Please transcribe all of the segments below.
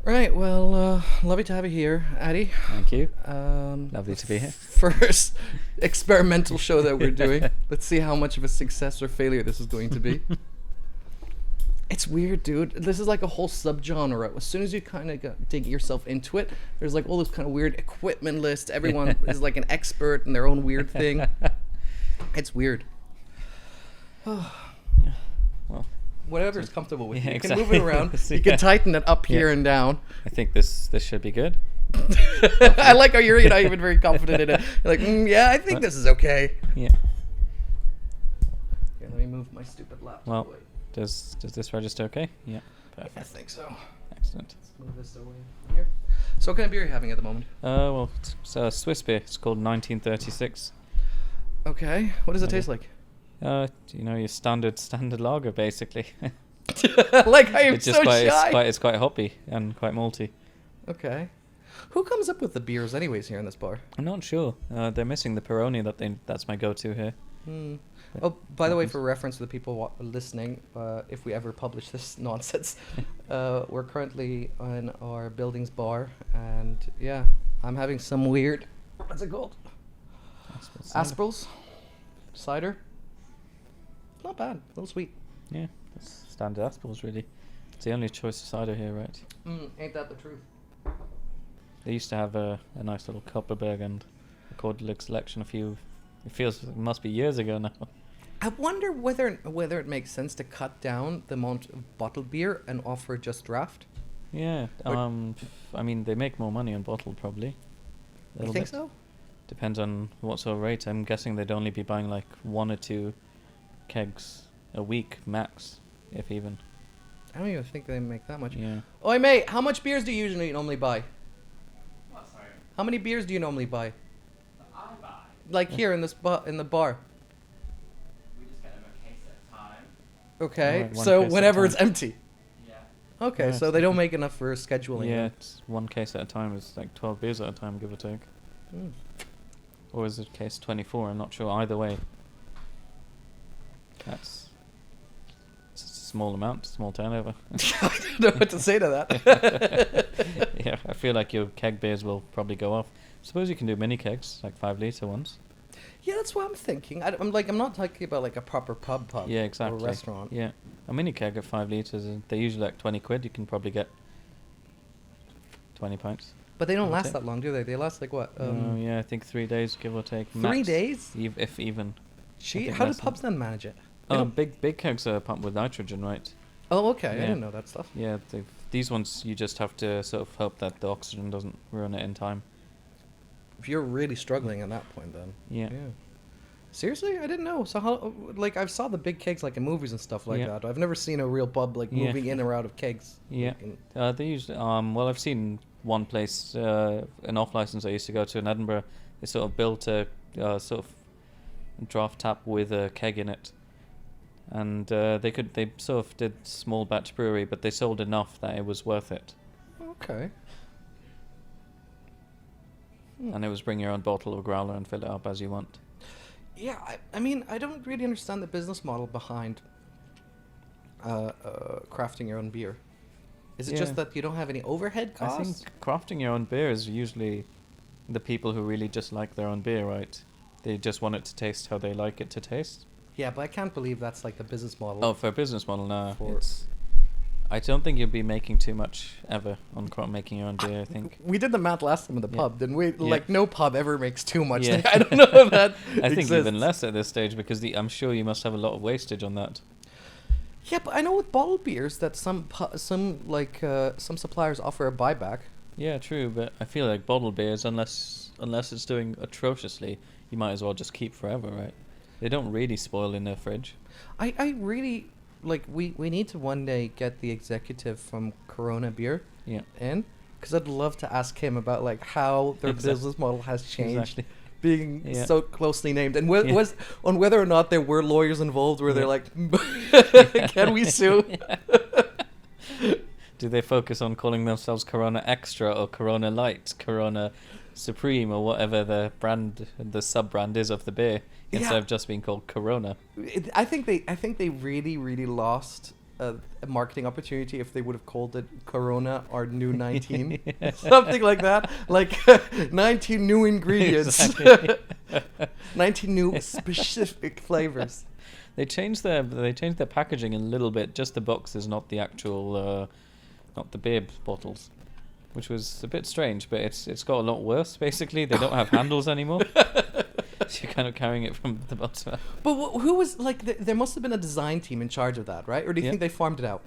Right, well, lovely to have you here, Addy. Thank you. Lovely to be here. First experimental show that we're doing. Let's see how much of a success or failure this is going to be. It's weird, dude. This is like a whole subgenre. As soon as you kind of dig yourself into it, there's like all this kind of weird equipment list. Everyone is like an expert in their own weird thing. It's weird. Yeah. Well, whatever is comfortable with you. You exactly. can move it around. You can tighten it up here and down. I think this should be good. I like how you're not even very confident in it. You're like, yeah, I think this is okay. Yeah. Here, let me move my stupid laptop Well, away. does this register okay? Yeah. Perfect. I think so. Excellent. Let's move this away from here. So what kind of beer are you having at the moment? Well, it's a Swiss beer. It's called 1936. Okay. What does it Okay. taste like? Your standard lager, basically. Like, I am It's so just shy. it's quite hoppy and quite malty. Okay. Who comes up with the beers anyways here in this bar? I'm not sure. They're missing the Peroni that's my go-to here. Oh, by the way, for reference to the people listening, if we ever publish this nonsense, we're currently in our building's bar, and yeah, I'm having some weird, what's it called? Asprils? Cider? Not bad, a little sweet. Yeah, that's standard Aspels, really. It's the only choice of cider here, right? Ain't that the truth? They used to have a nice little Kopperberg and a Cordial selection it must be years ago now. I wonder whether it makes sense to cut down the amount of bottled beer and offer just draft. Yeah, Or- I mean, they make more money on bottle, probably. You think so? Depends on what sort of rate. I'm guessing they'd only be buying like 1 or 2 kegs a week, max, if even. I don't even think they make that much. Yeah. Oi, mate, how much beers do you usually normally buy? What, sorry? How many beers do you normally buy? That I buy? Like here in this in the bar. We just get them a case at a time. Okay, Alright, one so case at a whenever it's time. empty. Yeah. Okay, Yeah, so it's they don't different. make enough for scheduling. Yeah, then. it's 1 case at a time. It's like 12 beers at a time, give or take. Mm. Or is it case 24? I'm not sure. Either way. It's a small amount, small turnover. I don't know what to say to that. Yeah, I feel like your keg beers will probably go off. Suppose you can do mini kegs, like 5-litre ones. Yeah, that's what I'm thinking. I'm not talking about like a proper pub Yeah, exactly. or restaurant. Yeah, a mini keg at 5 litres, they're usually like 20 quid. You can probably get 20 pints. But they don't Give or last take. that long, do they? They last like what? Yeah, I think 3 days, give or take. 3 max, days? if even. Gee, think how do less than- pubs then manage it? They don't- Big kegs are pumped with nitrogen, right? Oh, okay. I Yeah. didn't know that stuff. Yeah, these ones you just have to sort of hope that the oxygen doesn't ruin it in time. If you're really struggling at that point, then. Yeah. Seriously, I didn't know. So how? Like I saw the big kegs like in movies and stuff like Yeah. that. I've never seen a real pub like Yeah. moving in or out of kegs. Yeah. Like, in- They usually, well, I've seen one place, an off license I used to go to in Edinburgh. They sort of built a sort of draft tap with a keg in it, and they sort of did small batch brewery, but they sold enough that it was worth it. Okay. And it was bring your own bottle of growler and fill it up as you want. Yeah, I mean, I don't really understand the business model behind crafting your own beer. Is it just Yeah. that you don't have any overhead I costs? think crafting your own beer is usually the people who really just like their own beer, right? They just want it to taste how they like it to taste. Yeah, but I can't believe that's like the business model. Oh, for a business model, no. For- I don't think you'll be making too much ever on making your own beer, I think. We did the math last time in the Yeah. pub, didn't we? Yeah. Like, no pub ever makes too much. Yeah. I don't know if that I think exists. even less at this stage because I'm sure you must have a lot of wastage on that. Yeah, but I know with bottled beers that some suppliers offer a buyback. Yeah, true, but I feel like bottled beers, unless it's doing atrociously, you might as well just keep forever, right? They don't really spoil in their fridge. I really like we need to one day get the executive from Corona Beer Yeah, in because I'd love to ask him about like how their Exactly. business model has changed. exactly. Being Yeah. so closely named, and Yeah. was on whether or not there were lawyers involved, where they're Yeah. like, "Can we sue?" Do they focus on calling themselves Corona Extra or Corona Light, Corona Supreme, or whatever the sub-brand is of the beer, instead Yeah. of just being called Corona? I think they really really lost a marketing opportunity if they would have called it Corona or New 19, something like that, like 19 new ingredients, Exactly. 19 new specific flavors. They changed their packaging a little bit, just the boxes, not the actual, not the beer bottles, which was a bit strange. But it's got a lot worse. Basically, they don't have handles anymore. So you're kind of carrying it from the bottom up. But who was like? There must have been a design team in charge of that, right? Or do you Yeah. think they farmed it out?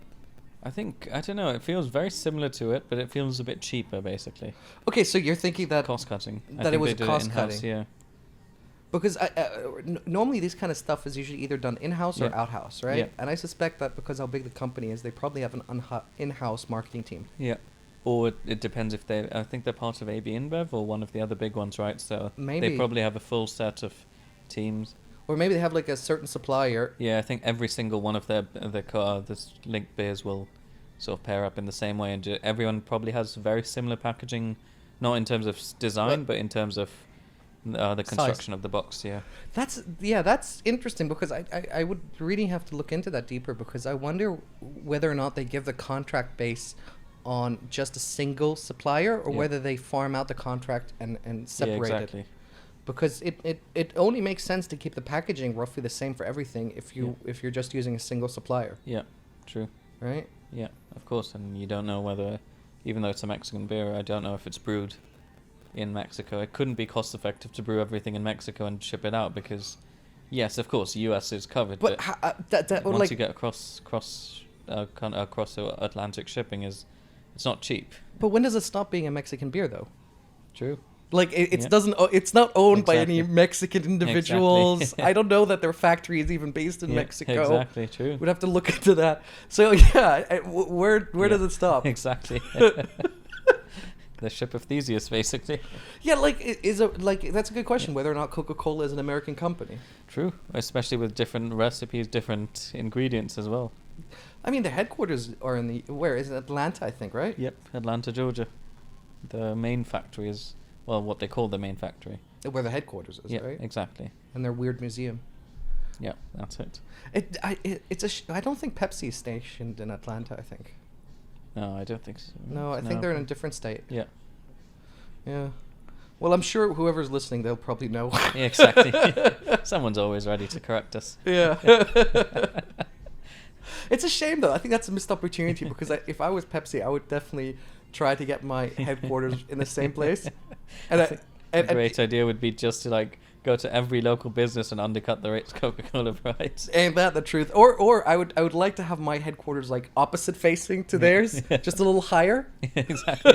I don't know. It feels very similar to it, but it feels a bit cheaper, basically. Okay, so you're thinking that Cost cutting. that it was cost cutting. Yeah. because normally this kind of stuff is usually either done in-house or Yeah. out-house, right? Yeah. And I suspect that because how big the company is, they probably have an in-house marketing team. Yeah. Or it depends if I think they're part of AB InBev or one of the other big ones, right? So Maybe. they probably have a full set of teams. Or maybe they have like a certain supplier. Yeah, I think every single one of the linked beers will sort of pair up in the same way, and everyone probably has very similar packaging, not in terms of design, but in terms of the construction of the box. Yeah. That's interesting, because I would really have to look into that deeper, because I wonder whether or not they give the contract base on just a single supplier, or Yeah. whether they farm out the contract and separate Yeah, exactly. it. Because it only makes sense to keep the packaging roughly the same for everything if you're just using a single supplier, Yeah, true. right? Yeah, of course. And you don't know whether, even though it's a Mexican beer, I don't know if it's brewed in Mexico. It couldn't be cost effective to brew everything in Mexico and ship it out, because, yes, of course, US is covered, But once like, you get across Atlantic shipping, it's not cheap. but when does it stop being a Mexican beer though? True. Like it Yeah. doesn't. It's not owned by any Exactly. Mexican individuals. Exactly. I don't know that their factory is even based in Yeah, Mexico. Exactly, true. We'd have to look into that. So yeah, where Yeah. does it stop? Exactly. The ship of Theseus, basically. Yeah, like that's a good question. Whether or not Coca-Cola is an American company. True, especially with different recipes, different ingredients as well. I mean, the headquarters are in where is it? Atlanta, I think, right? Yep, Atlanta, Georgia. The main factory is, well, what they call the main factory. Where the headquarters is, Yeah, right? exactly. And their weird museum. Yeah, that's it. I don't think Pepsi is stationed in Atlanta. I think. No, I don't think so. No, I think they're in a different state. Yeah. Yeah. Well, I'm sure whoever's listening, they'll probably know. Yeah, exactly. Someone's always ready to correct us. Yeah. It's a shame, though. I think that's a missed opportunity, because if I was Pepsi, I would definitely try to get my headquarters in the same place. And A great idea would be just to go to every local business and undercut the rates Coca-Cola price. ain't that the truth? Or I would like to have my headquarters opposite facing to theirs, just a little higher. Exactly.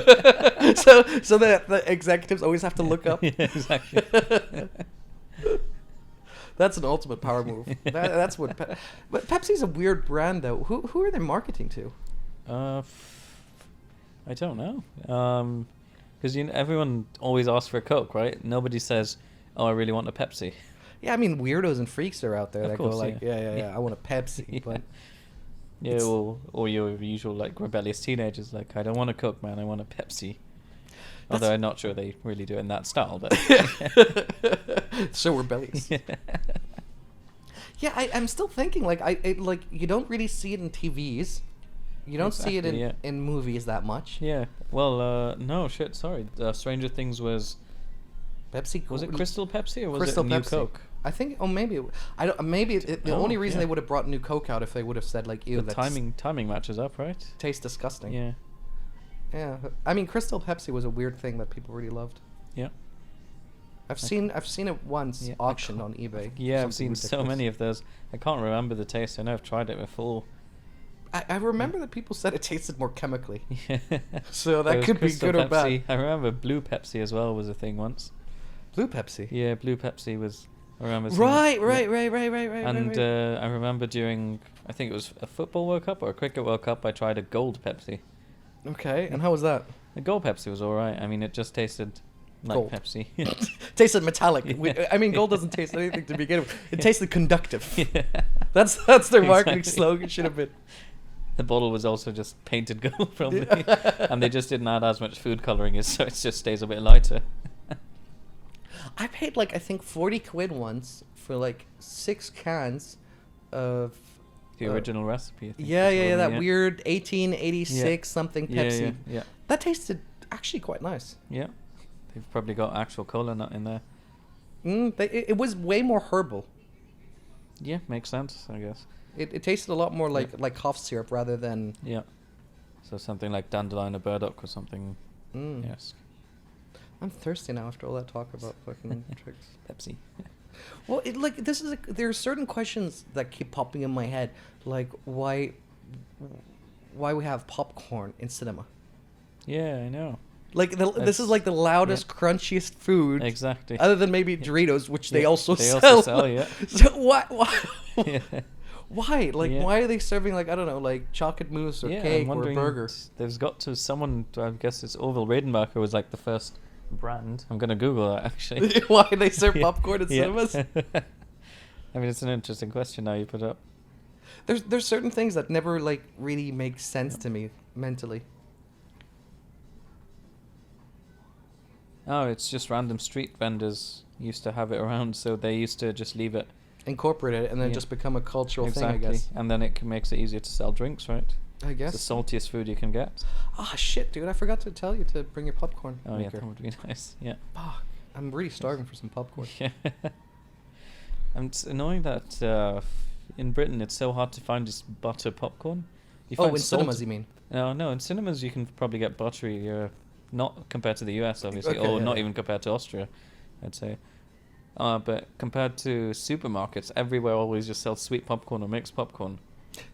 so that the executives always have to look up. Yeah, exactly. That's an ultimate power move. That's what. But Pepsi's a weird brand, though. Who are they marketing to? I don't know. Because everyone always asks for a Coke, right? Nobody says, "Oh, I really want a Pepsi." Yeah, I mean, weirdos and freaks are out there Of that course, go yeah. I want a Pepsi, Yeah. but Yeah, It's- or your usual rebellious teenagers, I don't want a Coke, man, I want a Pepsi. That's- Although I'm not sure they really do it in that style, but so rebellious. Yeah, I'm still thinking you don't really see it in TVs, you don't see it Exactly, in movies that much. Yeah. Well, no shit. Sorry. Stranger Things was Pepsi it Crystal Pepsi or was Crystal it New Pepsi. Coke? I think. Oh, maybe. I don't. Maybe the Oh, only reason yeah. they would have brought New Coke out if they would have said ew, The that's timing matches up, right? tastes disgusting. Yeah. Yeah. I mean, Crystal Pepsi was a weird thing that people really loved. Yeah. I've seen it once Yeah, I auctioned can't- on eBay. Yeah, I've Something seen so ridiculous. many of those. I can't remember the taste. I know I've tried it before. I remember that people said it tasted more chemically. Yeah. So There that was could be Crystal good or bad. Pepsi. I remember Blue Pepsi as well was a thing once. Blue Pepsi. Yeah, Blue Pepsi was. I remember. seeing it. Right. Yeah. And right. I remember during, I think it was a football World Cup or a cricket World Cup, I tried a gold Pepsi. Okay, and how was that? The gold Pepsi was alright. I mean, it just tasted like Gold. Pepsi. Tasted metallic. Yeah. I mean, gold doesn't taste anything to begin with. It tasted conductive. Yeah. That's their marketing Exactly. slogan. Should have been. The bottle was also just painted gold, probably. And they just didn't add as much food colouring in, so it just stays a bit lighter. I paid I think 40 quid once for 6 cans of The original recipe. I think Yeah, is yeah, yeah. one, That weird 1886 something Yeah, Pepsi. yeah. That tasted actually quite nice. Yeah. They've probably got actual cola nut in there. It was way more herbal. Yeah, makes sense, I guess. It tasted a lot more like cough syrup rather than. Yeah. So something like dandelion or burdock or something. Mm. Yes. I'm thirsty now after all that talk about fucking tricks. Pepsi. Well, there are certain questions that keep popping in my head, like why we have popcorn in cinema. Yeah, I know. Like this is like the loudest, crunchiest food. Exactly. Other than maybe Doritos, which they also They sell. also sell, yeah. So why? Yeah. Why? Like, Yeah. why are they serving like I don't know, like chocolate mousse or Yeah, cake I'm or a wondering, burger? there's got to someone, I guess it's Orville Redenbacher was like the first brand. I'm going to Google that actually. Why they serve Yeah. popcorn in cinemas? I mean, it's an interesting question now you put up. There's certain things that never like really make sense to me mentally. Oh, it's just random street vendors used to have it around, so they used to just leave it. Incorporate it and then Yeah. just become a cultural Exactly. thing, I guess. And then it makes it easier to sell drinks, right? I guess. It's the saltiest food you can get. Ah, shit, dude! I forgot to tell you to bring your popcorn. Oh, yeah, maker. that would be nice. Yeah. Fuck, I'm really starving for some popcorn. Yeah. And it's annoying that in Britain it's so hard to find just butter popcorn. You Oh, find in cinemas, you mean? No, in cinemas you can probably get buttery, not compared to the US, obviously, Okay, or yeah, not yeah. even compared to Austria, I'd say. But compared to supermarkets, everywhere always just sells sweet popcorn or mixed popcorn.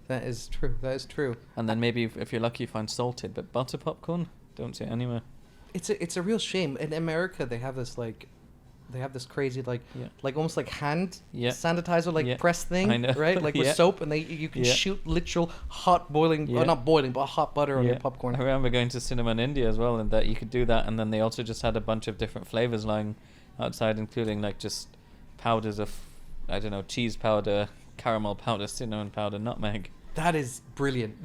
That is true. That is true. And then maybe if you're lucky you find salted, but butter popcorn, don't see it anywhere. It's a real shame. In America, they have this crazy like almost like hand Yeah. sanitizer Yeah. press thing, I know. right? Like with Yeah. soap, and you can Yeah. shoot literal hot boiling, Yeah. not boiling, but hot butter on your popcorn. I remember going to cinema in India as well, and that you could do that, and then they also just had a bunch of different flavors lying outside, including like just powders of, I don't know, cheese powder, caramel powder, cinnamon powder, nutmeg. That is brilliant.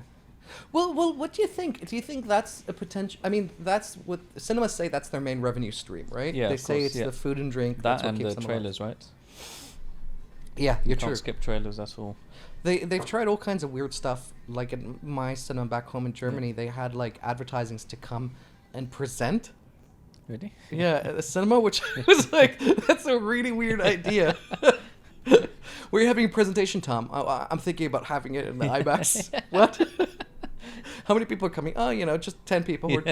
Well, what do you think? Do you think that's a potential? I mean, that's what cinemas say. That's their main revenue stream, right? Yeah, they of say course, it's yeah. the food and drink. That that's what and keeps the them alive. trailers, right? Yeah, you're Can't true. skip trailers, that's all. They've tried all kinds of weird stuff. Like in my cinema back home in Germany, they had like advertisings to come and present. Really? Yeah, at the cinema, which was like, that's a really weird idea. We're having a presentation, Tom. I'm thinking about having it in the IMAX. What? How many people are coming? Oh, just 10 people. We're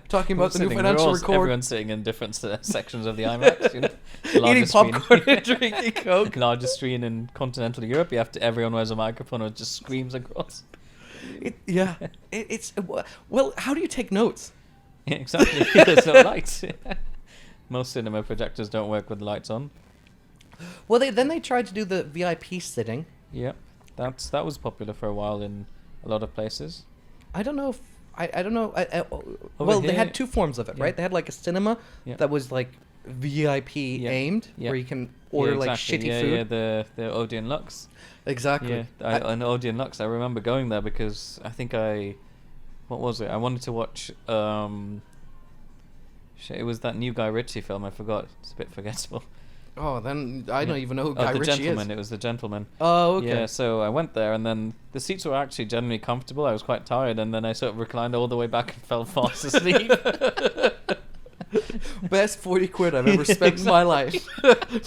talking about the new financial record. Everyone's sitting in different sections of the IMAX. Eating Largest screen. popcorn and drinking Coke. Largest screen in continental Europe. Everyone wears a microphone and just screams across. Well, how do you take notes? Yeah, exactly. There's no lights. Most cinema projectors don't work with lights on. Well, then they tried to do the VIP sitting. Yeah, that was popular for a while in a lot of places. I don't know if I don't know. Over They here- had two forms of it, yeah. right? They had like a cinema Yeah. that was like VIP aimed, Yeah. where you can order Yeah, like exactly. shitty Yeah, food. the Odeon Lux. Exactly. Yeah, an Odeon Lux. I remember going there because I think what was it? I wanted to watch. It was that new Guy Ritchie film. I forgot. It's a bit forgettable. Oh, then I don't even know who Guy The Ritchie Gentleman. is. It was The Gentleman. Oh, okay. Yeah, so I went there, and then the seats were actually generally comfortable. I was quite tired, and then I sort of reclined all the way back and fell fast asleep. Best 40 quid I've ever spent in my life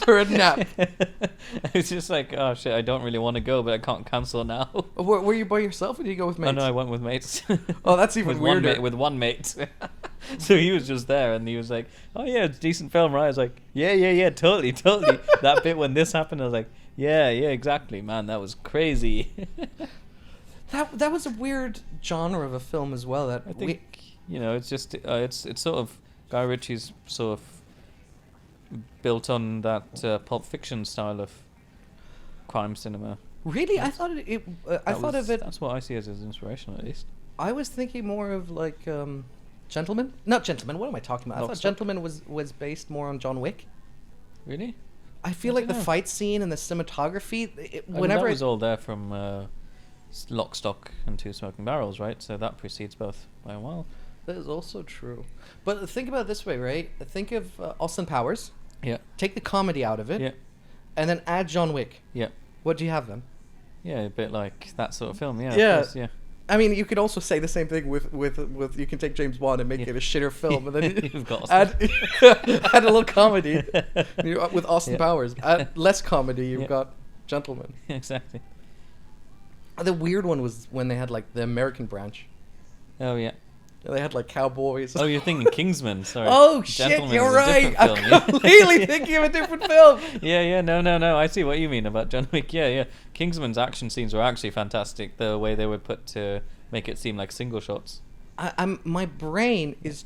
for a nap. I was just like, oh shit, I don't really want to go, but I can't cancel now. Were you by yourself or did you go with mates? Oh no, I went with mates. Oh, that's even with weirder. With one mate. So he was just there, and he was like, "Oh yeah, it's a decent film, right?" I was like, "Yeah, totally." That bit when this happened, I was like, "Yeah, exactly, man, that was crazy." That was a weird genre of a film as well. That I think it's just it's sort of Guy Ritchie's sort of built on that Pulp Fiction style of crime cinema. Really, I thought it. I thought of it. That's what I see as his inspiration, at least. I was thinking more of like Gentleman. Not Gentleman. What am I talking about? I thought Lockstock. Gentleman was based more on John Wick. Really? I feel I like the dunno. fight scene and the cinematography. I mean, that was all there from Lock, Stock, and Two Smoking Barrels, right? So that precedes both by a while. That is also true. But think about it this way, right? Think of Austin Powers. Yeah. Take the comedy out of it. Yeah. And then add John Wick. Yeah. What do you have then? Yeah, a bit like that sort of film. Yeah. Yeah. Of course, yeah. I mean, you could also say the same thing with you can take James Bond and make Yeah. it a shitter film, and then You've got add add a little comedy with Austin Yeah. Powers. Add less comedy, you've Yeah. got Gentleman. Exactly. The weird one was when they had like the American branch. Oh yeah. They had like cowboys. Oh, you're thinking Kingsman. Sorry. Oh shit, Gentleman you're is a right. different film, yeah. I'm completely thinking of a different film. Yeah, no. I see what you mean about John Wick. Yeah. Kingsman's action scenes were actually fantastic. The way they were put to make it seem like single shots. My brain is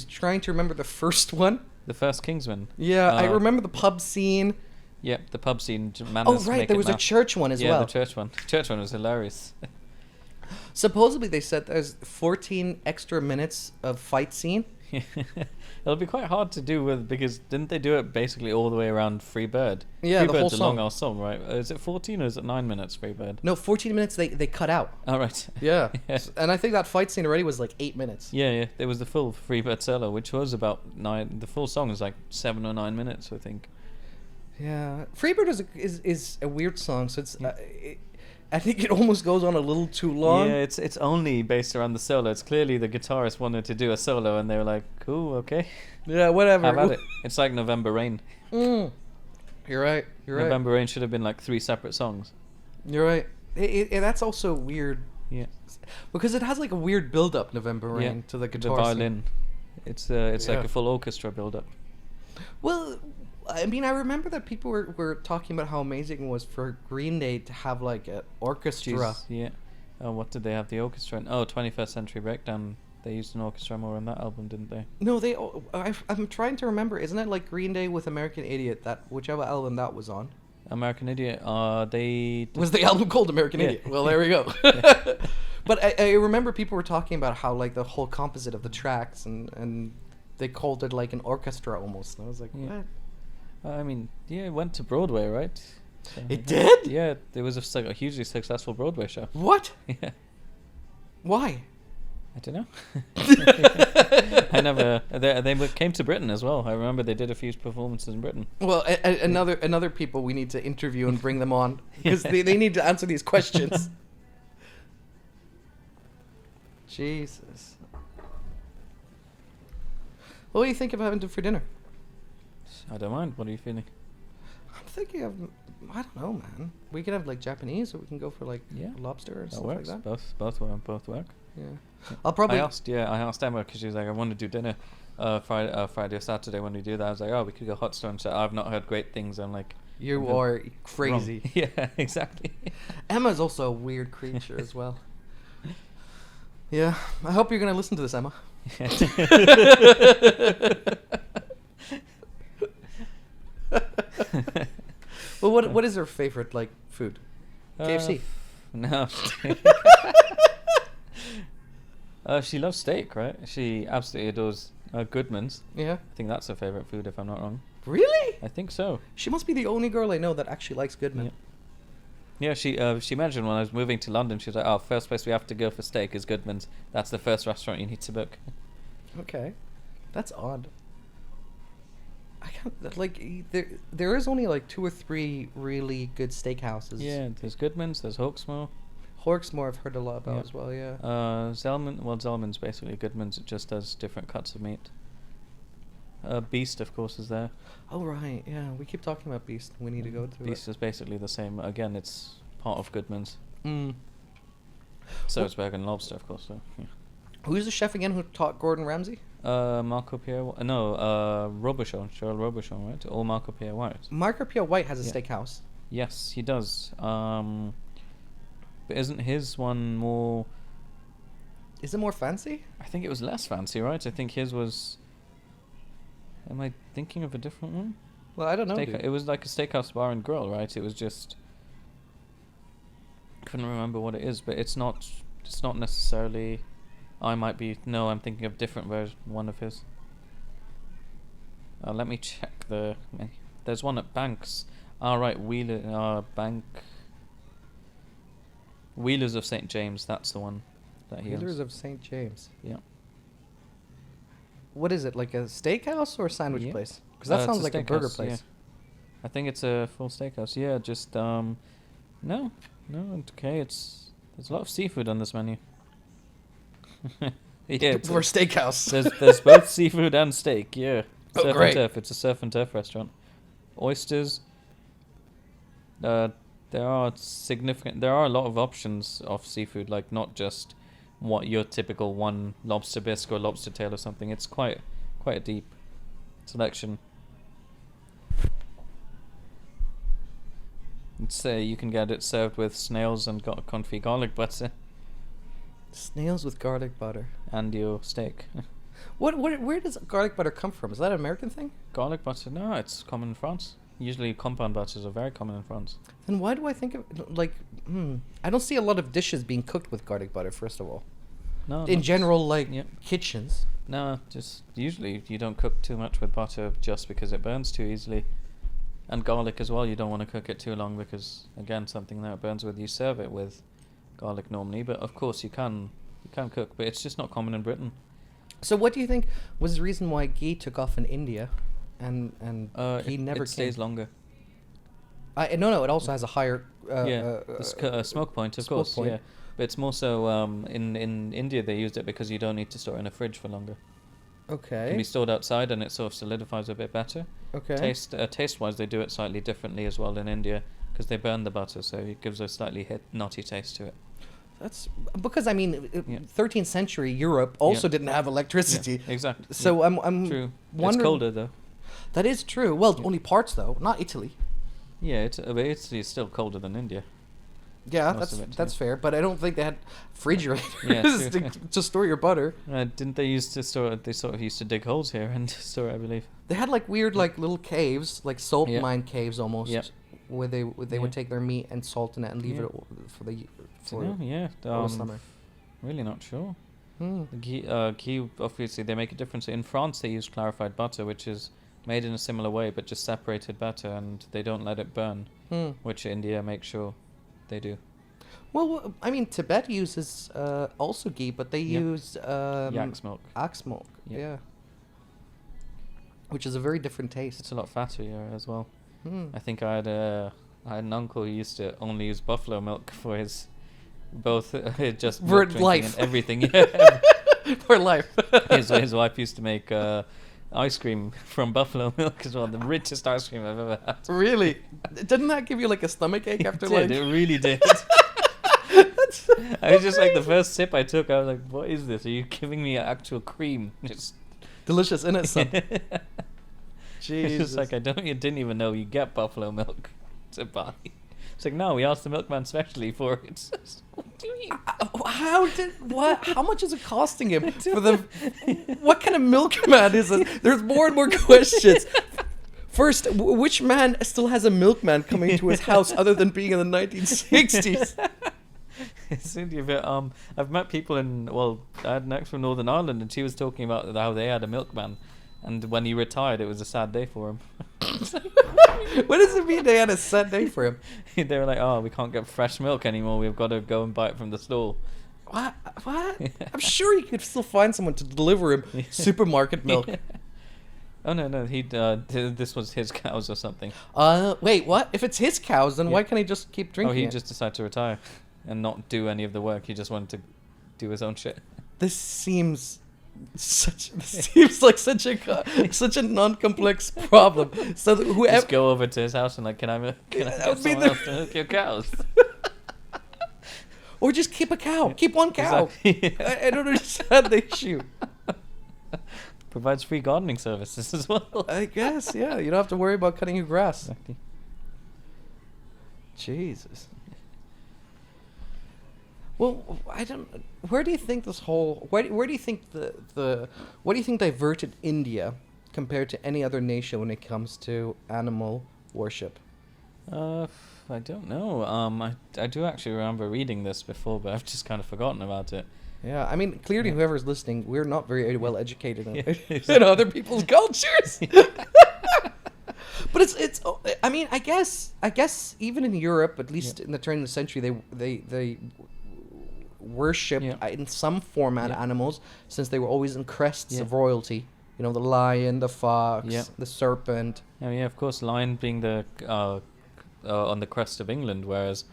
trying to remember the first one. The first Kingsman. Yeah, I remember the pub scene. Yep, the pub scene. Oh right, there was a church one as well. Yeah, the church one. The church one was hilarious. Supposedly they said there's 14 extra minutes of fight scene. It'll be quite hard to do with, because didn't they do it basically all the way around Free Bird? Yeah, the whole Freebird's a song. long ass song, right? Is it 14 or is it 9 minutes, Free Bird? No, 14 minutes they cut out. Oh, right. Yeah. Yeah. And I think that fight scene already was like 8 minutes. Yeah. There was the full Free Bird solo, which was about 9. The full song is like 7 or 9 minutes, I think. Yeah. Freebird is a weird song, so it's I think it almost goes on a little too long. Yeah, it's only based around the solo. It's clearly the guitarist wanted to do a solo, and they were like, "Cool, okay, Yeah, whatever. have at it." It's like November Rain. Mm. You're right. November Rain should have been like 3 separate songs. You're right. That's also weird Yeah, because it has like a weird build up. November Rain yeah. to the The guitar. scene. violin. It's like Yeah. a full orchestra build up. Well, I mean, I remember that people were talking about how amazing it was for Green Day to have like an orchestra. Jeez, yeah. Oh, what did they have the orchestra in? Oh, 21st Century Breakdown. They used an orchestra more on that album, didn't they? No, I'm trying to remember. Isn't it like Green Day with American Idiot? That whichever album that was on. American Idiot. They Was the album called American Yeah. Idiot? Well, there we go. But I remember people were talking about how like the whole composite of the tracks and they called it like an orchestra almost. And I was like, Yeah. what? I mean, yeah, it went to Broadway, right? So, It did? Yeah, there was a hugely successful Broadway show. What? Yeah, Why? I don't know. I never. They came to Britain as well. I remember they did a few performances in Britain. Well, another people we need to interview and bring them on because they need to answer these questions. Jesus. What do you think of having for dinner? I don't mind. What are you feeling? I'm thinking of, I don't know, man. We could have like Japanese, or we can go for like Yeah. lobster or That stuff works. like that. Both work. Yeah. I'll probably. I asked Emma because she was like, I want to do dinner Friday or Saturday when we do that. I was like, oh, we could go hot stone. So I've not heard great things. I'm like, You I'm are wrong. crazy. Yeah, exactly. Emma's also a weird creature as well. Yeah. I hope you're gonna listen to this, Emma. Well, what is her favorite like food? KFC. No. She loves steak, right? She absolutely adores Goodman's. Yeah. I think that's her favorite food, if I'm not wrong. Really? I think so. She must be the only girl I know that actually likes Goodman. Yeah. Yeah, she mentioned when I was moving to London, she was like, "Oh, first place we have to go for steak is Goodman's. That's the first restaurant you need to book." Okay, that's odd. I can't like there is only like 2 or 3 really good steakhouses. Yeah, there's Goodman's, there's Hawksmoor. Hawksmoor I've heard a lot about Yeah. as well. Yeah. Zellman's basically Goodman's. It just does different cuts of meat. Beast, of course, is there. Oh right, yeah. We keep talking about Beast. We need to go to Beast is basically the same. Again, it's part of Goodman's. Mm. So Well- it's Bergen Lobster, of course. So yeah. Who's the chef again who taught Gordon Ramsay? Marco Pierre. Robuchon, Cheryl Robuchon, right? Or Marco Pierre White. Marco Pierre White has a Yeah. steakhouse. Yes, he does. But isn't his one more? Is it more fancy? I think it was less fancy, right? I think his was. Am I thinking of a different one? Well, I don't know. dude. It was like a steakhouse bar and grill, right? It was just. Couldn't remember what it is, but it's not. It's not necessarily. I might be. No, I'm thinking of different version. One of his. Let me check the. There's one at Banks. Right, Wheeler. Bank. Wheelers of St James. That's the one that he Wheelers owns. of St. James. Yeah. What is it, like a steakhouse or a sandwich Yeah. place? Because that It's sounds like a burger steakhouse, place. I think it's a full steakhouse. Yeah, just no. No, okay. There's a lot of seafood on this menu. Yeah, it's We're a steakhouse. there's both seafood and steak. Yeah, Oh, surf great. and turf. It's a surf and turf restaurant. Oysters. There are a lot of options of seafood, like not just what your typical one lobster bisque or lobster tail or something. It's quite a deep selection. It's you can get it served with snails and confit garlic butter Snails with garlic butter. and your steak. Where does garlic butter come from? Is that an American thing? Garlic butter? No, it's common in France. Usually compound butters are very common in France. Then why do I think of I don't see a lot of dishes being cooked with garlic butter. First of all, No, in not- general, yeah. kitchens. No, just usually you don't cook too much with butter just because it burns too easily. And garlic as well, you don't want to cook it too long because, again, something that burns with, you serve it with garlic normally. But of course you can cook, but it's just not common in Britain. So what do you think was the reason why ghee took off in India, and ghee never it stays came? longer. No, it also has a higher Smoke point, of smoke course, point. yeah. But it's more so in India they used it because you don't need to store it in a fridge for longer. It can be Okay. stored outside and it sort of solidifies a bit better. Okay. Taste-wise, they do it slightly differently as well in India because they burn the butter, so it gives a slightly nutty taste to it. That's because I mean, Yeah. 13th century Europe also Yeah. didn't have electricity. Yeah, exactly. So I'm True. wondering. It's colder though. That is true. Well, Yeah. only parts though, not Italy. Yeah, but Italy is still colder than India. Yeah, Most of it, that's yeah. fair, but I don't think they had refrigerators Yeah, true. to store your butter. Didn't they used to store? They sort of used to dig holes here and store it, I believe. They had like weird like little caves, like salt Yeah. mine caves almost, Yeah. where they would Yeah. take their meat and salt in it and leave Yeah. it for the Yeah. all summer. Really not sure. Hmm. The ghee, obviously, they make a difference. In France, they use clarified butter, which is made in a similar way, but just separated better, and they don't let it burn, Hmm. which India makes sure they do. Well, I mean, Tibet uses also ghee, but they Yeah. use Yak's milk. ox milk. Yeah. Yeah. Which is a very different taste. It's a lot fattier as well. Hmm. I think I had an uncle who used to only use buffalo milk for his both just For milk drinking life. and everything. Yeah. For life. his wife used to make ice cream from buffalo milk as well, the richest ice cream I've ever had. Really? Didn't that give you like a stomach ache after It like? did, it really did. I was just like, the first sip I took, I was like, what is this? Are you giving me actual cream? Just Delicious, isn't it? Son? It's Jesus. just like, you didn't even know you get buffalo milk to buy. It's like, no, we asked the milkman specially for it. What do you mean? How much is it costing him for the? What kind of milkman is it? There's more and more questions. First, which man still has a milkman coming to his house other than being in the 1960s? It's India, but I've met people I had an ex from Northern Ireland, and she was talking about how they had a milkman, and when he retired, it was a sad day for him. What does it mean they had a sad day for him? They were like, oh, we can't get fresh milk anymore, we've got to go and buy it from the stall. What? I'm sure you could still find someone to deliver him supermarket milk. Oh no, this was his cows or something. Wait, what? If it's his cows, then why can't he just keep drinking He it? just decided to retire and not do any of the work. He just wanted to do his own shit. This seems like such a non-complex problem. So that whoever Just go over to his house and like, can I That get would be someone else to milk your cows? or just keep a cow, keep one cow. Exactly. I don't understand the issue. Provides free gardening services as well. I guess, yeah. You don't have to worry about cutting your grass. Exactly. Jesus. Well, I don't. Where do you think this whole? Where do you think what do you think diverted India compared to any other nation when it comes to animal worship? I don't know. I do actually remember reading this before, but I've just kind of forgotten about it. Yeah, I mean, clearly, Yeah. whoever's listening, we're not very well educated in, Yeah, in exactly. other people's cultures. But it's. I mean, I guess even in Europe, at least in the turn of the century, they worship Yeah. in some format Yeah. animals, since they were always in crests Yeah. of royalty. You know, the lion, the fox, Yeah. the serpent. Oh yeah, of course, lion being the on the crest of England, whereas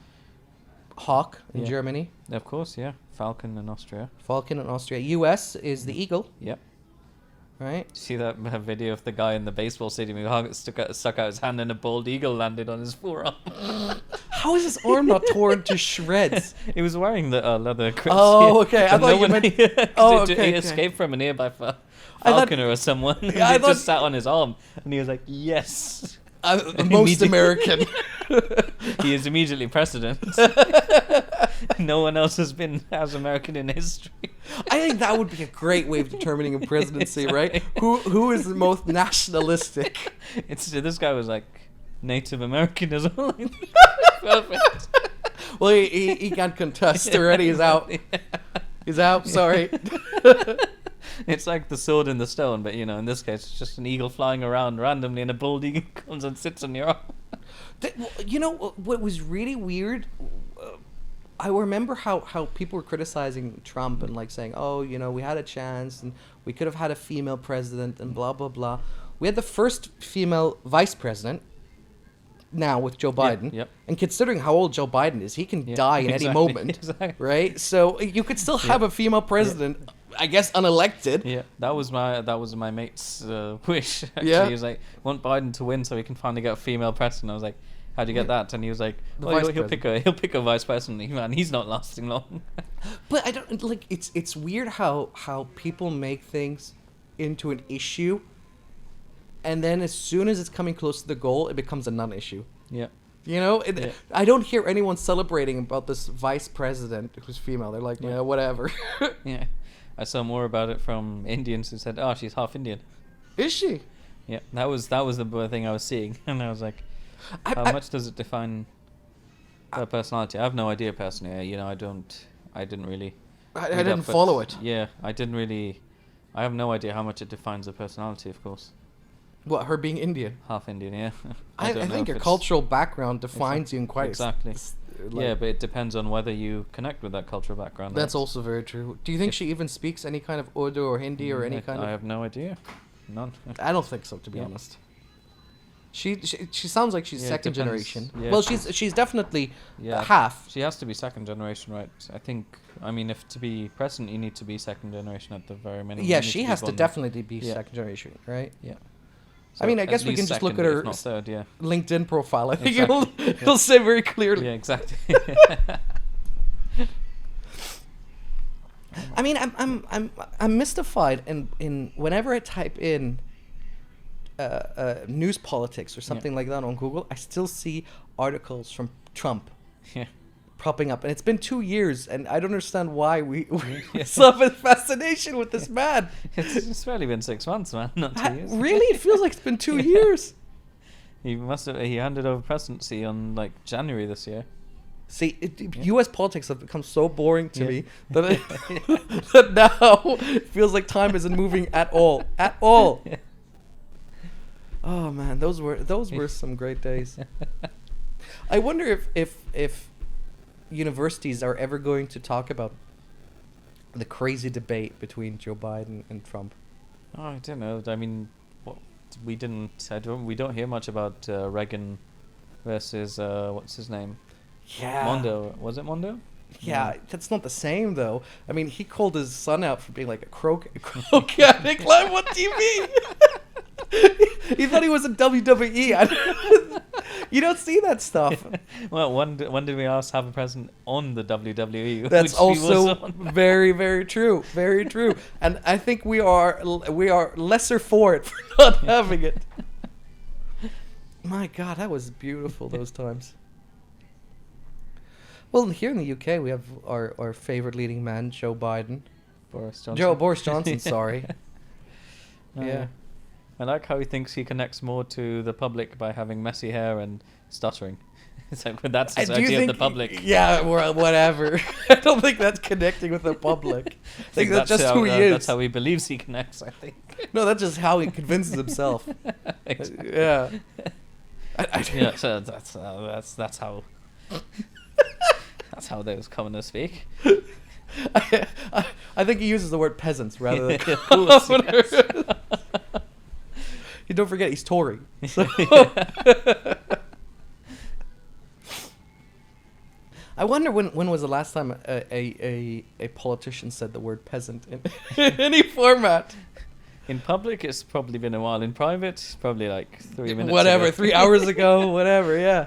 hawk in Yeah. Germany. Of course, yeah. Falcon in Austria. Falcon in Austria. US is the eagle, Yep. right? See that video of the guy in the baseball stadium who stuck out his hand and a bald eagle landed on his forearm? How is his arm not torn to shreds? He was wearing the leather grips. Oh, okay. I And thought you one- meant- 'cause Oh, he okay, okay. escaped from a nearby I thought- falconer or someone. And Yeah, I it thought- just sat on his arm, and he was like, "Yes." The most Immediately- American. He is immediately precedent. No one else has been as American in history. I think that would be a great way of determining a presidency, right? Who is the most nationalistic? This guy was like Native American as well. Perfect. Well, he can't contest already. He's out. He's out. Sorry. It's like the sword in the stone, but in this case, it's just an eagle flying around randomly, and a bald eagle comes and sits on your arm. You know what was really weird? I remember how people were criticizing Trump and like saying, "Oh, we had a chance and we could have had a female president and blah blah blah." We had the first female vice president. Now with Joe Biden, Yep. and considering how old Joe Biden is, he can Yeah, die in any exactly, moment, exactly. right? So you could still have a female president, I guess, unelected. Yeah, that was my mate's wish. Actually. Yeah. He was like, "Want Biden to win so he can finally get a female president." I was like, "How'd you get that?" And he was like, The "Well, vice he'll pick a vice president. Man, he's not lasting long." But I don't like. It's weird how people make things into an issue, and then as soon as it's coming close to the goal, it becomes a non-issue. Yeah. Yeah. I don't hear anyone celebrating about this vice president who's female. They're like, yeah, whatever. Yeah. I saw more about it from Indians who said, "Oh, she's half Indian." Is she? Yeah, that was the thing I was seeing, and I was like, "How much does it define her personality?" I have no idea personally. I didn't really. I read didn't up, but follow it. Yeah, I didn't really. I have no idea how much it defines her personality. Of course, What, her being Indian? half Indian. Yeah. I don't know think if your it's- cultural background defines you in quite exactly. like- Yeah, but it depends on whether you connect with that cultural background. That's also very true. Do you think she even speaks any kind of Urdu or Hindi or any kind I of? have no idea. None. I don't think so, to be Yeah. honest. She sounds like she's Yeah, it second depends. generation. Yeah. Well, she's definitely Yeah. half. She has to be second generation, right? I think. I mean, if to be president, you need to be second generation at the very minimum. Yeah, You need she be has to born- definitely be Yeah. second generation, right? Yeah. I mean, I at guess we can least just look second, at her if not third. Yeah. LinkedIn profile. I think Exactly. it'll say very clearly. Yeah, exactly. I mean, I'm mystified in whenever I type in news politics or something like that on Google, I still see articles from Trump Yeah. propping up, and it's been 2 years, and I don't understand why we still have a fascination with this man. It's barely been 6 months, man. Not 2 years. Really, it feels like it's been 2 years. He handed over presidency on like January this year. See, U.S. politics have become so boring to Yeah. me that, that now it feels like time isn't moving at all. At all. Yeah. Oh man, those were some great days. I wonder if universities are ever going to talk about the crazy debate between Joe Biden and Trump. Oh, I don't know. I mean, we don't hear much about Reagan versus what's his name? Yeah. Mondo. Was it Mondo? Yeah, that's not the same though. I mean, he called his son out for being like a coke addict. Like, what do you mean? He thought he was in WWE. You don't see that stuff. Well, when did we last have a president on the WWE? That's which he was also on? very, very true. Very true. And I think we are lesser for it for not having it. My God, that was beautiful those times. Well, here in the UK, we have our favorite leading man, Joe Biden. Boris Johnson. Boris Johnson, sorry. Oh, Yeah. I like how he thinks he connects more to the public by having messy hair and stuttering. It's like, but that's his idea of the public. Yeah, or whatever. I don't think that's connecting with the public. I think that's just who he is. That's how he believes he connects, I think. No, that's just how he convinces himself. Exactly. Yeah. Yeah, so that's how that's how those commoners speak. I think he uses the word peasants rather than Of course, yes. commoners. You don't forget he's Tory. So. I wonder when was the last time a politician said the word peasant in any format. In public, it's probably been a while. In private, it's probably like 3 minutes Whatever, ago. 3 hours ago, whatever, yeah.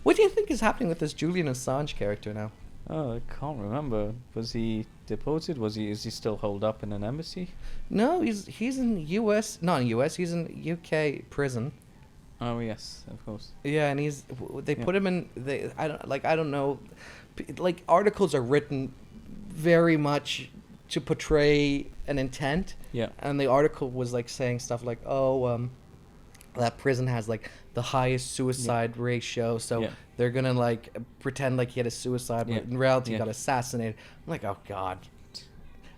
What do you think is happening with this Julian Assange character now? Oh, I can't remember. Was he deported? Is he still holed up in an embassy? No, he's in U.S. Not in U.S. He's in U.K. prison. Oh yes, of course. Yeah, and they put him in. I don't know. Like articles are written very much to portray an intent. Yeah. And the article was like saying stuff like, that prison has like the highest suicide ratio, so they're gonna like pretend like he had a suicide, but in reality he got assassinated. I'm like, oh god,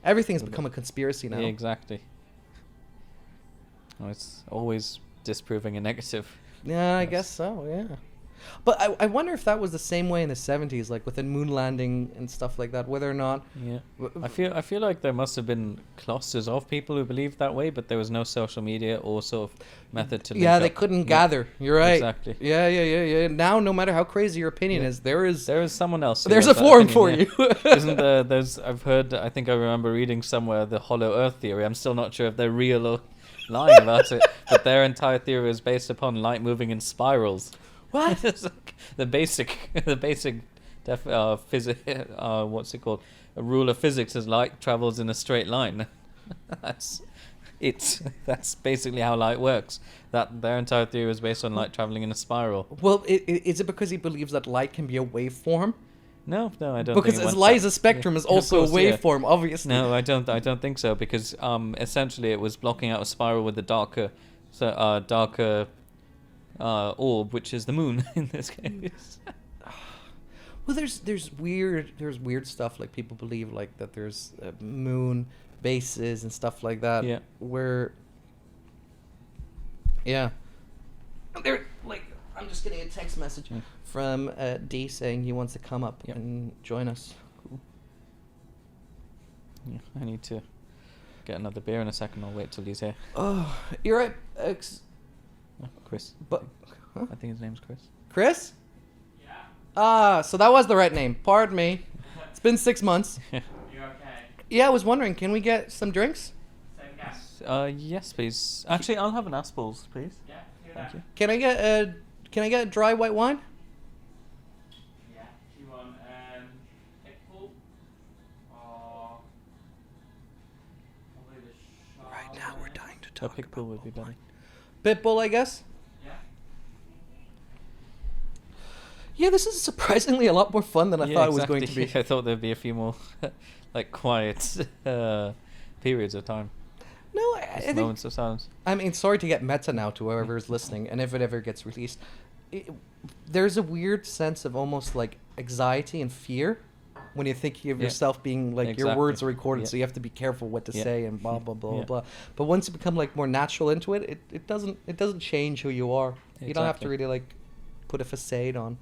everything's become a conspiracy now. Yeah, exactly. Well, it's always disproving a negative. Yeah, I guess so. Yeah. But I wonder if that was the same way in the 70s, like with the moon landing and stuff like that, whether or not... Yeah. I feel like there must have been clusters of people who believed that way, but there was no social media or sort of method to link Yeah, they up. couldn't gather. You're right. Exactly. Yeah. Now, no matter how crazy your opinion is, there is someone else. Who there's has a that forum opinion, for you. Isn't there? I think I remember reading somewhere the hollow earth theory. I'm still not sure if they're real or lying about it, but their entire theory is based upon light moving in spirals. What? the basic physics, what's it called? A rule of physics is light travels in a straight line. That's basically how light works. That their entire theory is based on light traveling in a spiral. Well, is it because he believes that light can be a waveform? No, I don't. Because think as light as a spectrum is also a waveform, obviously. No, I don't think so, because essentially it was blocking out a spiral with the darker orb, which is the moon in this case. Well, there's weird stuff, like people believe like that there's moon bases and stuff like that. Yeah. Where. Yeah. There, like, I'm just getting a text message from D saying he wants to come up and join us. Cool. Yeah, I need to get another beer in a second. I'll wait till he's here. Oh, you're right. Chris. But I think his name's Chris. Chris? Yeah. Ah, so that was the right name. Pardon me. It's been 6 months. You okay? Yeah, I was wondering, can we get some drinks? Same gas. Yes, please. Actually, I'll have an Aspels, please. Yeah. Thank you. Can I get a dry white wine? Yeah. Do you want pickle or probably the Chardonnay? Right now we're dying to A talk Pitbull would be better. Pitbull, I guess. Yeah. Yeah, this is surprisingly a lot more fun than I thought it was going to be. I thought there'd be a few more like quiet periods of time. No, I think... Moments of silence. I mean, sorry to get meta now to whoever is listening, and if it ever gets released, there's a weird sense of almost like anxiety and fear when you're thinking of yourself being like your words are recorded, so you have to be careful what to say and blah blah blah blah. But once you become like more natural into it, it doesn't change who you are. You don't have to really like put a facade on.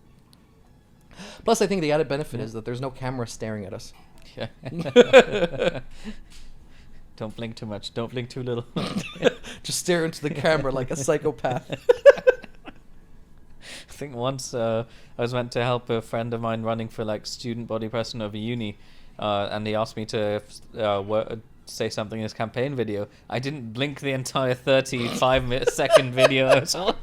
Plus, I think the added benefit is that there's no camera staring at us. Yeah. Don't blink too much. Don't blink too little. Just stare into the camera like a psychopath. I think once I was meant to help a friend of mine running for like student body president of a uni, and he asked me to say something in his campaign video. I didn't blink the entire 35-second video I was on.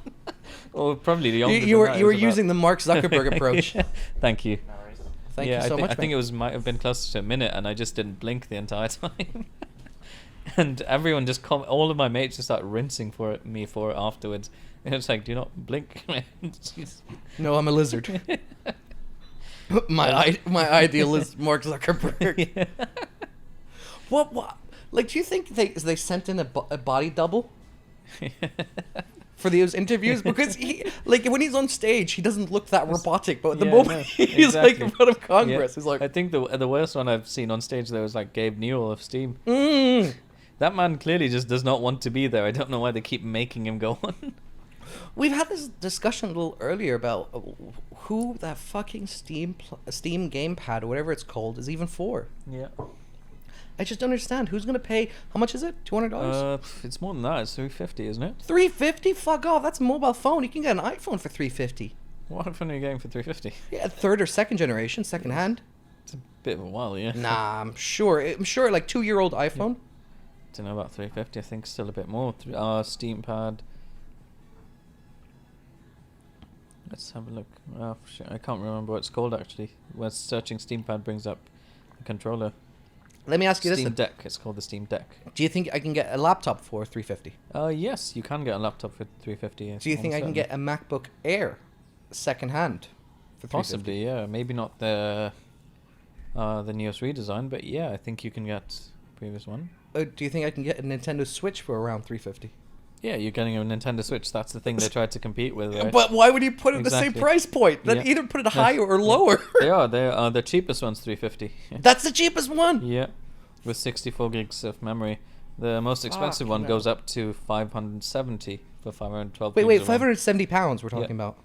Or probably the longer. You were using the Mark Zuckerberg approach. Thank you. No worries. Thank you so much. I think it might have been closer to a minute, and I just didn't blink the entire time. And everyone just all of my mates just started rinsing me for it afterwards. And it's like, do not blink. No, I'm a lizard. my ideal is Mark Zuckerberg. Yeah. What? Like, do you think they sent in a body double for those interviews? Because he, like, when he's on stage, he doesn't look that robotic. But at the moment he's like in front of Congress, he's like. I think the worst one I've seen on stage there was like Gabe Newell of Steam. That man clearly just does not want to be there. I don't know why they keep making him go on. We've had this discussion a little earlier about who that fucking Steam gamepad or whatever it's called is even for. Yeah. I just don't understand. Who's gonna pay? How much is it? $200? It's more than that. It's $350, isn't it? $350? Fuck off. That's a mobile phone. You can get an iPhone for $350. What iPhone are you getting for 350? Yeah, third or second generation, second hand. It's a bit of a while, yeah. Nah, I'm sure like 2-year-old iPhone. Don't know about 350. I think still a bit more. Steam pad. Let's have a look. Oh, shit, I can't remember what it's called actually. When searching Steam pad brings up a controller. Let me ask you Steam this. Deck. It's called the Steam Deck. Do you think I can get a laptop for 350? Yes, you can get a laptop for 350. Yes, Do you think I can almost get a MacBook Air second hand for 350? possibly? Yeah, maybe not the newest redesign, but yeah, I think you can get previous one. Do you think I can get a Nintendo Switch for around 350? Yeah, you're getting a Nintendo Switch. That's the thing they tried to compete with, right? But why would you put it at the same Exactly. price point? Then Yeah. either put it higher or lower. They are. The cheapest one's 350. That's the cheapest one. Yeah, with 64 gigs of memory. The most expensive one Fucking goes hell. up to 570 for 512 Wait, gigs wait, of RAM. 570 pounds we're talking Yeah. about.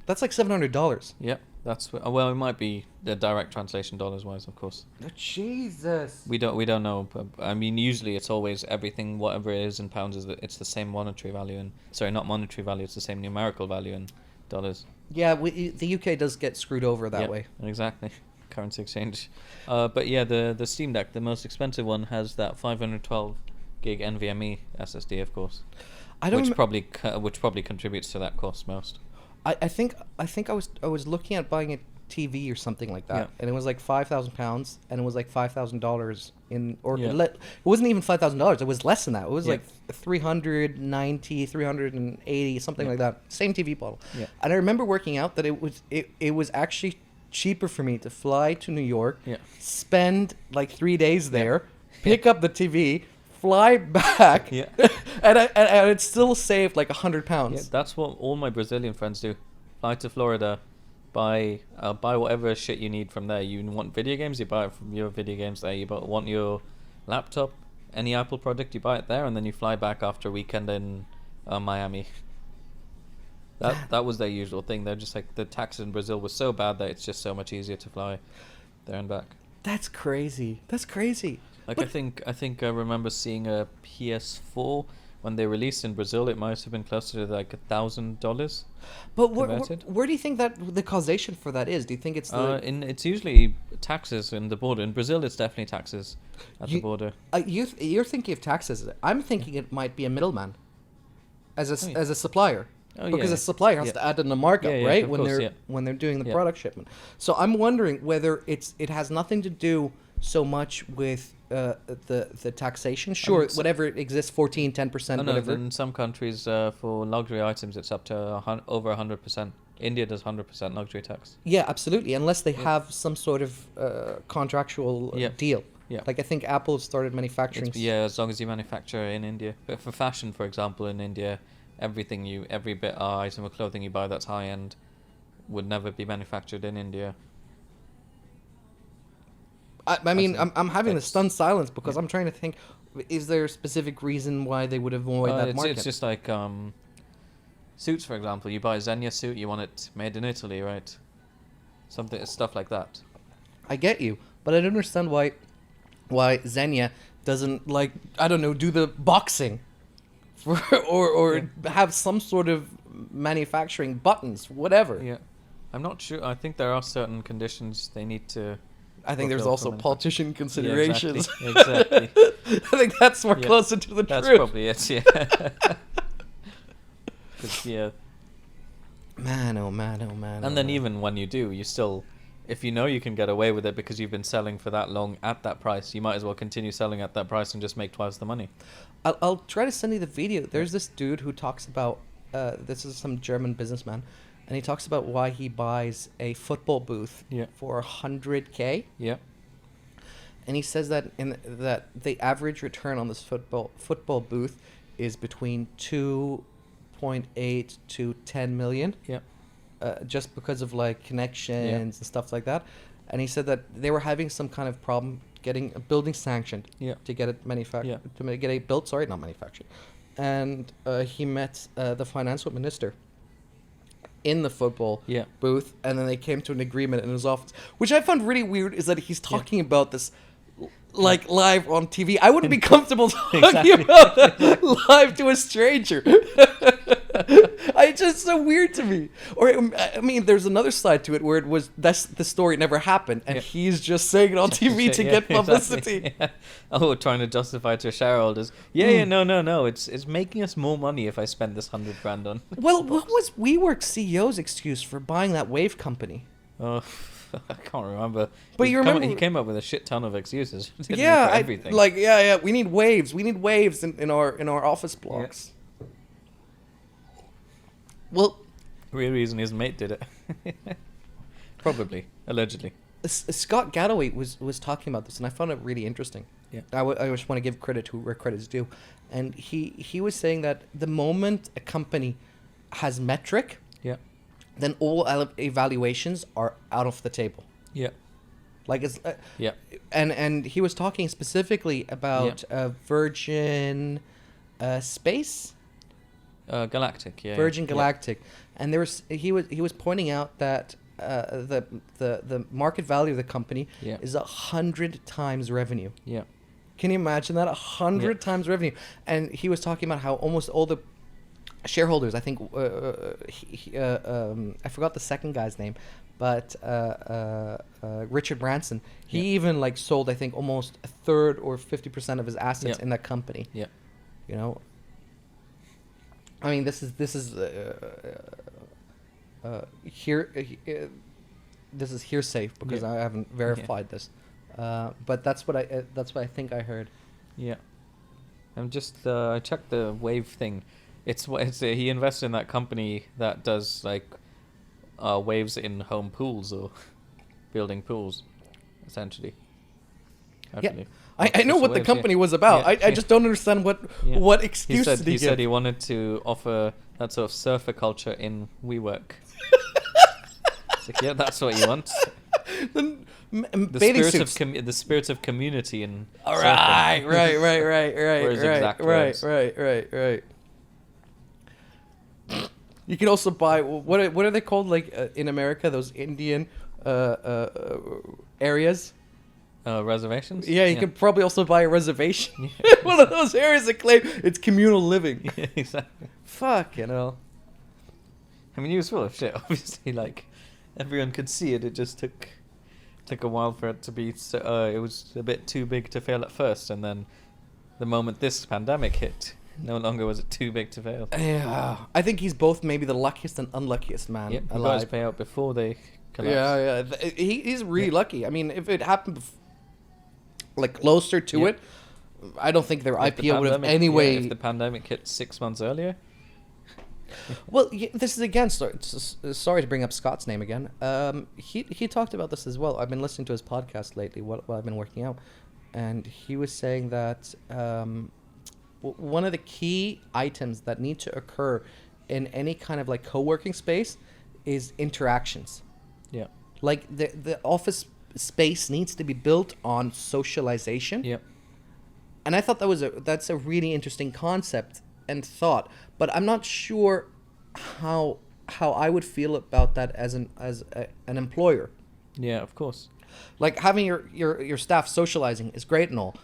That's like $700. Yeah, that's well, it might be the direct translation dollars wise, of course. Jesus. We don't know. But, I mean, usually it's always everything, whatever it is in pounds, it's the same monetary value, and sorry, not monetary value. It's the same numerical value in dollars. Yeah, the UK does get screwed over that Yep, way. exactly. Currency exchange. But yeah, the Steam Deck, the most expensive one, has that 512 gig NVMe SSD, of course, I don't. which Rem- probably contributes to that cost most. I think I was looking at buying a TV or something like that, Yeah. and it was like £5,000, and it was like $5,000 Yeah. it wasn't even $5,000. It was less than that. It was Yeah. like 390, 380, something Yeah. like that. Same TV model. Yeah. And I remember working out that it was actually cheaper for me to fly to New York, Yeah. spend like 3 days there, pick up the TV, fly back, Yeah. and it still saved like £100. Yeah, that's what all my Brazilian friends do. Fly to Florida, buy whatever shit you need from there. You want video games, you buy it from your video games there. You want your laptop, any Apple product, you buy it there, and then you fly back after a weekend in Miami. That was their usual thing. They're just like, the taxes in Brazil was so bad that it's just so much easier to fly there and back. That's crazy. That's crazy. Like, But- I think I remember seeing a PS4 when they released in Brazil. It might have been closer to like $1,000. But Converted? where do you think that the causation for that is? Do you think it's the It's usually taxes in the border. In Brazil, it's definitely taxes at the You- border. you're thinking of taxes? I'm thinking it might be a middleman, as Oh, yeah. as a supplier, Oh, because yeah. a supplier has Yeah. to add in the markup, Yeah, yeah, right? of When course, they're yeah. when they're doing the Yeah. product shipment. So I'm wondering whether it has nothing to do so much with the taxation. Sure, so- whatever exists, 14, 10%, Oh, no, whatever. in some countries, for luxury items, it's up to over 100%. India does 100% luxury tax. Yeah, absolutely. Unless they Yeah. have some sort of contractual Yeah. deal. Yeah. Like I think Apple has started manufacturing. Yeah, as long as you manufacture in India. But for fashion, for example, in India, every bit item of clothing you buy that's high end would never be manufactured in India. I mean, That's I'm having a fixed. stunned silence because Yeah. I'm trying to think: is there a specific reason why they would avoid that market? It's just like suits, for example. You buy a Xenia suit, you want it made in Italy, right? Stuff like that. I get you, but I don't understand why Xenia doesn't, like, I don't know, do the boxing for, or have some sort of manufacturing buttons, whatever. Yeah, I'm not sure. I think there are certain conditions they need to. I think there's fulfill also for politician considerations. Yeah, exactly. I think that's more Yeah, closer to the That's truth. probably it. Yeah. 'Cause, yeah. Man, oh man, oh man. And then even when you do, you still, if you know you can get away with it because you've been selling for that long at that price, you might as well continue selling at that price and just make twice the money. I'll try to send you the video. There's this dude who talks about this is some German businessman, and he talks about why he buys a football booth Yeah. for 100K, Yeah. and he says that that the average return on this football booth is between 2.8 to 10 million. Yeah. Just because of like connections and stuff like that. And he said that they were having some kind of problem getting a building sanctioned Yeah. to get it manufactured, Yeah. get it built. Sorry, not manufactured. And he met the financial minister in the football Yeah. booth, and then they came to an agreement in his office, which I found really weird. Is that he's talking about this like live on TV. I wouldn't be comfortable talking Exactly. about that live to a stranger. I It's just so weird to me. Or I mean, there's another side to it where the story never happened, and he's just saying it on TV to get publicity. Exactly. Yeah. Oh, trying to justify to shareholders. Yeah, no. It's making us more money if I spend this $100,000 on. Well, what was WeWork CEO's excuse for buying that Wave company? Oh, I can't remember. But you remember he came up with a shit ton of excuses. Didn't he, Yeah, for everything. we need waves. We need waves in our office blocks. Well, Real reason his mate did it. Probably, allegedly. Scott Galloway was talking about this, and I found it really interesting. Yeah. I just want to give credit to where credit is due, and he was saying that the moment a company has metric, Yeah. then all evaluations are out of the table. Yeah. Like it's Yeah. and he was talking specifically about Virgin Space. Galactic, yeah. Virgin Galactic, and he was pointing out that the market value of the company is 100 times revenue. Yeah. Can you imagine that? 100 times revenue. And he was talking about how almost all the shareholders, I think, I forgot the second guy's name, but Richard Branson, he even like sold, I think, almost a third or 50% of his assets in that company. Yeah. You know, I mean, this is this is hearsay because I haven't verified this, but that's what I think I heard. Yeah. I'm just I checked the Wave thing. It's he invested in that company that does like waves in home pools or building pools, essentially. I know what the company was about. I just don't understand what excuse did he give. He said he wanted to offer that sort of surfer culture in WeWork. It's like, yeah, that's what you want. The spirit of community and right. You can also buy what are they called, like in America, those Indian areas. Reservations? Yeah, you could probably also buy a reservation. One of those areas that claim it's communal living. Yeah, exactly. Fuck, you know. I mean, he was full of shit, obviously. Like, everyone could see it. It just took a while for it to be... it was a bit too big to fail at first, and then the moment this pandemic hit, no longer was it too big to fail. Yeah, I think he's both maybe the luckiest and unluckiest man alive. You guys pay out before they collapse. Yeah. He's really lucky. I mean, if it happened... like closer to it, I don't think their IPO would have anyway. If the pandemic hit 6 months earlier. Well, this is again. Sorry to bring up Scott's name again. He talked about this as well. I've been listening to his podcast lately while I've been working out, and he was saying that one of the key items that need to occur in any kind of like co-working space is interactions. Yeah. Like the office space needs to be built on socialization. Yep. And I thought that's a really interesting concept and thought, but I'm not sure how I would feel about that as an employer. Yeah, of course. Like having your staff socializing is great and all,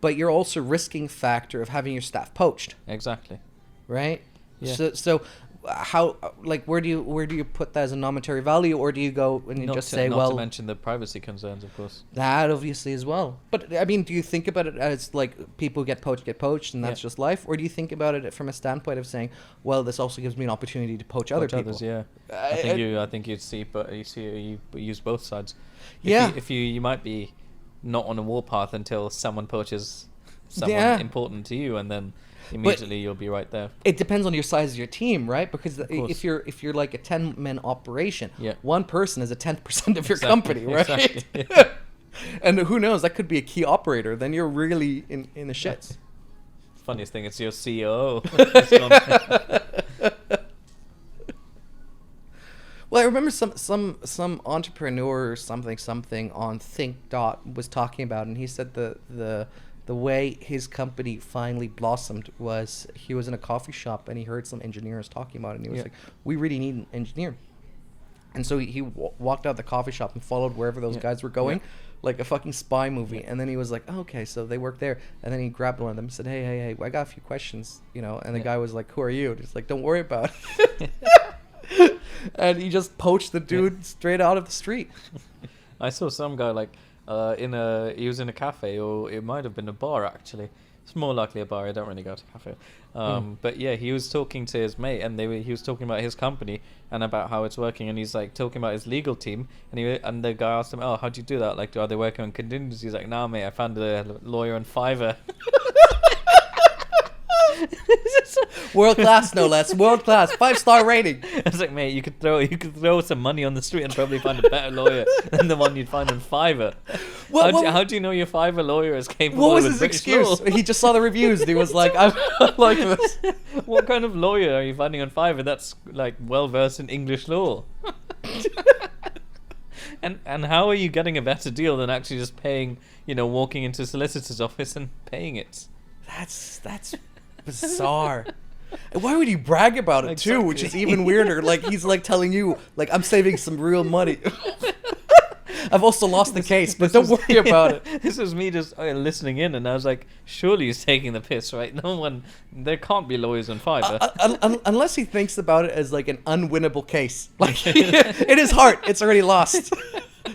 but you're also risking factor of having your staff poached. Exactly. Right? Yeah. So how, like, where do you put that as a monetary value, or do you go and you just say, not to mention the privacy concerns, of course. That obviously as well. But I mean, do you think about it as like people get poached, and that's just life, or do you think about it from a standpoint of saying, well, this also gives me an opportunity to poach other people? Others, yeah. I think you'd see, but you use both sides. If you might be not on a warpath until someone poaches someone important to you, and then immediately you'll be right there. It depends on your size of your team, right? Because if you're like a 10-man operation, one person is a 10% of your company, right? Exactly. And who knows, that could be a key operator. Then you're really in the shits. Funniest thing, it's your COO. Well, I remember some entrepreneur or something on Think was talking about, and he said the way his company finally blossomed was he was in a coffee shop and he heard some engineers talking about it, and he was like, we really need an engineer. And so he walked out the coffee shop and followed wherever those guys were going, like a fucking spy movie. And then he was like, oh, okay, so they work there. And then he grabbed one of them and said, hey, I got a few questions, you know. And the guy was like, who are you? And he's like, don't worry about it. And he just poached the dude straight out of the street. I saw some guy like he was in a cafe, or it might have been a bar actually. It's more likely a bar. I don't really go to cafe. But yeah, he was talking to his mate, and he was talking about his company and about how it's working, and he's like talking about his legal team, and the guy asked him, "Oh, how'd you do that? Like, are they working on contingency?" He's like, "Nah, mate, I found a lawyer on Fiverr." World class, no less. World class, 5-star rating. I was like, mate, you could throw some money on the street and probably find a better lawyer than the one you'd find on Fiverr. How do you know your Fiverr lawyer is capable? What was with his British excuse? law? He just saw the reviews and he was like, I like this. What kind of lawyer are you finding on Fiverr that's like well versed in English law? And how are you getting a better deal than actually just paying, walking into a solicitor's office and paying it? That's bizarre. And why would he brag about it too, which is even weirder? Like, he's like telling you, like, I'm saving some real money. I've also lost the case, but don't worry about it. This was me just listening in, and I was like, surely he's taking the piss, right? There can't be lawyers on Fiverr. Unless he thinks about it as like an unwinnable case. Like, in his heart, it's already lost.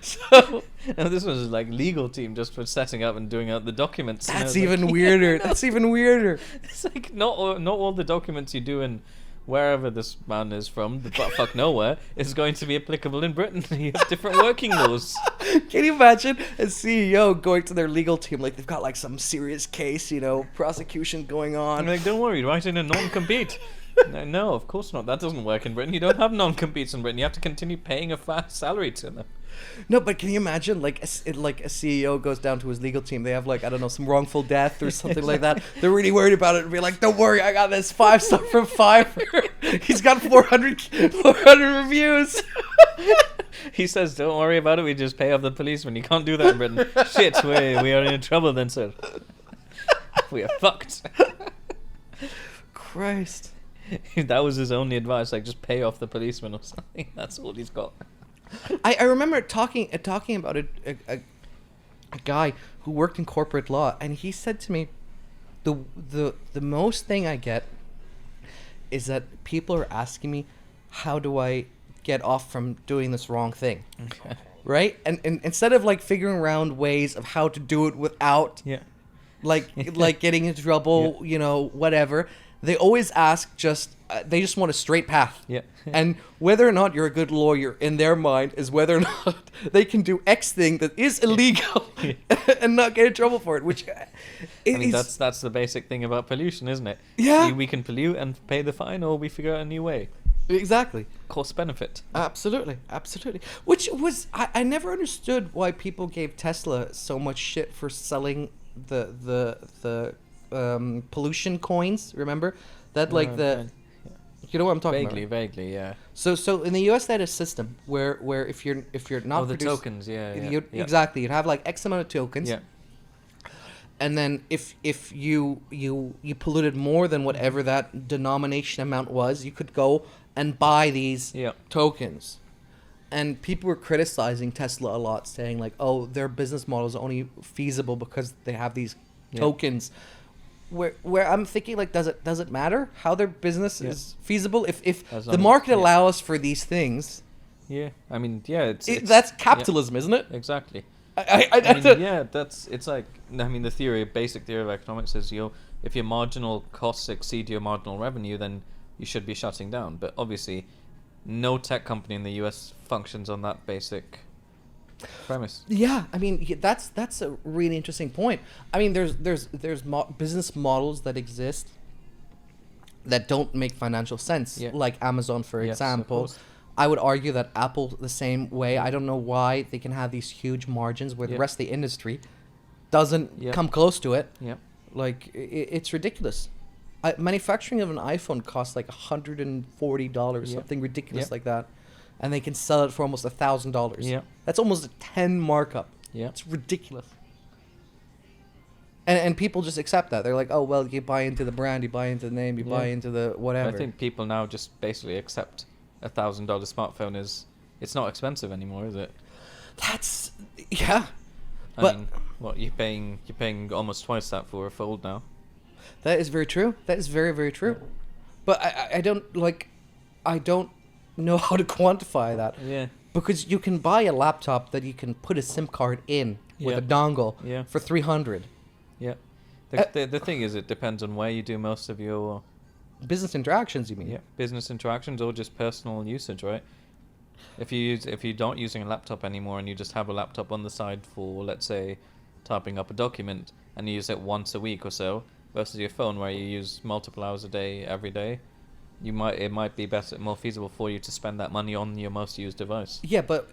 So, and this was like legal team just for setting up and doing out the documents. That's even weirder. That's even weirder. It's like not all the documents you do in wherever this man is from, the buttfuck nowhere, is going to be applicable in Britain. You have different working laws. Can you imagine a CEO going to their legal team, like they've got like some serious case, prosecution going on? And like, don't worry, write in a non-compete. No, of course not. That doesn't work in Britain. You don't have non-competes in Britain. You have to continue paying a fat salary to them. No, but can you imagine, like a CEO goes down to his legal team, they have like, I don't know, some wrongful death or something like that. They're really worried about it and be like, don't worry, I got this 5-star from Fiverr. He's got 400 reviews. He says, don't worry about it, we just pay off the policeman. You can't do that in Britain. Shit, we are in trouble then, sir. We are fucked. Christ. That was his only advice, like just pay off the policeman or something. That's all he's got. I remember talking about a guy who worked in corporate law, and he said to me, the most thing I get is that people are asking me, how do I get off from doing this wrong thing? Okay. Right? And instead of like figuring around ways of how to do it without like getting into trouble, whatever, they always ask they just want a straight path. Yeah. And whether or not you're a good lawyer in their mind is whether or not they can do X thing that is illegal and not get in trouble for it, which that's the basic thing about pollution, isn't it? Yeah. We can pollute and pay the fine, or we figure out a new way. Exactly. Cost benefit. Absolutely. Which was I never understood why people gave Tesla so much shit for selling the pollution coins. Remember that, like you know what I'm talking about? Vaguely, yeah. So in the US they had a system where if you're not the tokens, exactly, you'd have like X amount of tokens. Yeah. And then if you polluted more than whatever that denomination amount was, you could go and buy these tokens. And people were criticizing Tesla a lot, saying like, oh, their business model is only feasible because they have these tokens. Where I'm thinking, like, does it matter how their business is feasible if the market allows for these things? Yeah, I mean, that's capitalism, isn't it? Exactly. The basic theory of economics is if your marginal costs exceed your marginal revenue, then you should be shutting down. But obviously, no tech company in the US functions on that basic premise. Yeah, I mean that's a really interesting point. I mean, there's business models that exist that don't make financial sense, like Amazon, for example. I would argue that Apple the same way. I don't know why they can have these huge margins where the rest of the industry doesn't come close to it. Yeah, like it's ridiculous. Manufacturing of an iPhone costs like $140, something ridiculous like that. And they can sell it for almost $1,000. Yeah, that's almost a 10 markup. Yeah, it's ridiculous. And people just accept that. They're like, oh well, you buy into the brand, you buy into the name, you buy into the whatever. I think people now just basically accept $1,000 smartphone it's not expensive anymore, is it? That's But- I mean, what you're paying almost twice that for a Fold now. That is very true. That is very, very true. But I don't know how to quantify that. Yeah. Because you can buy a laptop that you can put a SIM card in with Yeah. a dongle Yeah. for 300. Yeah. Uh, The thing is, it depends on where you do most of your Business interactions, you mean? business interactions or just personal usage, right? If you don't using a laptop anymore and you just have a laptop on the side for, let's say, typing up a document and you use it once a week or so, versus your phone where you use multiple hours a day every day, it might be more feasible for you to spend that money on your most used device. Yeah, but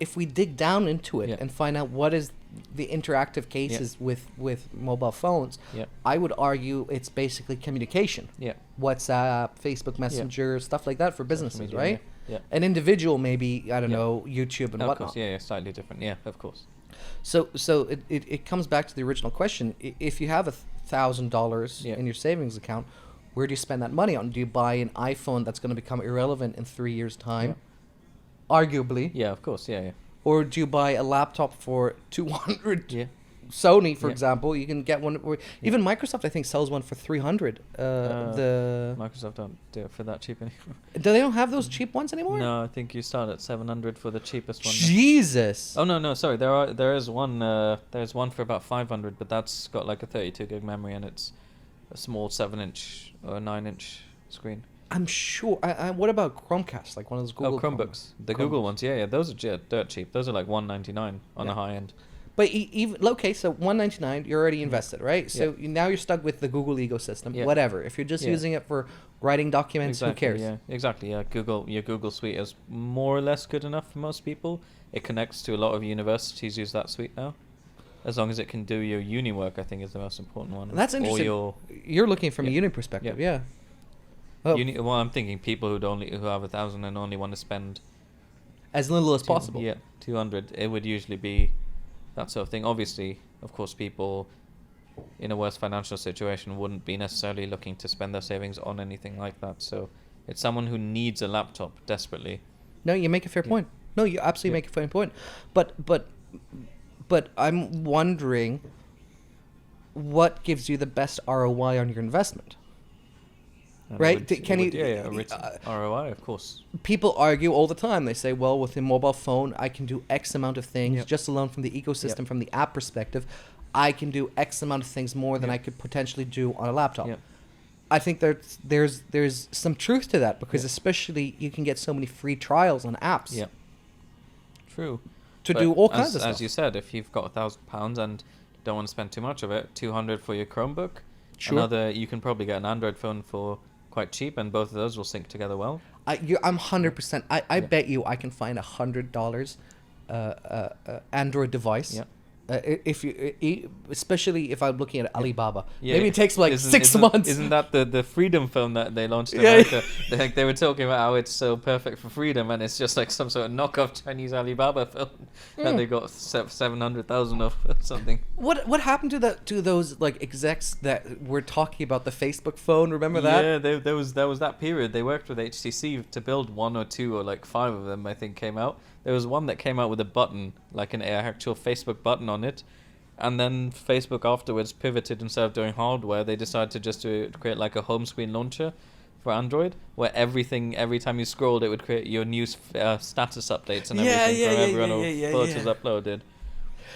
if we dig down into it Yeah. and find out what is the interactive cases with mobile phones, Yeah. I would argue it's basically communication. Yeah. WhatsApp, Facebook Messenger, stuff like that for businesses, media, right? Yeah. An individual maybe, I don't Yeah. know, YouTube and Of whatnot. course, yeah, slightly different. Yeah, of course. So it comes back to the original question. If you have $1,000 Yeah. in your savings account, where do you spend that money on? Do you buy an iPhone that's going to become irrelevant in 3 years' time? Arguably. Yeah, of course, yeah. Or do you buy a laptop for 200? Yeah. Sony, for Yeah. example, you can get one. Even Microsoft, I think, sells one for 300. Microsoft don't do it for that cheap anymore. Do they don't have those cheap ones anymore? No, I think you start at 700 for the cheapest one. Jesus. Oh no, sorry. There is one. There's one for about 500, but that's got like a 32 gig memory and it's a small 7-inch or 9-inch screen. I'm sure. What about Chromecast? Like one of those Google Chromebooks. The Google ones, yeah. Those are dirt cheap. Those are like 199 on the high end. But even okay, so 199, you're already invested, right? So now you're stuck with the Google ecosystem. Yeah. Whatever. If you're just using it for writing documents, who cares? Yeah, exactly. Yeah, your Google Suite is more or less good enough for most people. It connects to a lot of universities. Use that suite now, as long as it can do your uni work. I think is the most important one. That's interesting. You're looking from a uni perspective, yeah. Oh, Well, I'm thinking people who have 1,000 and only want to spend as little as possible. Yeah, 200. It would usually be that sort of thing. Obviously, of course, people in a worse financial situation wouldn't be necessarily looking to spend their savings on anything like that. So it's someone who needs a laptop desperately. No, you make a fair point. No, you absolutely make a fair point. But I'm wondering what gives you the best ROI on your investment. And Right? ROI, of course. People argue all the time. They say, well, with a mobile phone, I can do X amount of things, Yep. just alone from the ecosystem, from the app perspective. I can do X amount of things more than I could potentially do on a laptop. Yep. I think there's some truth to that because especially you can get so many free trials on apps Yeah. True. to But do all kinds of As stuff. you said, if you've got £1,000 and don't want to spend too much of it, 200 for your Chromebook. Sure. You can probably get an Android phone for quite cheap, and both of those will sync together well. I'm 100%. I bet you I can find $100 Android device. Yeah. If you, especially if I'm looking at Alibaba, Yeah, maybe it takes like isn't- 6 isn't- months. Isn't that the Freedom phone that they launched in Yeah, America? They were talking about how it's so perfect for freedom, and it's just like some sort of knockoff Chinese Alibaba phone that they got 700,000 of or something. What happened to those like execs that were talking about the Facebook phone? Remember that? Yeah, there was that period. They worked with HTC to build 1 or 2 or like 5 of them. I think came out. There was one that came out with a button, like an actual Facebook button on it. And then Facebook afterwards pivoted. Instead of doing hardware, they decided to just create like a home screen launcher for Android, where every time you scrolled, it would create your new status updates and everything from everyone who photos uploaded.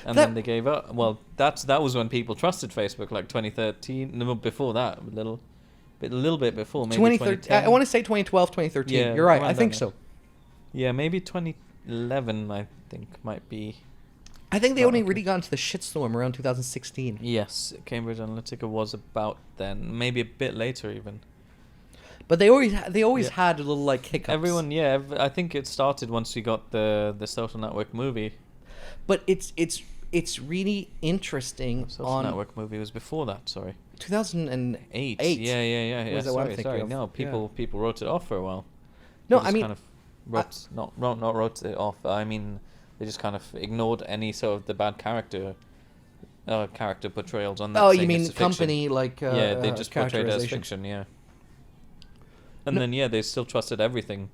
And then they gave up. Well, that was when people trusted Facebook, like 2013. No, before that, a little bit before, maybe 2013. I want to say 2012, 2013. Yeah, You're right. around I think that so. Yeah, maybe 2011. I think might be. I think they only really got into the shitstorm around 2016. Yes, Cambridge Analytica was about then, maybe a bit later even. But they always had a little like hiccups. Everyone, I think it started once we got the Social Network movie. But it's really interesting. Social Network movie was before that. Sorry, 2008. Yeah. Was the one I'm Sorry. thinking of. No, people wrote it off for a while. No, They just I mean, kind of not wrote it off. I mean, they just kind of ignored any sort of the bad character portrayals on that. oh, saying you mean it's fiction. company like Yeah, they just portrayed it as characterization. fiction. Yeah. And then they still trusted everything.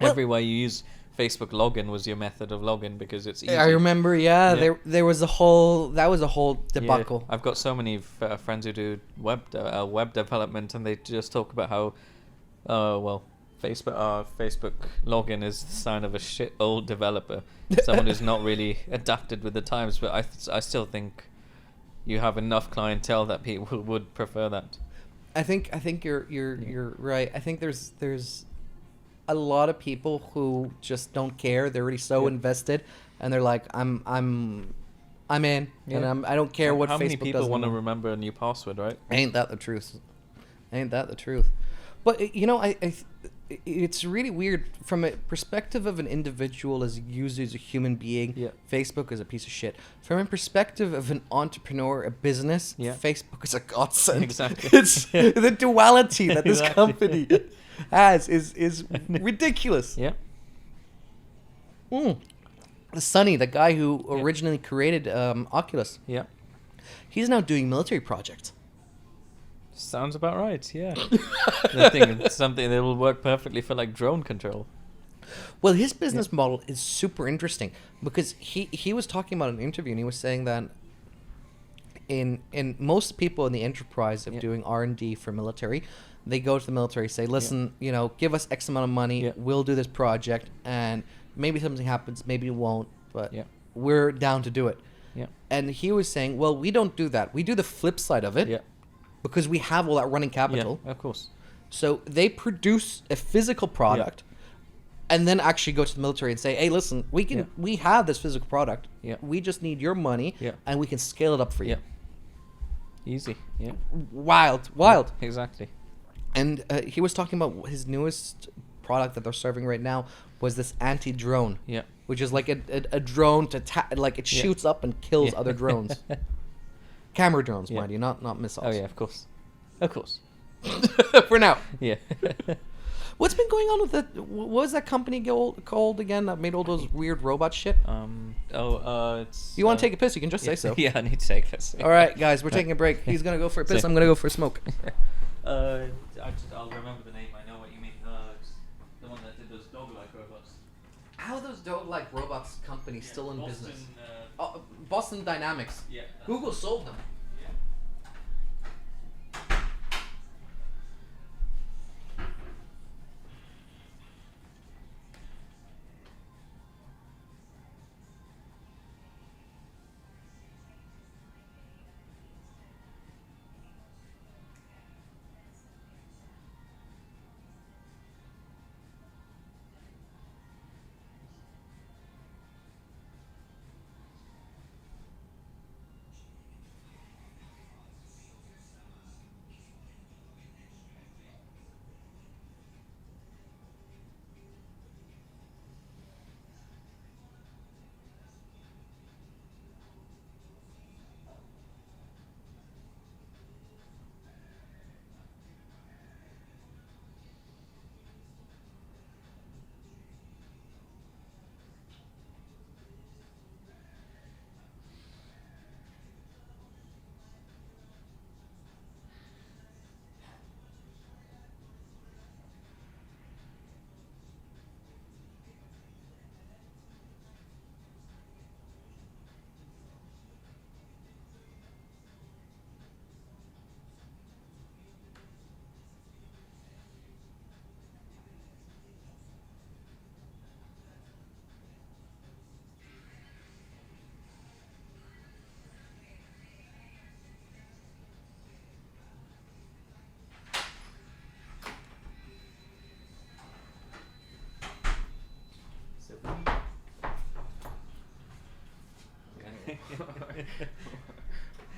Well- Everywhere you use Facebook login was your method of login because it's easy. I remember, yeah. Yeah. There was a whole debacle. Yeah. I've got so many friends who do web development, and they just talk about how, Facebook login is the sign of a shit old developer, someone who's not really adapted with the times. But I still think you have enough clientele that people would prefer that. I think you're right. I think there's a lot of people who just don't care. They're already so invested, and they're like, I'm in, and I don't care what How Facebook many people does want to anymore. remember a new password, right? Ain't that the truth? Ain't that the truth? But you know, it's really weird from a perspective of an individual as used as a human being. Yeah. Facebook is a piece of shit. From a perspective of an entrepreneur, a business, Yeah. Facebook is a godsend. Exactly. It's the duality that this Exactly. company has is ridiculous. Yeah. Sonny, the guy who originally created Oculus, Yeah. he's now doing military projects. Sounds about right. Yeah. I think it's something that will work perfectly for like drone control. Well, his business model is super interesting because he was talking about an interview, and he was saying that in most people in the enterprise of doing R&D for military, they go to the military, say, listen, you know, give us X amount of money, we'll do this project, and maybe something happens, maybe it won't, but we're down to do it. Yeah. And he was saying, well, we don't do that. We do the flip side of it. Yeah. Because we have all that running capital. Yeah, of course. So they produce a physical product and then actually go to the military and say, hey, listen, we have this physical product. Yeah. We just need your money and we can scale it up for you. Yeah. Easy. Yeah. Wild. Exactly. And he was talking about his newest product that they're serving right now was this anti-drone. Yeah. Which is like a drone to like it shoots up and kills other drones. Camera drones, mind you, not missiles. Oh yeah, of course. Of course. For now. Yeah. What's been going on with that? What was that company called again that made all those weird robot shit? It's. You want to take a piss? You can just say so. Yeah, I need to take a piss. All right, guys, we're taking a break. He's gonna go for a piss. I'm gonna go for a smoke. I'll remember the name. I know what you mean. It's the one that did those dog-like robots. How are those dog-like robots companies still in Boston, business? Boston Dynamics. Yeah. Google sold them.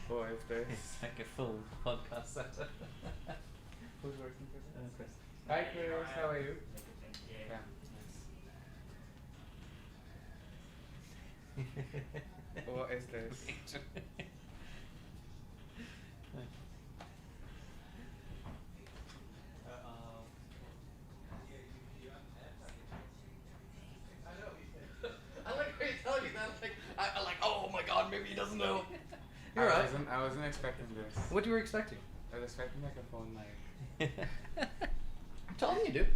Boy, if there's... It's like a full podcast setup. Who's working for that? Chris. Hi, Chris. How are you? Yeah. What is this? I like how you tell me that. Like, I like, oh my god, maybe he doesn't know. You're I right. wasn't expecting this. What you were expecting? I was expecting like a phone mic. I'm telling you, dude.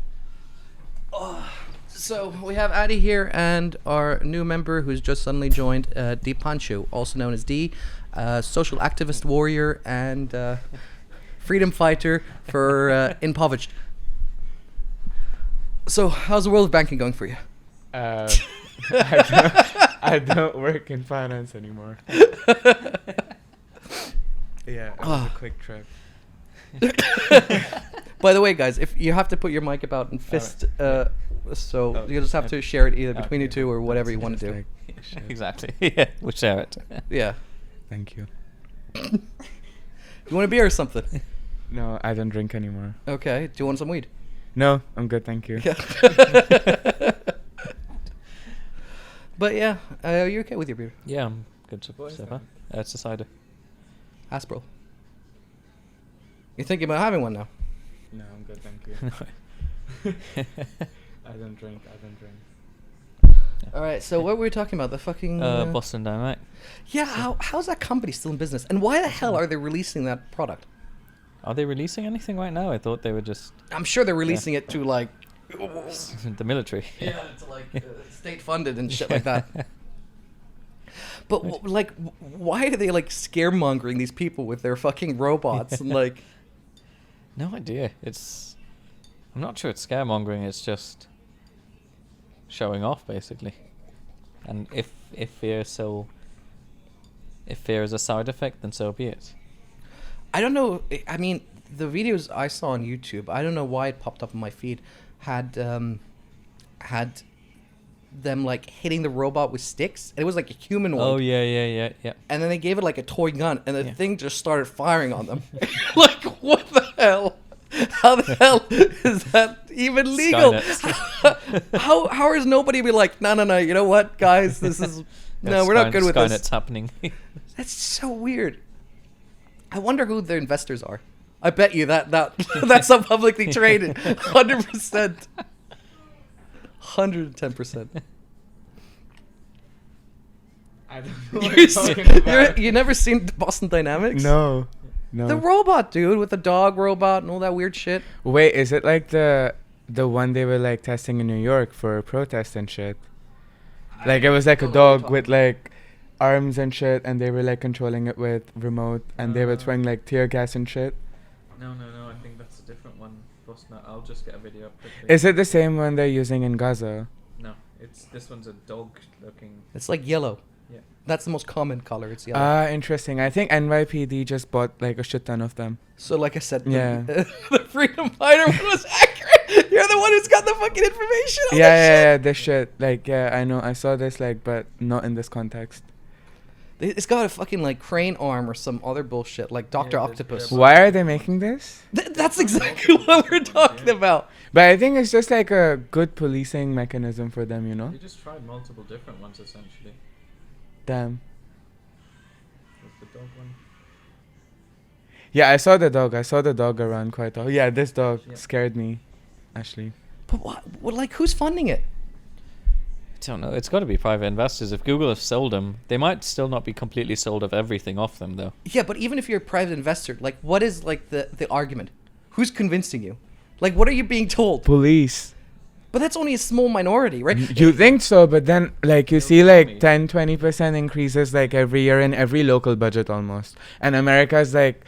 So we have Addy here and our new member who's just suddenly joined, Panchu, also known as D, social activist warrior and freedom fighter for impoverished. So how's the world of banking going for you? I don't work in finance anymore. Yeah, it was a quick trip. By the way, guys, if you have to put your mic about and fist, so you just have to share it either between you two or whatever you want to do. Exactly. Yeah, we'll share it. Yeah. Thank you. You want a beer or something? No, I don't drink anymore. Okay. Do you want some weed? No, I'm good, thank you. Yeah. But yeah, are you okay with your beer? Yeah, I'm good so far. It's a cider. Aspro. You thinking about having one now? No, I'm good, thank you. I don't drink. All right. So what were we talking about? The fucking Boston Dynamite. Yeah. How's that company still in business? And why the hell are they releasing that product? Are they releasing anything right now? I thought they were just I'm sure they're releasing it to like the military. Yeah, to like state funded and shit like that. But like, why are they like scaremongering these people with their fucking robots and like? No idea. I'm not sure it's scaremongering. It's just showing off, basically. And if fear is a side effect, then so be it. I don't know. I mean, the videos I saw on YouTube, I don't know why it popped up on my feed, had them like hitting the robot with sticks. It was like a humanoid. Oh yeah. And then they gave it like a toy gun, and the thing just started firing on them. Like, what the hell? How the hell is that even legal? How is nobody be like, no, you know what, guys, this is no, we're not good with this. Skynet's happening. That's so weird. I wonder who their investors are. I bet you that's so publicly traded. 100%. 110%. I don't know what you're talking about. You never seen Boston Dynamics? No. The robot, dude, with the dog robot and all that weird shit. Wait, is it like the one they were like testing in New York for protest and shit? Like it was like a dog with like arms and shit, and they were like controlling it with remote, and they were throwing like tear gas and shit. No. I think that's a different one. I'll just get a video up quickly. Is it the same one they're using in Gaza? No, this one's a dog-looking. It's like yellow. Yeah. That's the most common color. It's yellow. Interesting. I think NYPD just bought like a shit ton of them. So like I said, Yeah. the freedom fighter one was accurate. You're the one who's got the fucking information on Yeah, this shit. Like, yeah, I know. I saw this, like, but not in this context. It's got a fucking like crane arm or some other bullshit, like Dr. Octopus. Why are they making this? That's exactly what we're talking about. But I think it's just like a good policing mechanism for them, you know? They just tried multiple different ones, essentially. Damn. With the dog one. Yeah, I saw the dog around quite often. Yeah, this dog scared me, actually. But what, like, who's funding it? I don't know. It's got to be private investors. If Google have sold them, they might still not be completely sold of everything off them, though. Yeah, but even if you're a private investor, like, what is like the argument? Who's convincing you? Like, what are you being told? Police. But that's only a small minority, right? You think so, but then, like, you see, like, 10-20% increases, like, every year in every local budget almost. And America's, like,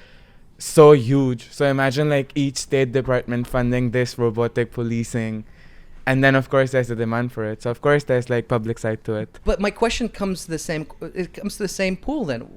so huge. So imagine, like, each state department funding this robotic policing. And then, of course, there's a demand for it. So, of course, there's, like, public side to it. But my question comes to the same. It comes to the same pool then.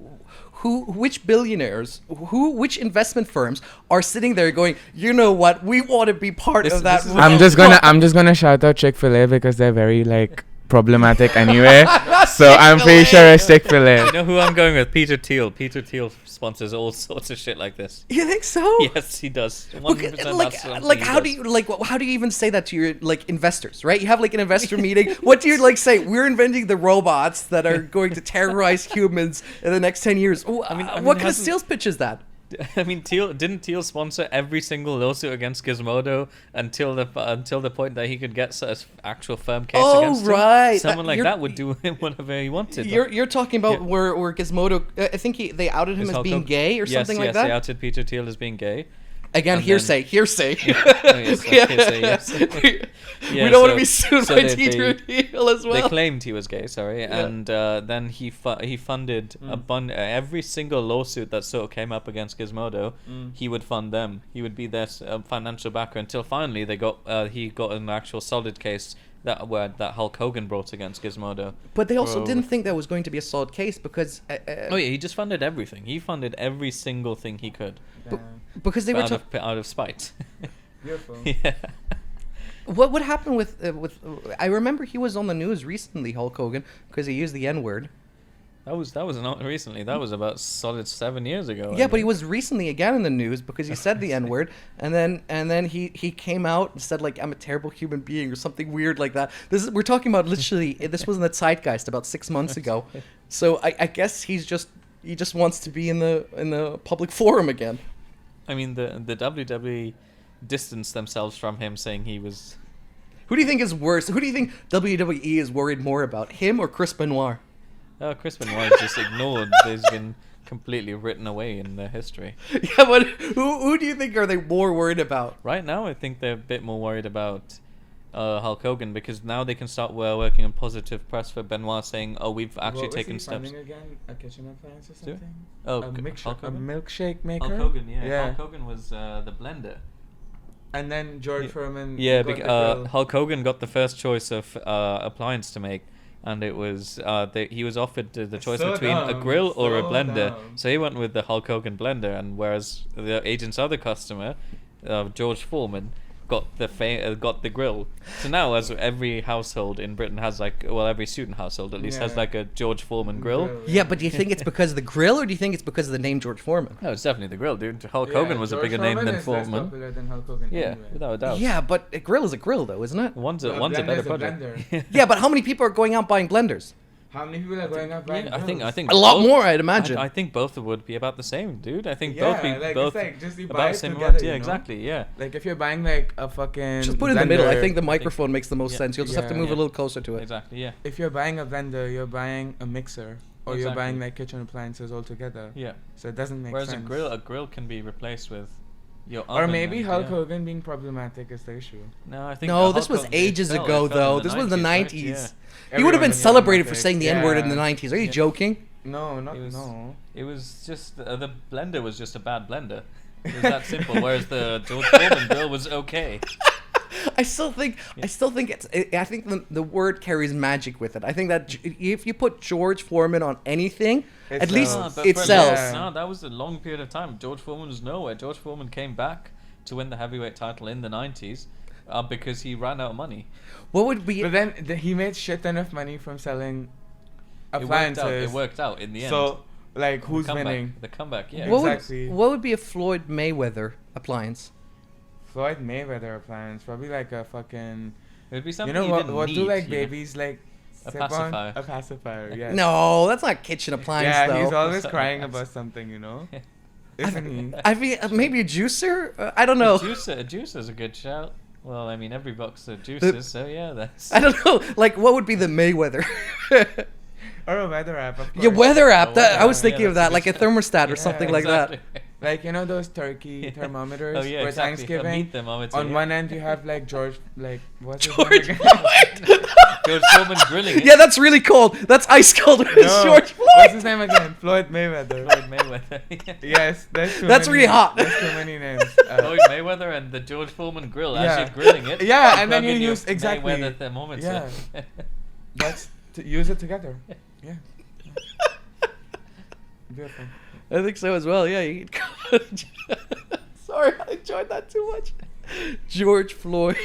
Which billionaires, which investment firms are sitting there going, you know what, we want to be part of that. I'm just gonna shout out Chick-fil-A because they're very, like, problematic anyway. So I'm pretty sure it's Chick-fil-A. You know who I'm going with? Peter Thiel. Peter Thiel sponsors all sorts of shit like this. You think so? Yes, he does. 100% Like how do you even say that to your like investors, right? You have like an investor meeting. What do you like say? We're inventing the robots that are going to terrorize humans in the next 10 years. I mean, what kind of sales pitch is that? I mean, didn't Thiel sponsor every single lawsuit against Gizmodo until the point that he could get an actual firm case against him? Right. Someone like that would do whatever he wanted. You're talking about where Gizmodo, I think they outed him as being gay or something like that? Yes, they outed Peter Thiel as being gay. Again, And hearsay. Hearsay. Oh, yes, hearsay, yes. we Yeah, don't want to so- be sued so by they- T-Real as They well. claimed he was gay, sorry, Yeah. and then he funded every single lawsuit that sort of came up against Gizmodo. He would fund them. He would be their financial backer until finally he got an actual solid case that Hulk Hogan brought against Gizmodo. But they also for- didn't think that was going to be a solid case because Oh yeah, he just funded everything. He funded every single thing he could because they were out of spite. Beautiful. Yeah. What happened with I remember he was on the news recently, Hulk Hogan, because he used the N-word. That was not recently. That was about solid 7 years ago. Yeah, but he was recently again in the news because he said the N-word, and then he came out and said like I'm a terrible human being or something weird like that. We're talking about literally this was in the zeitgeist about 6 months ago. So I guess he just wants to be in the public forum again. I mean, the WWE distanced themselves from him, saying he was. Who do you think is worse? Who do you think WWE is worried more about, him or Chris Benoit? Chris Benoit is just ignored. He's been completely written away in their history. Yeah, but who do you think are they more worried about? Right now, I think they're a bit more worried about Hulk Hogan because now they can start working on positive press for Benoit, saying, "Oh, we've actually taken steps." Again? A kitchen appliance or Sure. something? Oh, a, Hulk a Hogan? milkshake maker? Hulk Hogan, yeah. Yeah. Hulk Hogan was the blender. And then George Foreman. Yeah, got the grill. Hulk Hogan got the first choice of appliance to make, and it was he was offered the choice So between a dumb, grill or a so blender. dumb. So he went with the Hulk Hogan blender, and whereas the agent's other customer, George Foreman, got the grill. So now, as every household in Britain has every student household at least has Yeah. like a George Foreman grill. Yeah, but do you think it's because of the grill, or do you think it's because of the name George Foreman? No, it's definitely the grill, dude. Hulk Yeah, Hogan was a George bigger name Foreman than is less Foreman. popular than Hulk Hogan Yeah, anyway. without a doubt. Yeah, but a grill is a grill, though, isn't it? One's a Blender's better a project. blender. Yeah, but how many people are going out buying blenders? How many people are going up buying I think A lot both- more, I'd imagine. I think both would be about the same, dude. I think Yeah, both be like, it's both like, just you buy about it the same together, amount. you Yeah, know? exactly. Yeah. Like if you're buying like a fucking Just put it in the middle. I blender- think the microphone makes the most Yeah. sense. You'll just have to Yeah. move a Yeah. little closer to it. Exactly. Yeah. if you're buying a blender, you're buying a mixer, or you're Exactly. buying like kitchen appliances all together. Yeah. So it doesn't make Whereas sense. a grill can be replaced with your Or oven maybe and- Hulk yeah. Hogan being problematic is the issue. No, I think No, the this Hulk was Hogan- ages it fell- ago, it fell though. in This was the 90s. Yeah. You would have been Everyone celebrated for problematic. saying the N-word in the Yeah. 90s. Are you Yeah. joking? No, not It was- no. It was just the blender was just a bad blender. It was that simple. Whereas the George Foreman grill was okay. I still think it's. I think the word carries magic with it. I think that if you put George Foreman on anything, It at least sells. but it for- sells. Yeah. No, that was a long period of time. George Foreman was nowhere. George Foreman came back to win the heavyweight title in the 90s because he ran out of money. What would be? But then he made shit ton of money from selling appliances. It worked out in the end. So like The who's comeback- winning? The comeback, yeah. What Exactly. would be a Floyd Mayweather appliance? Floyd Mayweather appliance, probably like a fucking. It would be You something know what? didn't What do need, like you know? babies like? A sip on? pacifier. A pacifier. Yeah. No, that's not kitchen appliance Yeah, though. he's always That's- crying about something, you know. Isn't he? I mean, maybe a juicer. I don't know. A juicer's a good shout. Well, I mean, every box of juices, so yeah, that's. I don't know. Like, what would be the Mayweather? Or a weather app, of course. Your weather app. Oh, That I weather was app, thinking yeah, of that's that, a like good a shout. thermostat or Yeah, something like that. Exactly. Like you know those turkey Yeah. thermometers Oh yeah, for exactly. A Thanksgiving. meat thermometer. On yeah. one end you have like George, like what's his George name again? Floyd. George Foreman grilling it. Yeah, that's really cold. That's ice cold. It's No, George What's Floyd. his name again? Floyd Mayweather. Floyd Mayweather. Yes, that's too That's many, really hot. That's too many names. Floyd Mayweather and the George Foreman grill Yeah. as you're grilling it. Yeah, and then plug you in your use- exactly. Mayweather thermometer. Yeah. That's to use it together. Yeah. Beautiful. I think so as well. Yeah. You Sorry, I enjoyed that too much. George Floyd.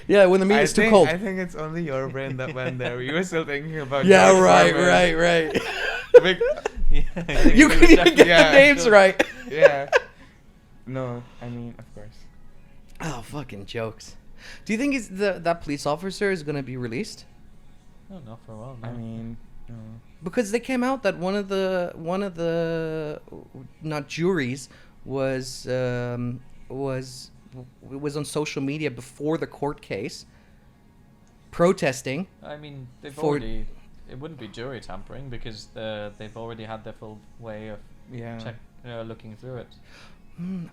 Yeah, when the meat is too cold. I think it's only your brain that went there. You were still thinking about. Yeah, George right, Foreman. right. Big- Yeah. You couldn't even get Yeah. the names right. yeah. No, I mean, of course. Oh, fucking jokes. Do you think that police officer is gonna be released? Oh, not for a while. No. I mean, no. Because they came out that one of the not juries was on social media before the court case protesting. I mean, they've For- already. It wouldn't be jury tampering because they've already had their full way of Yeah. looking through it.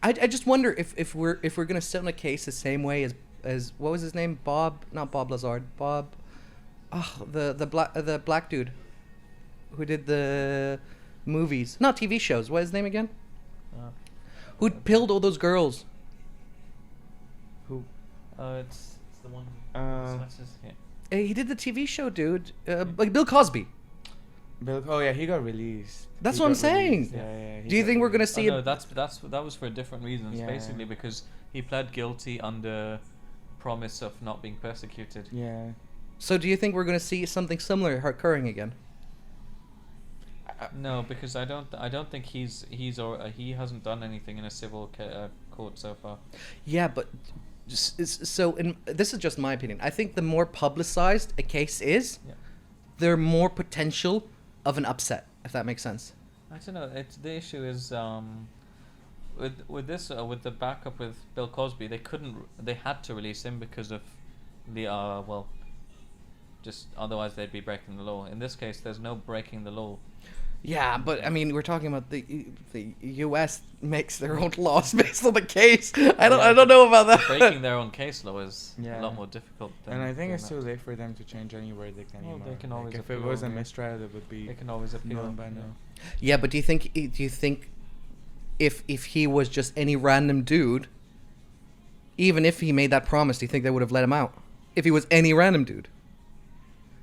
I just wonder if we're gonna sit on a case the same way as what was his name? Not Bob Lazard. Bob, the black dude who did the movies, not TV shows. What is his name again? Who pilled all those girls? Who? It's the one. What's his name? He did the TV show, dude. Like Bill Cosby. Oh yeah, he got released. That's He what I'm got saying. released. Yeah. Do you think we're gonna Oh, see no, it? that was for different reasons. Yeah. Basically, because he pled guilty under promise of not being persecuted. Yeah. So do you think we're gonna see something similar occurring again? No, because I don't think he hasn't done anything in a civil court so far. Yeah, but this is just my opinion. I think the more publicized a case is, Yeah. the more potential of an upset, if that makes sense. I don't know. The issue is with this with the backup with Bill Cosby, they had to release him because of the just otherwise they'd be breaking the law. In this case, there's no breaking the law. Yeah, but I mean, we're talking about the U.S. makes their own laws based on the case. I don't know about that. Breaking their own case law is Yeah. a lot more difficult. Than And I think doing it's that. too late for them to change any verdict Well, anymore. they can always if it appeal, was a yeah. mistrial, it would be They can always appeal. known by now. Yeah, but do you think if he was just any random dude, even if he made that promise, do you think they would have let him out? If he was any random dude?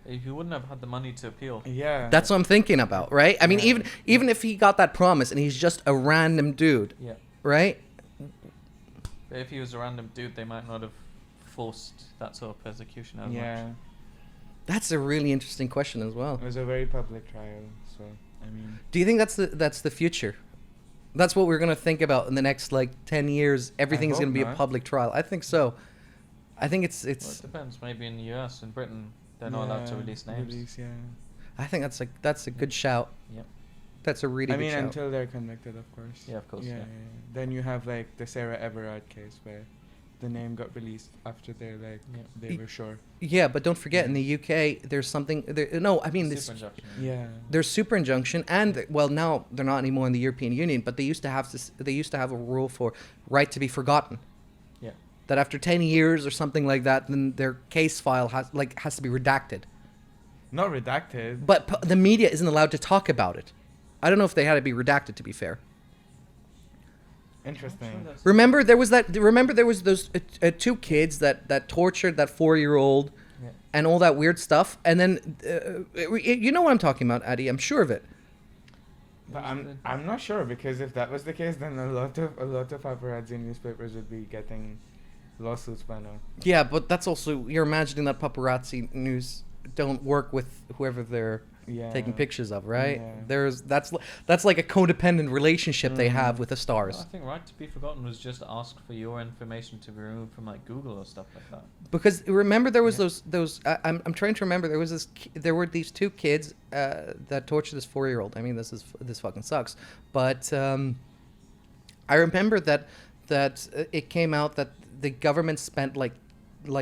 If you wouldn't have had the money to appeal. Yeah. That's what I'm thinking about, right? I mean, Yeah. even if he got that promise and he's just a random dude, Yeah. right? But if he was a random dude, they might not have forced that sort of persecution as Yeah. much. That's a really interesting question as well. It was a very public trial, so I mean. Do you think that's the future? That's what we're gonna think about in the next like 10 years. Everything's hope gonna be a not. public trial. I think so. I think it's. Well, it depends. Maybe in the US, in Britain, they're not allowed to release names. Yeah. I think that's a good shout. Yep. That's a really I good mean, shout. until they're convicted, of course. Yeah, of course, yeah. Then you have like the Sarah Everard case where the name got released after they were sure. Yeah, but don't forget in the UK there's something there. No, I mean this. Super injunction. Yeah. There's super injunction, and well, now they're not anymore in the European Union, but they used to have this. They used to have a rule for right to be forgotten. Yeah. That after 10 years or something like that, then their case file has to be redacted. Not redacted. But the media isn't allowed to talk about it. I don't know if they had to be redacted, to be fair. Interesting. Remember there was those two kids that tortured that 4-year-old Yeah. and all that weird stuff, and then you know what I'm talking about, Addy. I'm sure of it. But I'm not sure, because if that was the case, then a lot of paparazzi newspapers would be getting lawsuits by now. Yeah, but that's also, you're imagining that paparazzi news don't work with whoever they're taking pictures of, right? Yeah. That's like a codependent relationship they have with the Well, stars. I think right to be forgotten was just asked for your information to be removed from like Google or stuff like that. Because remember there was those I'm trying to remember, there were these two kids that tortured this 4-year-old. I mean, this fucking sucks. But I remember that it came out that the government spent like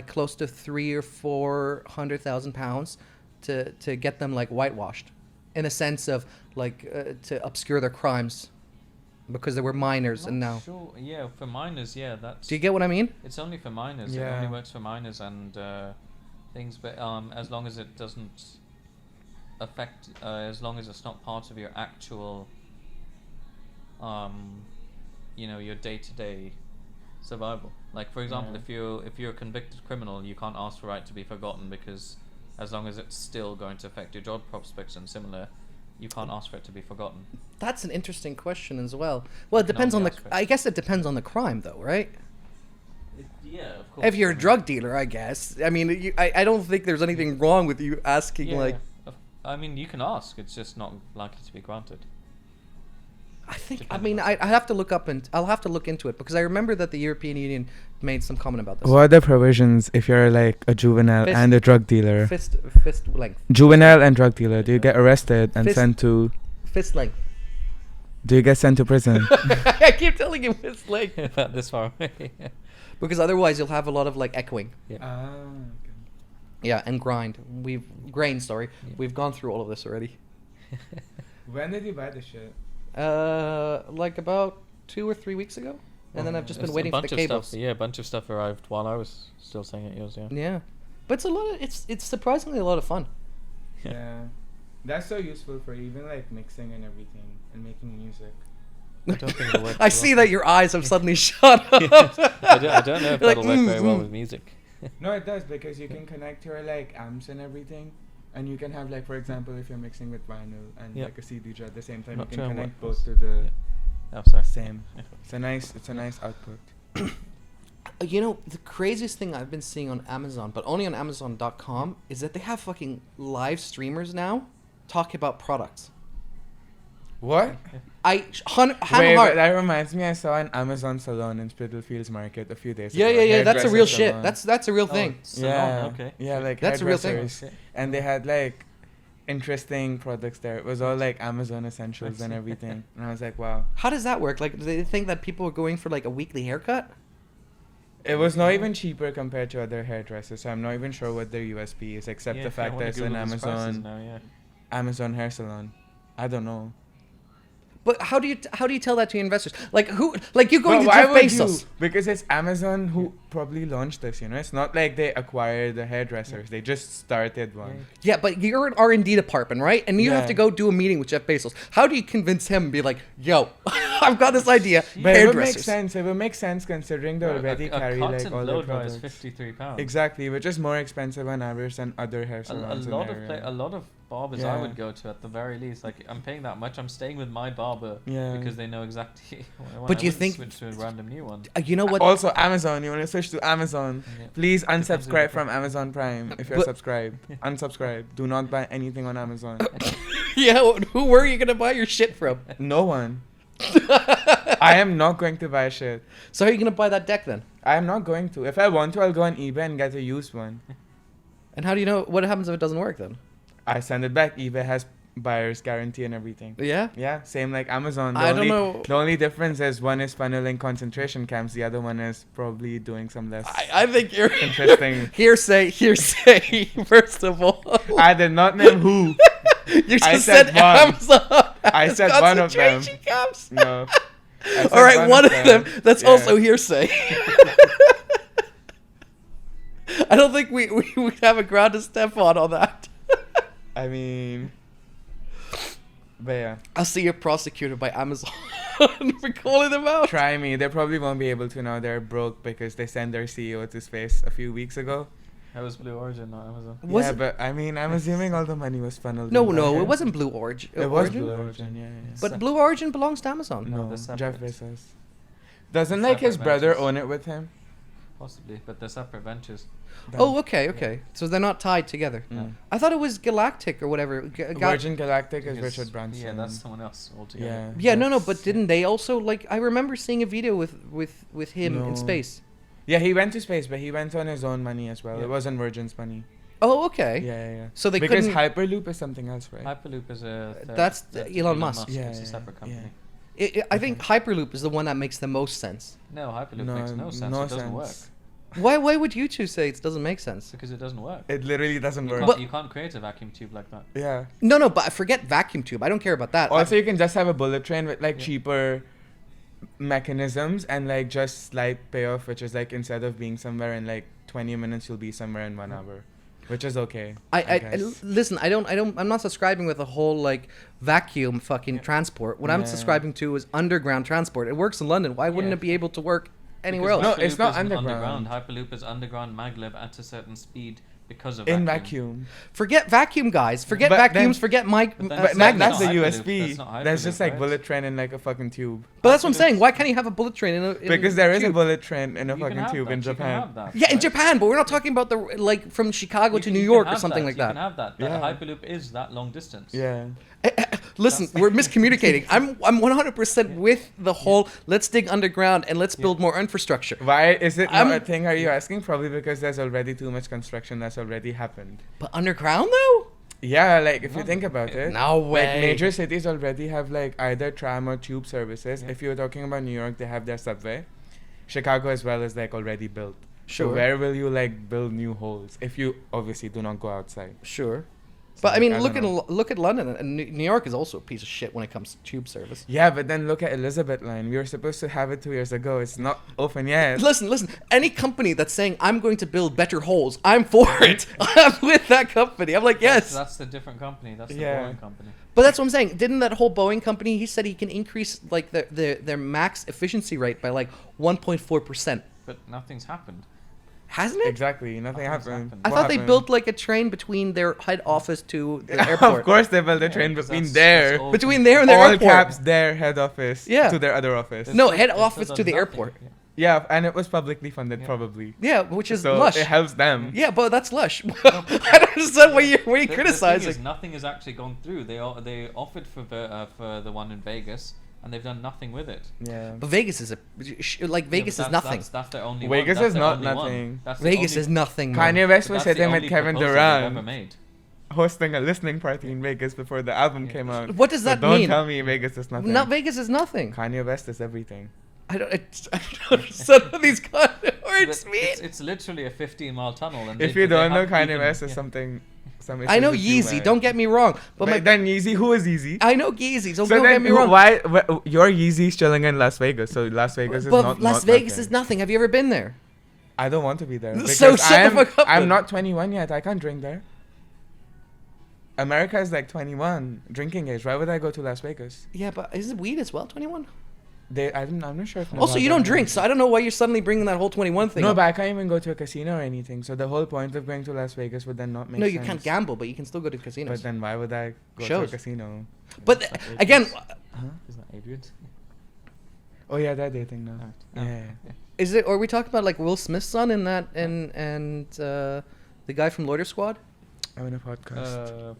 close to £300,000 or £400,000 to get them like whitewashed, in a sense of like to obscure their crimes, because they were minors. And now, Sure. Yeah, for minors, yeah, that's. do you get what I mean? It's only for minors. It Yeah. only works for minors and things, but as long as it doesn't affect, as long as it's not part of your actual, your day-to-day survival. Like for example, Yeah. if you're a convicted criminal, you can't ask for right to be forgotten, because as long as it's still going to affect your job prospects and similar, you can't ask for it to be forgotten. That's an interesting question as well. Well, it can depends on only the. ask for it. I guess it depends on the crime, though, right? Yeah, of course. If you're a drug dealer, I guess. I mean, I don't think there's anything wrong with you asking like. I mean, you can ask. It's just not likely to be granted. I think. I Depends mean, on- I have to look up and I'll have to look into it, because I remember that the European Union made some comment about this. What are the provisions if you're like a juvenile Fist- and a drug dealer? Fist length. Juvenile and drug dealer, do you get arrested and Fist- sent to? Fist length. Do you get sent to prison? I keep telling him fist length About this far away. because otherwise you'll have a lot of like echoing. Yeah, and grain. Sorry, Yeah. we've gone through all of this already. When did you buy the shit? Like about 2 or 3 weeks ago, and then I've just been A waiting for the bunch of cables. stuff. Yeah, a bunch of stuff arrived while I was still staying at yours. Yeah. Yeah, but it's a lot. It's surprisingly a lot of fun. Yeah. That's so useful for even like mixing and everything and making music. I don't think it'll work. I too see well. that your eyes have suddenly shut up. I don't know if You're like, that'll work very well mm. with music. No, it does because you can connect your like amps and everything, and you can have like, for example, if you're mixing with vinyl and Yeah. like a CD at the same time, Not you sure can what connect was- both to the Oh, sorry. same. It's a nice output. You know, the craziest thing I've been seeing on Amazon, but only on Amazon.com, is that they have fucking live streamers now talking about products. What? Hand Wait, heart. but that reminds me. I saw an Amazon salon in Spitalfields Market a few days Yeah, ago. yeah. That's a Hairdresser real shit. salon. That's a real thing. Salon, Yeah, okay. yeah, like That's a real thing. hairdressers. And they had like interesting products there. It was all like Amazon essentials and everything. And I was like, wow. How does that work? Like, do they think that people are going for like a weekly haircut? It was not even cheaper compared to other hairdressers, so I'm not even sure what their USP is, except the fact that it's an Amazon Amazon hair salon. I don't know. But how do you tell that to your investors? Like who? Like you going But to why Jeff would Bezos? you? Because it's Amazon who probably launched this. You know, it's not like they acquired the hairdressers. They just started one. Yeah, but you're an R&D department, right? And you have Yeah. to go do a meeting with Jeff Bezos. How do you convince him and be like, yo, I've got this idea, But it would make hairdressers? sense. It would make sense considering they already carry like all their products. is £53. Exactly, which is more expensive on average than other hair A salons in lot the of area. a lot of barbers I Yeah. would go to at the very least. Like I'm paying that much. I'm staying with my barber Yeah. because they know exactly. What I want. But I you wouldn't think- switch to a random new one? You know what? Also, Amazon. You want to switch to Amazon? Yeah. Please Depends on unsubscribe the- from Amazon Prime if you're But- subscribed. Unsubscribe. Do not buy anything on Amazon. Yeah, who were you gonna buy your shit from? No one. I am not going to buy shit. So how are you gonna buy that deck then? I am not going to. If I want to, I'll go on eBay and get a used one. And how do you know what happens if it doesn't work then? I send it back. eBay has buyer's guarantee and everything. Yeah. Yeah, same like Amazon. I don't know. The only difference is one is funneling concentration camps. The other one is probably doing some less I think you're interesting. hearsay. First of all, I did not name who. you just I said, said one. Amazon. I has said one of them. concentration camps. No. I said All right, one of them. That's Yeah. also hearsay. I don't think we have a ground to step on that. I mean, but yeah, I'll see you prosecuted by Amazon for calling them out. try me. They probably won't be able to now. They're broke because they sent their CEO to space a few weeks ago. That was Blue Origin, not Amazon. Was yeah, it- but I mean, I'm assuming all the money was funneled. No, in no, there. it wasn't Blue Origin. It was Origin? Blue Origin, yeah. But Blue Origin belongs to Amazon. No, they're Jeff separate. Bezos. Doesn't like his Separate brother ventures. own it with him? Possibly, but they're separate ventures. Oh, okay. So they're not tied together. Mm. I thought it was Galactic or whatever. Virgin Galactic is Because- Richard Branson. Yeah, that's someone else altogether. Yeah. Yeah, no, that's- but didn't they also like? I remember seeing a video with him No. in space. Yeah, he went to space, but he went on his own money as well. Yeah. It wasn't Virgin's money. Oh, okay. Yeah. So they because couldn't. Hyperloop is something else, right? Hyperloop is a. That's Elon Musk. Yeah, it's a yeah, separate yeah. company. I think Hyperloop is the one that makes the most sense. No, Hyperloop makes no sense. no it doesn't work. sense. Why would you two say it doesn't make sense? Because it doesn't work. It literally doesn't You work. can't, you can't create a vacuum tube like that. Yeah. No, but forget vacuum tube. I don't care about that. Also, you can just have a bullet train with like Yeah. cheaper mechanisms and like just slight payoff, which is like instead of being somewhere in like 20 minutes, you'll be somewhere in 1 hour, which is okay. I guess. Listen. I'm not subscribing with a whole like vacuum fucking transport. What I'm Yeah. subscribing to is underground transport. It works in London. Why wouldn't Yeah. it be able to work anywhere Because else? No, it's Hyperloop not isn't underground. Hyperloop is underground maglev at a certain speed because of in vacuum. vacuum. Forget vacuum, guys. Forget But vacuums. then- forget mic. But But That's that's the not Hyperloop. USB. That's not That's just Hyperloop, like right? bullet train in like a fucking tube. But that's what I'm Hyperloop's- saying. Why can't you have a bullet train in a Because there is a tube? bullet train in a You can fucking have tube that, in you can Japan. have that, Yeah, in right? Japan, but we're not talking about the like from Chicago You to can- New you can York or have something that, like You that. can have that. That Yeah. Hyperloop is that long distance. Yeah. Listen, we're miscommunicating. I'm 100% with the whole let's dig underground and let's build more infrastructure. Why is it I'm- not a thing? Are you asking? Probably because there's already too much construction that's already happened. But underground though? Yeah, like if you No. think about it. No way. Like major cities already have like either tram or tube services. Yeah. If you're talking about New York, they have their subway. Chicago as well is like already built. Sure. So where will you like build new holes if you obviously do not go outside? Sure. But I mean, don't know. look at London, and New York is also a piece of shit when it comes to tube service. Yeah, but then look at Elizabeth Line. We were supposed to have it 2 years ago. It's not open yet. Listen. Any company that's saying I'm going to build better holes, I'm for it. I'm with that company. I'm like, yes. That's the different company. That's the Yeah. boring company. But that's what I'm saying. Didn't that whole Boeing company? He said he can increase like their max efficiency rate by like 1.4%. But nothing's happened. Hasn't it? Exactly. Nothing Nothing's happened. happened. I What thought they happened? built like a train between their head office to the airport. Of course they built a Yeah, train because between that's there. all- Between there and their All airport. caps their head office Yeah. to their other office. No, It's head still- it office still to does the nothing. airport. Yeah. Yeah, and it was publicly funded Yeah. probably. Yeah, which is So lush. it helps them. Yeah, but that's lush. I don't understand what you're The thing is, criticizing. nothing has actually gone through. They offered for the one in Vegas, and they've done nothing with it. Yeah. But Vegas is Vegas Yeah, is but nothing. That's their only Vegas one. That's is their not only one. nothing. That's the Vegas only- is nothing. Man. Kanye West but was that's the sitting with only Kevin proposal they've ever Durant made. hosting a listening party in Vegas before the album Yeah. came out. What does So that don't mean? tell me Vegas is nothing. Not Vegas is nothing. Kanye West is everything. I don't understand what these kind of words But mean. it's literally a 15-mile tunnel. And If they- you they don't know haven't Kanye even- West is yeah. something, some I know issues with you, Yeezy. man. Don't get me wrong. But Then Yeezy, who is Yeezy? I know Yeezy. Don't So get then me wrong. why your Yeezy's chilling in Las Vegas? So Las Vegas is But not Las not Vegas nothing. is nothing. Have you ever been there? I don't want to be there. So because shut the fuck up I'm then. not 21 yet. I can't drink there. America is like 21 drinking age. Why would I go to Las Vegas? Yeah, but is it weed as well? 21. I'm not sure. If Also, you Nevada don't has drink, it. so I don't know why you're suddenly bringing that whole 21 thing. No, up. but I can't even go to a casino or anything. So the whole point of going to Las Vegas would then not make No, sense. you can't gamble, but you can still go to But casinos. then why would I go Shows. to a casino? But That's again, Isn't that Adrian's? Oh yeah, they're dating now. Right. Yeah. Yeah. is it? Are we talking about like Will Smith's son in that and the guy from Loiter Squad? I'm in a podcast.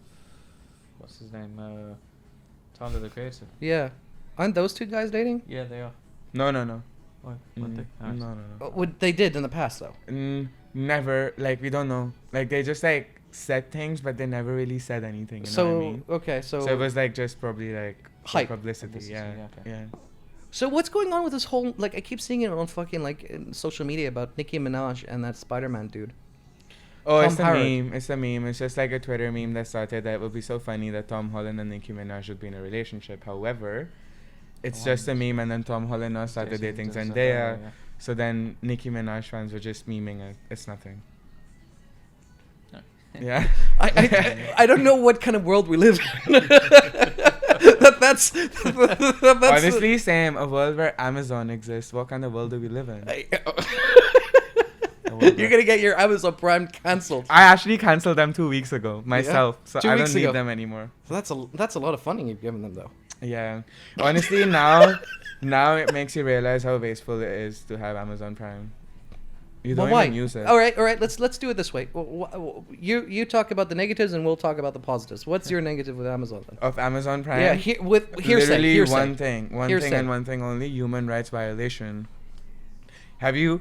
What's his name? Tyler the Creator. Yeah, aren't those two guys dating? Yeah, they are. No. Why? Weren't they? Alright. No. What they did in the past though. Never. Like we don't know. Like they just like said things, but they never really said anything. You know what I mean? Okay, so So it was like just probably like for Hype. publicity. Yeah. Yeah, okay. Yeah. so what's going on with this whole like I keep seeing it on fucking like in social media about Nicki Minaj and that Spider-Man dude. Oh, Tom it's a Howard. meme. It's a meme. It's just like a Twitter meme that started that it would be so funny that Tom Holland and Nicki Minaj would be in a relationship. However, it's just a meme, and then Tom Holland now started dating Zendaya. Yeah. So then Nicki Minaj fans were just memeing it. It's nothing. No. Yeah. I don't know what kind of world we live in. that's Honestly, same. A world where Amazon exists. What kind of world do we live in? You're gonna get your Amazon Prime cancelled. I actually canceled them 2 weeks ago myself, so 2 I weeks don't ago. need them anymore. So that's a lot of funding you've given them though. Yeah. Honestly, now it makes you realize how wasteful it is to have Amazon Prime. You Well, don't why? even use it. All right. Let's do it this way. You talk about the negatives and we'll talk about the positives. What's your negative with Amazon then? Of Amazon Prime. Yeah, hearsay. Literally Hearsay. one thing Hearsay. and one thing only: human rights violation. Have you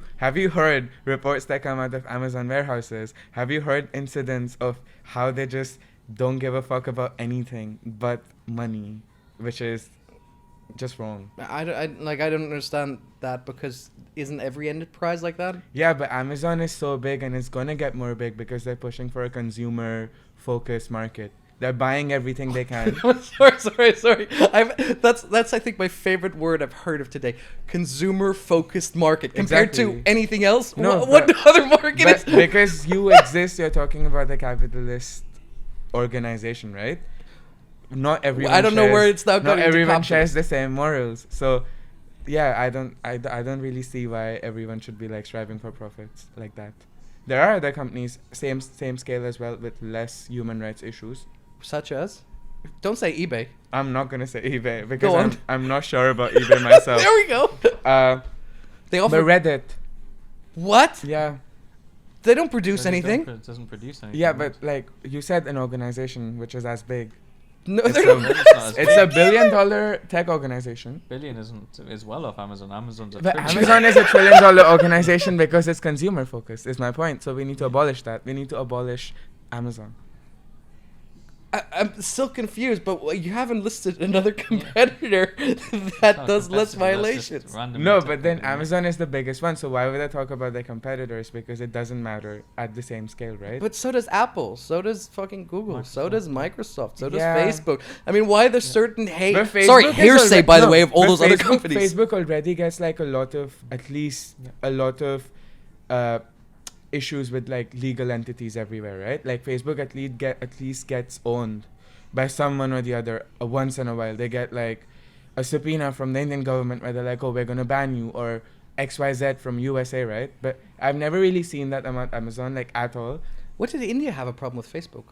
heard reports that come out of Amazon warehouses? Have you heard incidents of how they just don't give a fuck about anything but money, which is just wrong. I don't understand that because isn't every enterprise like that? Yeah, but Amazon is so big and it's gonna get more big because they're pushing for a consumer-focused market. They're buying everything they can. sorry. That's I think my favorite word I've heard of today. Consumer-focused market compared to Exactly. anything else. No, what but- other market is? But because you exist, you're talking about a capitalist organization, right? Not everyone. I don't know shares- where it's now Not going into everyone capitalist. shares the same morals. So, yeah, I don't really see why everyone should be like striving for profits like that. There are other companies same scale as well with less human rights issues. Such as? Don't say eBay. I'm not gonna say eBay Go because on. I'm not sure about eBay myself. There we go. They But offer Reddit, what? yeah. They don't produce anything. It doesn't produce anything. Yeah, but like you said, an organization which is as big. No, It's they're a- not. It's not as It's a big. $1 billion tech organization. Billion is well off Amazon. Amazon's a But trillion. Amazon is a $1 trillion organization because it's consumer focused, is my point. So we need to abolish that. We need to abolish Amazon. I'm still confused, but you haven't listed another competitor that does less violations. No, but then Amazon is the biggest one, so why would I talk about the competitors? Because it doesn't matter at the same scale, right? But so does Apple, so does fucking Google, so Microsoft. does Microsoft, so does Yeah. Facebook. I mean, why there's certain hate? But Sorry, Facebook is hearsay, alre- by the no, way, of all but those other Facebook- companies. Facebook already gets like a lot of, at least a lot of issues with like legal entities everywhere, right? Like Facebook at least gets owned by someone or the other once in a while. They get like a subpoena from the Indian government where they're like, oh, we're gonna ban you, or XYZ from USA, right? But I've never really seen that amount Amazon like at all. What did India have a problem with Facebook?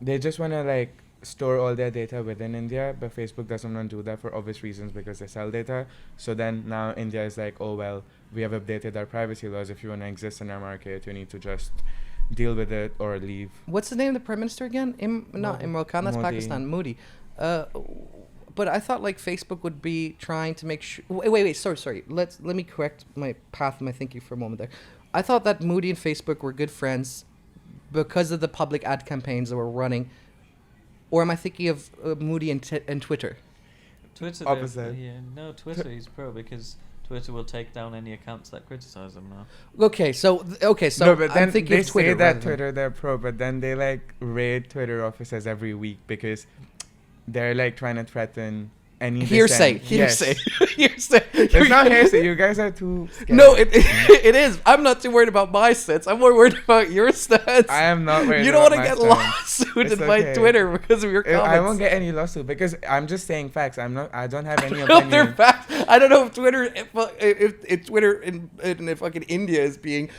They just want to like store all their data within India, but Facebook doesn't want to do that for obvious reasons because they sell data. So then now India is like, oh well, we have updated our privacy laws. If you want to exist in our market, you need to just deal with it or leave. What's the name of the prime minister again? Not Modi. Imran Khan, that's Modi. Pakistan. Modi. But I thought like Facebook would be trying to make sure. Wait. Sorry. Let me correct my path of my thinking for a moment there. I thought that Modi and Facebook were good friends because of the public ad campaigns that were running. Or am I thinking of Modi and Twitter? Twitter. Opposite. Twitter he's pro because Twitter will take down any accounts that criticize them now. Okay, so No, but then I'm thinking they of Twitter. say that rather than- Twitter they're pro, but then they like raid Twitter offices every week because they're like trying to threaten any Hearsay. dissent. Yes. Hearsay. It's not hearsay. You guys are too scared. No, it is. I'm not too worried about my stats. I'm more worried about your stats. I am not worried. You don't about want to my get stance. lawsuited It's by okay. Twitter because of your comments. I won't get any lawsuit because I'm just saying facts. I don't have any No, they're opinion. facts. I don't know if Twitter, if Twitter in fucking India is being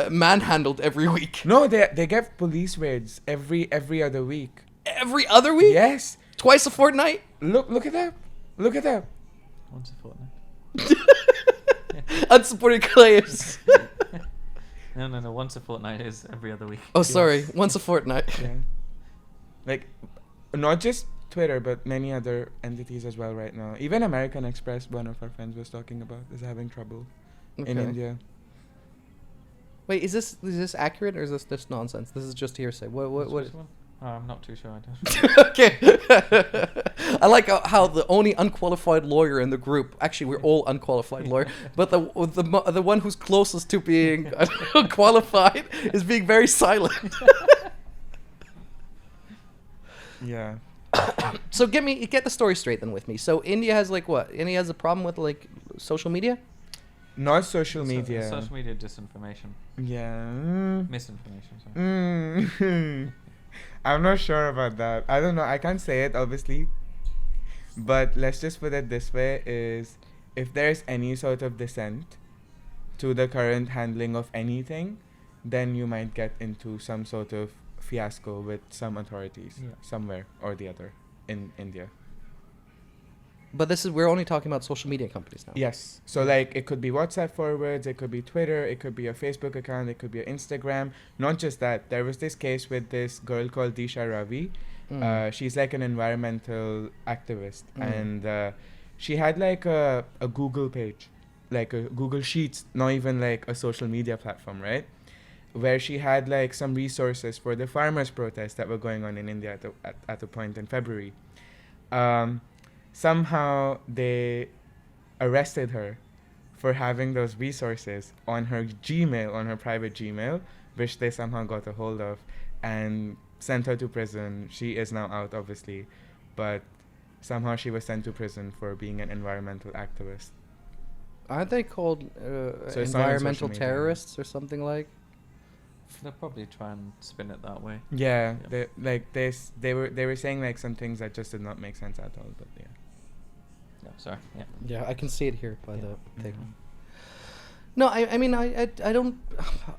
manhandled every week. No, they get police raids every other week. Every other week? Yes. Twice a fortnight? Look at that. Look at that. Once a fortnight. Unsupported claims. No. Once a fortnight is every other week. Oh, sorry. Once a fortnight. Yeah. Like, not just Twitter, but many other entities as well right now. Even American Express, one of our friends was talking about, is having trouble in Okay. India. Wait, is this accurate or is this just nonsense? This is just hearsay. What? Which one? Oh, I'm not too sure. I don't. Okay. I like how the only unqualified lawyer in the group, actually we're all unqualified lawyer, but the one who's closest to being qualified is being very silent. Yeah. So get the story straight then with me. So India has like what? India has a problem with like social media? Not social media. Social media disinformation. Yeah. Misinformation. Sorry. I'm not sure about that. I don't know. I can't say it, obviously. But let's just put it this way, is if there's any sort of dissent to the current handling of anything, then you might get into some sort of fiasco with some authorities somewhere or the other in India. But we're only talking about social media companies now. Yes. So like it could be WhatsApp forwards, it could be Twitter, it could be a Facebook account, it could be an Instagram. Not just that. There was this case with this girl called Disha Ravi. She's like an environmental activist, and she had like a Google page, like a Google Sheets, not even like a social media platform, right? Where she had like some resources for the farmers' protests that were going on in India at a point in February. Somehow they arrested her for having those resources on her Gmail, on her private Gmail, which they somehow got a hold of and sent her to prison. She is now out, obviously, but somehow she was sent to prison for being an environmental activist. Aren't they called So it's not on environmental social media. terrorists or something like? They'll probably try and spin it that way. Yeah, Yeah. they were saying like some things that just did not make sense at all, but yeah. No, sorry. Yeah. Yeah, I can see it here by the thing. Mhm. No, I mean I don't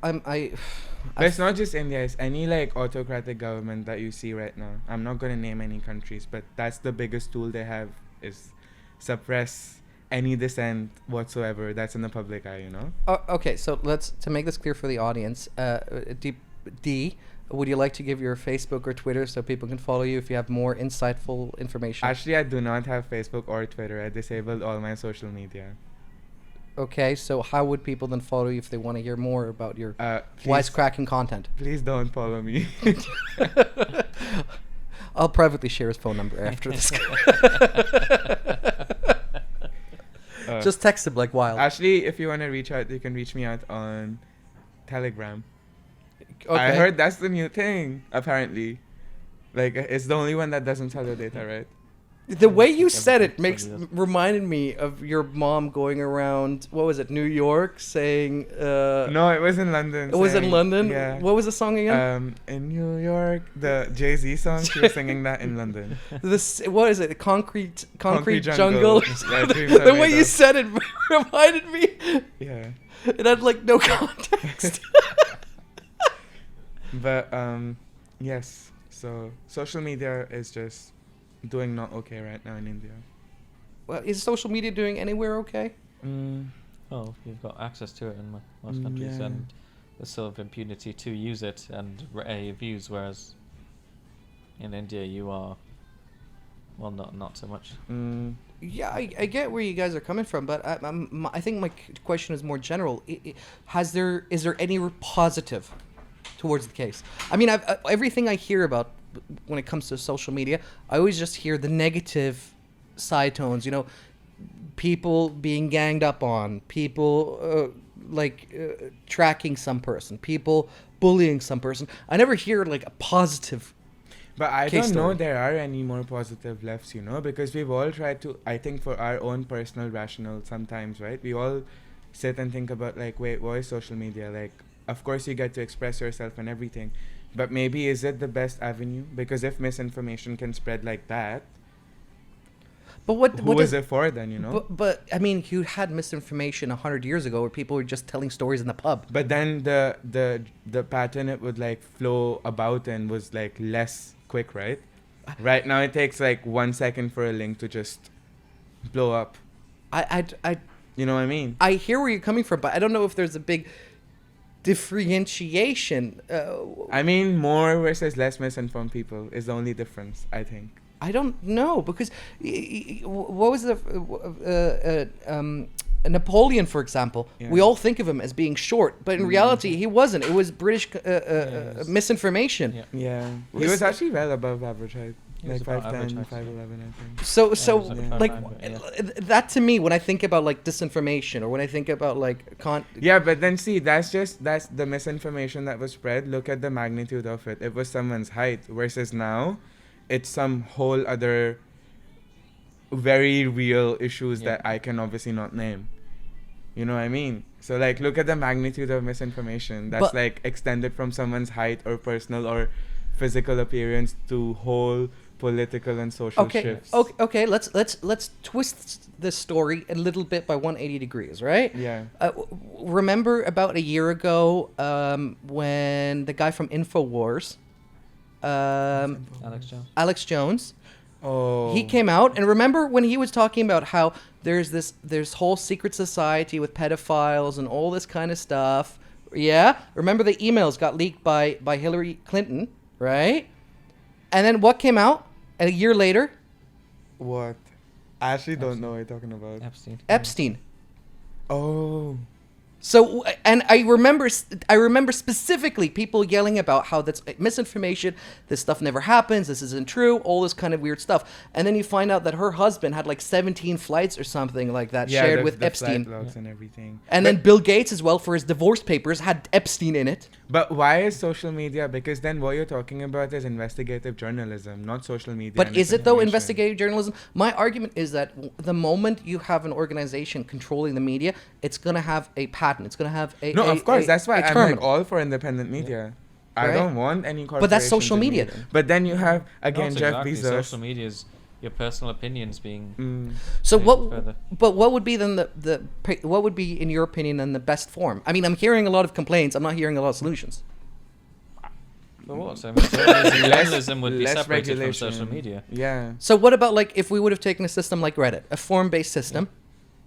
But it's not just India, it's any like autocratic government that you see right now. I'm not going to name any countries, but that's the biggest tool they have, is suppress any dissent whatsoever that's in the public eye, you know? Okay, so to make this clear for the audience, D, would you like to give your Facebook or Twitter so people can follow you if you have more insightful information? Actually, I do not have Facebook or Twitter. I disabled all my social media. Okay, so how would people then follow you if they want to hear more about your Please, wisecracking content? please don't follow me. I'll privately share his phone number after this. Just text him like wild. Actually, if you want to reach out, you can reach me out on Telegram. Okay. I heard that's the new thing, apparently. Like, it's the only one that doesn't sell the data, right? The way you Probably- said it probably reminded me of your mom going around. What was it? New York, saying. No, it was in London. It was in saying- London. Yeah. What was the song again? In New York, the Jay-Z song. She was singing that in London. This what is it? Concrete Jungle. Jungle. Yeah, Dreams Are The Made way you Of. said it reminded me. Yeah. It had like no context. But yes. So social media is just doing not okay right now in India. Well, is social media doing anywhere okay? Oh, you've got access to it in most countries, Yeah. and there's sort of impunity to use it and views, whereas in India you are, well, not so much. Yeah, I get where you guys are coming from, but I think my question is more general. Is there any positive towards the case? I mean, everything I hear about when it comes to social media, I always just hear the negative side tones. You know, people being ganged up on, people tracking some person, people bullying some person. I never hear like a positive. But I Case don't know story. there are any more positive lefts, you know, because we've all tried to, I think for our own personal rationale sometimes, right? We all sit and think about like, wait, what is social media? Like, of course you get to express yourself and everything, but maybe is it the best avenue? Because if misinformation can spread like that, But what who does is it for then, you know? But I mean, you had misinformation 100 years ago where people were just telling stories in the pub. But then the pattern it would like flow about and was like less quick, right? Right now it takes like 1 second for a link to just blow up. I You know what I mean? I hear where you're coming from, but I don't know if there's a big differentiation. I mean, more versus less misinformed people is the only difference, I think. I don't know because what was the Napoleon, for example? Yeah. We all think of him as being short, but in reality, he wasn't. It was British Yes. misinformation. Yeah. Yeah. He Was- was actually well above average height. He was Like about average 5'10", height, 5'11", I think. So Yeah. like Yeah. that to me, when I think about like disinformation or when I think about like Yeah, but then see, that's the misinformation that was spread. Look at the magnitude of it. It was someone's height versus now, it's some whole other very real issues Yeah. that I can obviously not name. You know what I mean? So like, look at the magnitude of misinformation that's But- like extended from someone's height or personal or physical appearance to whole political and social shifts. Okay. Let's twist this story a little bit by 180 degrees, right? Yeah. Remember about a year ago when the guy from Infowars, Alex Jones. Oh. he came out, and remember when he was talking about how there's whole secret society with pedophiles and all this kind of stuff. Yeah, remember the emails got leaked by Hillary Clinton, right? And then what came out a year later? What? I actually don't know what you're talking about. Epstein. Oh. So, and I remember specifically people yelling about how that's misinformation, this stuff never happens, this isn't true, all this kind of weird stuff. And then you find out that her husband had like 17 flights or something like that shared with the Epstein. flight logs and everything. And then Bill Gates as well, for his divorce papers, had Epstein in it. But why is social media? Because then what you're talking about is investigative journalism, not social media. But and is it though misinformation. investigative journalism? My argument is that the moment you have an organization controlling the media, it's going to have a pattern. It's going to have a No, of course. That's why I'm like terminal. all for independent media. I Right? don't want any corporations. But that's social in media. But then you have, again, Not Jeff exactly. Bezos. Social media is your personal opinions being. So taken further. what would be then what would be in your opinion then the best form? I mean, I'm hearing a lot of complaints. I'm not hearing a lot of solutions. But what? So I mean, journalism would be less separated from regulation. social media. Yeah. So what about like if we would have taken a system like Reddit, a form-based system,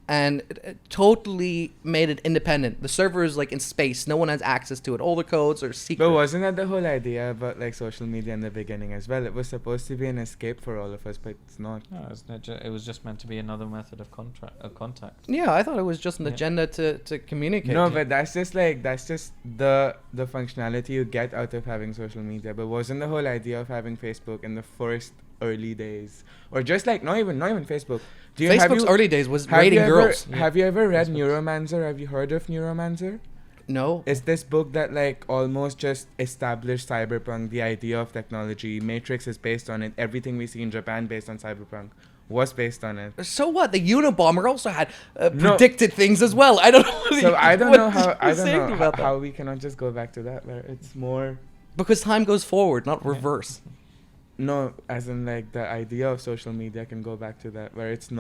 and totally made it independent. The server is like in space. No one has access to it. All the codes are secret. But wasn't that the whole idea about like social media in the beginning as well? It was supposed to be an escape for all of us, but it's not. No, it was just meant to be another method of contact. Yeah, I thought it was just an Yeah. agenda to communicate. No, but that's just the functionality you get out of having social media. But wasn't the whole idea of having Facebook in the first early days, or just like not even Facebook? Facebook's early days was have rating you ever, girls. Yeah. Have you ever read Facebook's- Neuromancer? Have you heard of Neuromancer? No. It's this book that like almost just established cyberpunk, the idea of technology. Matrix is based on it. Everything we see in Japan based on cyberpunk was based on it. So what? The Unabomber also had No. predicted things as well. I don't know. So I don't what know how you're I don't saying know about how that. we cannot just go back to that where it's more Because time goes forward, not Yeah. reverse. no, as in like the idea of social media can go back to that where it's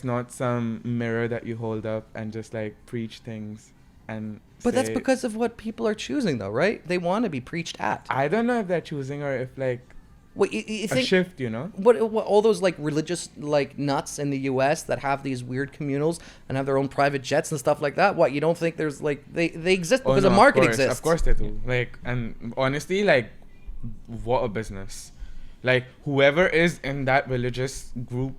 not some mirror that you hold up and just like preach things and But that's say- because of what people are choosing, though, right? They want to be preached at. I don't know if they're choosing or if like What you a think? shift, you know? What all those like religious like nuts in the U.S. that have these weird communals and have their own private jets and stuff like that? What you don't think there's like they exist because Oh, a no, market of course, exists? Of course they do. Like, and honestly, like, what a business. Like, whoever is in that religious group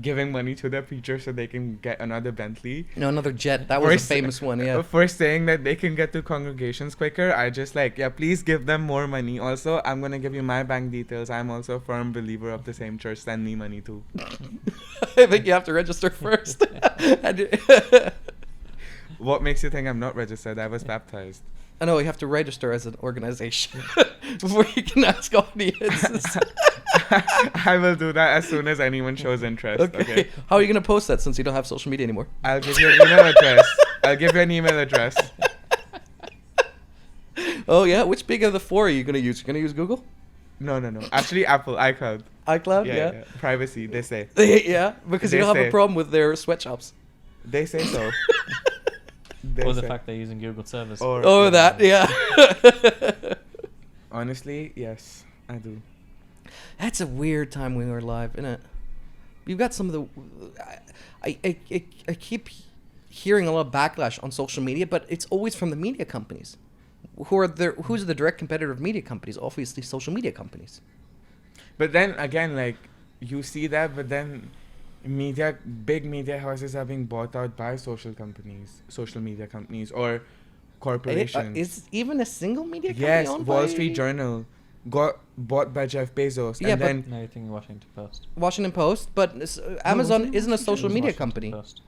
giving money to their preacher so they can get another Bentley. No, another jet. That was First- a famous one. Yeah. For saying that they can get to congregations quicker, I just like, yeah, please give them more money. Also, I'm going to give you my bank details. I'm also a firm believer of the same church. Send me money too. I think you have to register first. What makes you think I'm not registered? I was baptized. I know you have to register as an organization before you can ask audiences. I will do that as soon as anyone shows interest. Okay. How are you gonna post that since you don't have social media anymore? I'll give you an email address. I'll give you an email address. Oh yeah, which big of the four are you gonna use? You're gonna use Google, No. Actually, Apple, iCloud. iCloud, Yeah. Privacy, they say. yeah, because They you don't have a say. problem with their sweatshops. They say so. They Or the say. fact they're using Google service. Or- Oh, yeah. that yeah. Honestly, yes, I do. That's a weird time when we're alive, isn't it? You've got some of the. I keep hearing a lot of backlash on social media, but it's always from the media companies. Who's the direct competitor of media companies? Obviously, social media companies. But then again, like, you see that, but then big media houses are being bought out by social media companies, or corporations. Is even a single media company Yes, owned Wall by Street Journal got bought by Jeff Bezos. Yeah, and but- then No, you think Washington Post. Washington Post, but Amazon wasn't it isn't a Washington? social It was media Washington company. Post.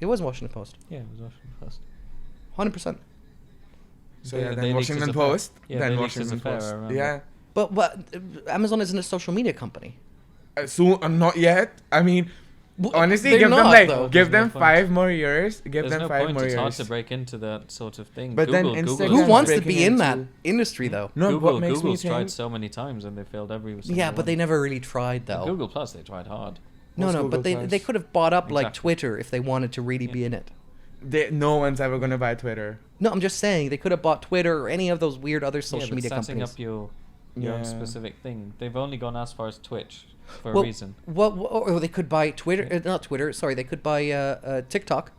It was Washington Post, Yeah, it was Washington Post. 100%. so They- yeah, they then leaked Washington as a fair. Post, Yeah, then they leaked as a Washington fair, I Post. remember. Yeah. But Amazon isn't a social media company. Soon, not yet. I mean, honestly, They're give them not, like though. give There's them no point. 5 more years. Give There's them no 5 point. more It's hard years. to break into that sort of thing. But then Google, Instagram- Who Instagram's wants to breaking be in that into- industry though? No, Google, what makes Google's me tried think? so many times and they failed every single Yeah, but one. they never really tried though. Google Plus, they tried hard. No, What's no, Google but they Plus? could have bought up like Exactly. Twitter if they wanted to really be Yeah. in it. No one's ever gonna buy Twitter. No, I'm just saying they could have bought Twitter or any of those weird other Yeah, social but media setting companies. up your own Yeah. specific thing. They've only gone as far as Twitch for Well, a reason. or they could buy Twitter, Yeah. not Twitter. Sorry, they could buy TikTok.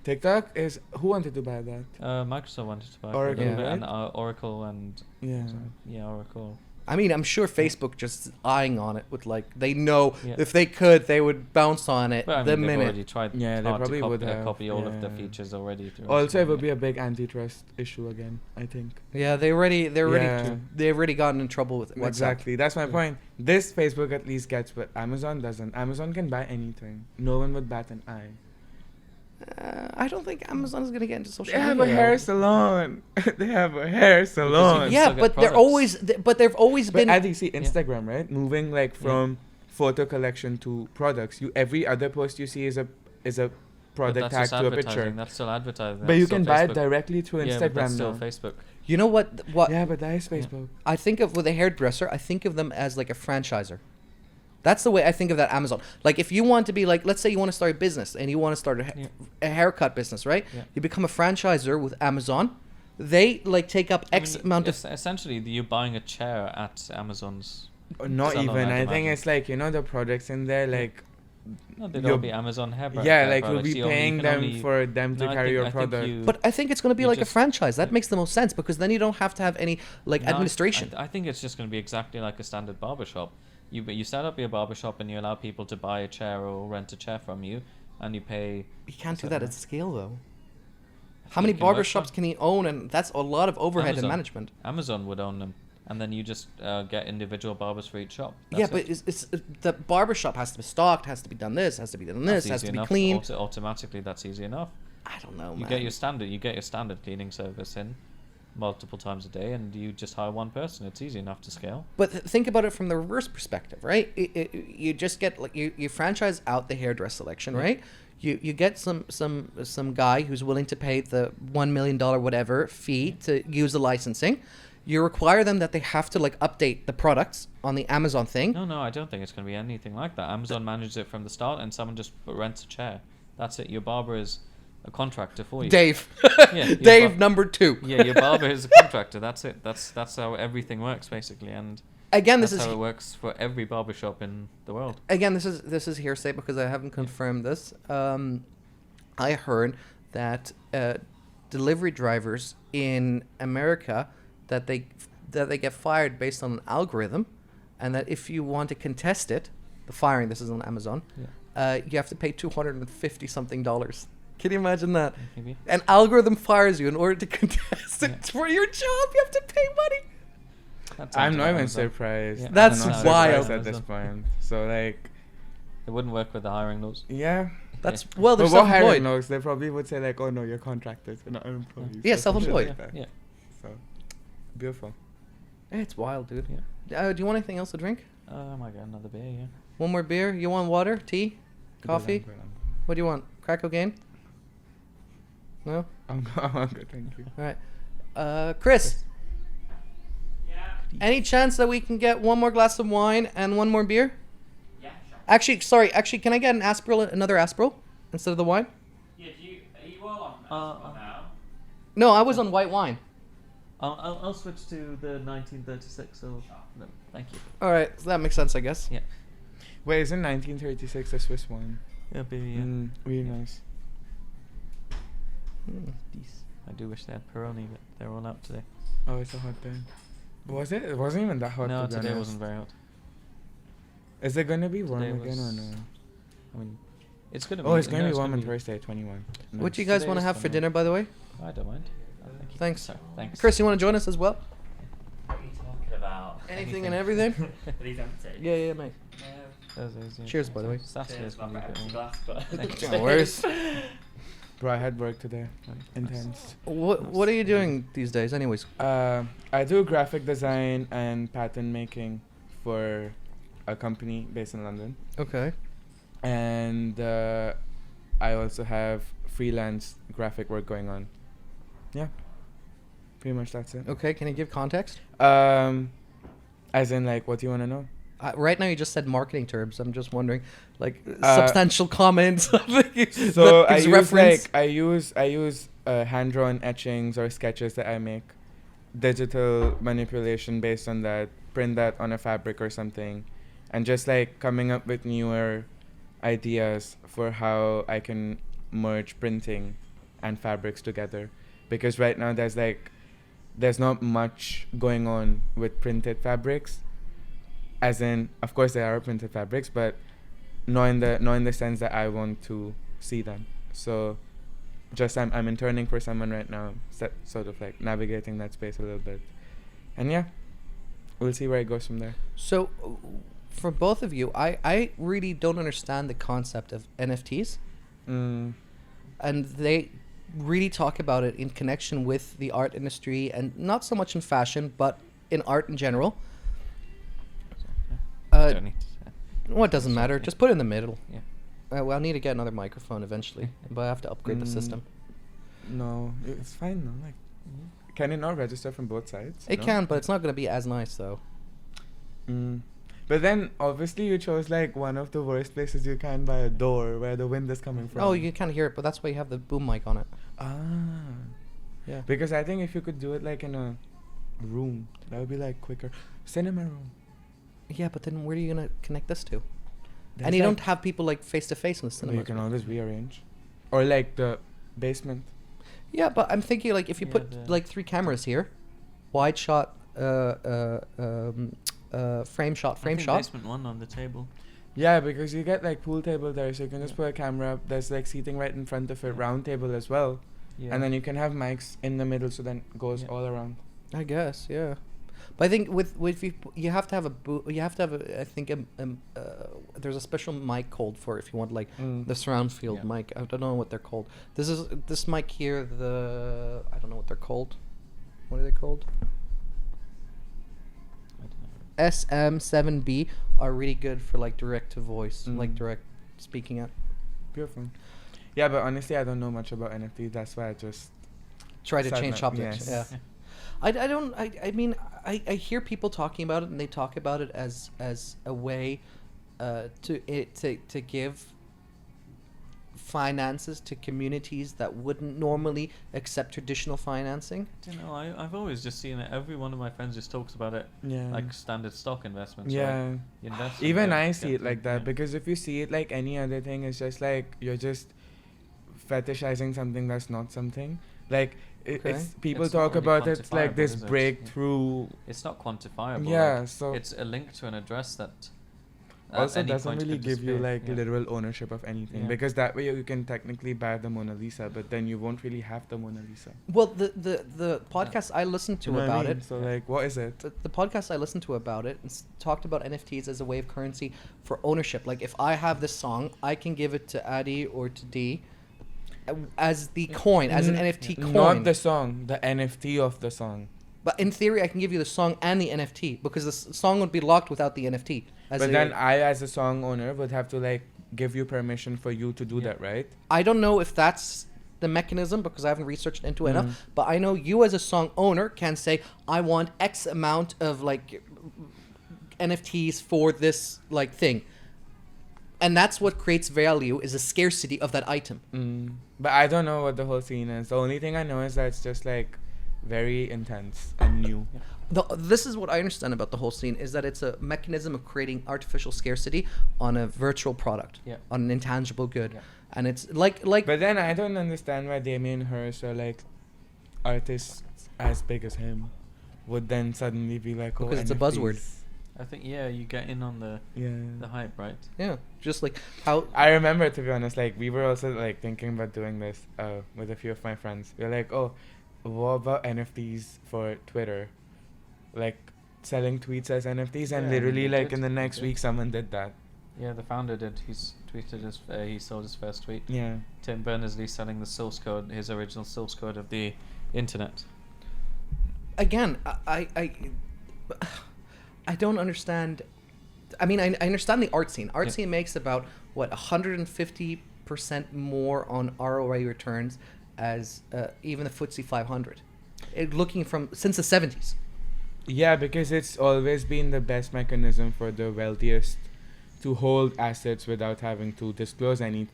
TikTok is who wanted to buy that? Microsoft wanted to buy Oracle, a little bit, right? and Oracle and Yeah. Oracle. I mean, I'm sure Facebook just eyeing on it with like they know Yeah. if they could, they would bounce on it But I the mean, they've minute. already tried Yeah, they hard probably to would have, copy all of the yeah. features already. through Also, it Instagram, would be yeah. a big antitrust issue again. I think. Yeah, they've already Yeah. they've already gotten in trouble with WhatsApp. Exactly. That's my Yeah. point. This Facebook at least gets, but Amazon doesn't. Amazon can buy anything. No one would bat an eye. I don't think Amazon is gonna get into social They have media. a hair salon. They have a hair salon. Yeah, still get but they're products. but they've always But been. as you see Instagram, right? Moving like from photo collection to products. Every other post you see is a But product that's tag just to a advertising. picture. That's still advertising. But you That's can still buy it Facebook. directly through Yeah, but that's Instagram still now. Facebook. You know what? Yeah, but that is Yeah. Facebook. I think of with a hairdresser, I think of them as like a franchiser. That's the way I think of that Amazon. Like if you want to be like, let's say you want to start a business and you want to start a haircut business, right? Yeah. You become a franchisor with Amazon. They like take up I X mean, amount of. essentially, you're buying a chair at Amazon's Not Salon, even. I'd I think imagine. it's like, you know, the products in there, like, No, they'd you'll- all be Amazon hair yeah, hair like you'll products. be You only- you paying can them only- for them to No, I carry think- your I think product. you- But I think it's going to be You like a just- franchise. That makes the most sense because then you don't have to have any like No, I- administration. I think it's just going to be exactly like a standard barbershop. You set up your barbershop and you allow people to buy a chair or rent a chair from you, and you pay. You can't do So- that at scale though. I How think many it can work barbershops fine. can he own? And that's a lot of overhead and Amazon. management. Amazon would own them, and then you just get individual barbers for each shop. Yeah, That's but it. it's the barbershop has to be stocked, has to be done this, has to be done That's this, has easy to be enough. clean. Automatically, that's easy enough. I don't know, You man. get your standard cleaning service in multiple times a day, and you just hire one person. It's easy enough to scale. But think about it from the reverse perspective, right? You just get like you franchise out the hairdress selection, right? You get some guy who's willing to pay the $1 million whatever fee to use the licensing. You require them that they have to like update the products on the Amazon thing. No, I don't think it's going to be anything like that. Amazon manages it from the start, and someone just rents a chair. That's it. Your barber is a contractor for you. Dave, Yeah, your Dave number 2. Yeah, your barber is a contractor. That's it. That's how everything works basically, and Again, that's this is how it works for every barbershop in the world. again this is hearsay because I haven't confirmed this. I heard that delivery drivers in America that they get fired based on an algorithm, and that if you want to contest it, the firing, this is on Amazon, you have to pay $250 something. Can you imagine that? Maybe. An algorithm fires you in order to contest it Yeah. for your job. You have to pay money. That I'm sounds not about even Amazon. surprised. Yeah, I'm That's not wild. surprised at this point. So, like, It wouldn't work with the hiring laws. yeah. That's well, they're But what hiring self-employed. laws? They probably would say, like, oh, no, you're contractors. You're not employees. Yeah, or some shit self-employed. like that. Yeah. So, beautiful. It's wild, dude. Yeah. Do you want anything else to drink? I might get another beer. Yeah. One more beer? You want water? Tea? Coffee? Good, What do you want? Crack cocaine? No? I'm good, thank you. Alright. Chris, Yeah. any chance that we can get one more glass of wine and one more beer? Yeah, sure. Actually, can I get another Aspiril instead of the wine? Yeah, are you all on now? No, I was on white wine. I'll switch to the 1936. So no, thank you. Alright, so that makes sense, I guess. Yeah. Wait, isn't 1936 a Swiss one? Yeah, baby. Really nice. I do wish they had Peroni, but they're all out today. Oh, it's a hot day. Was it? It wasn't even that hot. No, to be today honest. wasn't very hot. Is it gonna be warm Today again or was- no? I mean, it's gonna be. Oh, it's gonna no, be warm on gonna be- Thursday, 21. What do you Nice. guys Today want to is have for 21. dinner, by the way? I don't mind. Thank you. Thanks. Sorry, thanks. Chris, you want to join us as well? What are you talking about? Anything and everything? Please empty. Yeah, mate. Yeah. Cheers, by the way. Saturday's Cheers, my gonna be a bit empty warm. glass, but No worries. Bro, I had work today. Nice. Intense. What are you doing these days, anyways? I do graphic design and pattern making for a company based in London. Okay. And I also have freelance graphic work going on. Yeah. Pretty much that's it. Okay, can you give context? As in, like, what do you want to know? Right now, you just said marketing terms. I'm just wondering, like, Uh, substantial comments. So that I gives use reference. I use hand-drawn etchings or sketches that I make, digital manipulation based on that, print that on a fabric or something, and just like coming up with newer ideas for how I can merge printing and fabrics together, because right now there's not much going on with printed fabrics, as in, of course there are printed fabrics, but not in the sense that I want to see them. So just I'm interning for someone right now, sort of like navigating that space a little bit, and yeah, we'll see where it goes from there. So, for both of you, I really don't understand the concept of NFTs, and they really talk about it in connection with the art industry, and not so much in fashion, but in art in general. Don't need to say. Well, it doesn't matter. Just put it in the middle. Yeah. Well, I'll need to get another microphone eventually, but I have to upgrade the system. No, it's fine though. Like, can it not register from both sides? It No? can, but it's not going to be as nice, though. But then obviously you chose like one of the worst places you can by a door where the wind is coming from. Oh, you can't hear it, but that's why you have the boom mic on it. Ah. Yeah. Because I think if you could do it like in a room, that would be like quicker. Cinema room. Yeah, but then where are you gonna connect this to? There's And you like- don't have people like face to face in the Well, cinema. you can always rearrange, or like the basement. Yeah, but I'm thinking like if you Yeah, put the- like 3 cameras here, wide shot, frame shot, I frame think shot. Basement 1 on the table. Yeah, because you get like pool table there, so you can just Yeah. put a camera up. There's like seating right in front of it, Yeah. round table as well, Yeah. and then you can have mics in the middle, so then it goes Yeah. all around. I guess, yeah. But I think with you have to have you have to have I think there's a special mic called for if you want like the surround field Yeah. mic. I don't know what they're called. This mic here, I don't know what they're called. What are they called? I don't know. SM7B are really good for like direct to voice, like Mm. direct speaking out. Beautiful. Yeah, but honestly, I don't know much about NFTs. That's why I just Try to Sad change note, subjects. yes. Yeah. I mean I hear people talking about it and they talk about it as a way to give finances to communities that wouldn't normally accept traditional financing. I don't know. I've always just seen it. Every one of my friends just talks about it yeah. like standard stock investments. yeah. Right? You invest in Even it, I get see it them, like that yeah. because if you see it like any other thing, it's just like you're just fetishizing something that's not something. Like Okay. it's people It's not talk really about it's like quantifiable, this is it? breakthrough. It's not quantifiable. Yeah, like, so it's a link to an address that also at any doesn't point really could give you disappear. like Yeah. literal ownership of anything Yeah. because that way you can technically buy the Mona Lisa, but then you won't really have the Mona Lisa. Well, the podcast I listened to You know what I about mean? it. So like, what is it? The podcast I listened to about it talked about NFTs as a way of currency for ownership. Like if I have this song, I can give it to Addy or to D as the coin, as an Mm, NFT coin. Not the song, the NFT of the song. But in theory, I can give you the song and the NFT because the song would be locked without the NFT. But then I, as a song owner, would have to like give you permission for you to do Yeah. that, right? I don't know if that's the mechanism because I haven't researched into it Mm. enough. But I know you as a song owner can say, I want X amount of like NFTs for this like thing. And that's what creates value is a scarcity of that item. Mm. But I don't know what the whole scene is. The only thing I know is that it's just like very intense and new. This is what I understand about the whole scene is that it's a mechanism of creating artificial scarcity on a virtual product, Yeah. on an intangible good. Yeah. And it's like But then I don't understand why Damien Hirst or like artists as big as him would then suddenly be like, oh, Because it's a buzzword. NFTs. I think you get in on the Yeah. hype, right? yeah, just like how I remember, to be honest, like we were also like thinking about doing this with a few of my friends. We are like, oh, what about NFTs for Twitter? Like selling tweets as NFTs, and Yeah, literally they like did, in the they next did. week someone did that. Yeah, the founder did. He's tweeted he sold his first tweet. Yeah. Tim Berners-Lee selling the source code, his original source code of the internet. again I don't understand. I mean, I understand the art scene. Art Yeah. scene makes about what 150% more on ROI returns as even the FTSE 500. Looking from since the 70s. Yeah, because it's always been the best mechanism for the wealthiest to hold assets without having to disclose any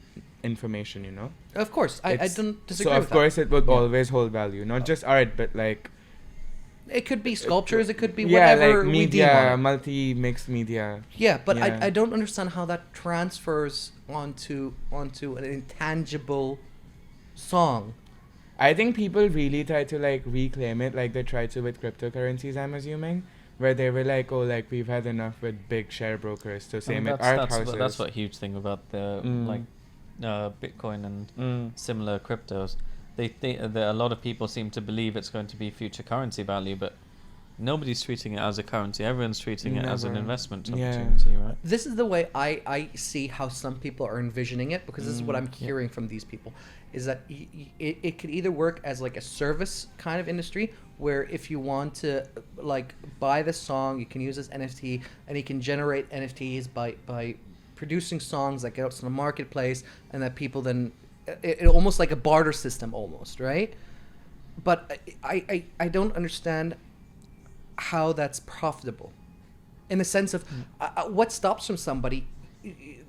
information, you know? Of course, I It's- don't disagree So with of course it would Yeah. always hold value, not just art, but like that. It could be sculptures. It could be yeah, whatever like we deem on media, it. multi-mixed media. Yeah, but Yeah. I don't understand how that transfers onto an intangible song. I think people really try to like reclaim it, like they tried to with cryptocurrencies, I'm assuming, where they were like, oh, like we've had enough with big share brokers, so same with art houses. That's what huge thing about the Mm. Bitcoin and Mm. similar cryptos. They think that a lot of people seem to believe it's going to be future currency value, but nobody's treating it as a currency. Everyone's treating it as an Never. investment Yeah. opportunity, right? This is the way I see how some people are envisioning it because this is what I'm Yeah. hearing from these people is that it could either work as like a service kind of industry where if you want to like buy the song you can use this NFT and you can generate NFTs by producing songs that get out to the marketplace and that people then it almost like a barter system almost, right? But I don't understand how that's profitable in the sense of what stops from somebody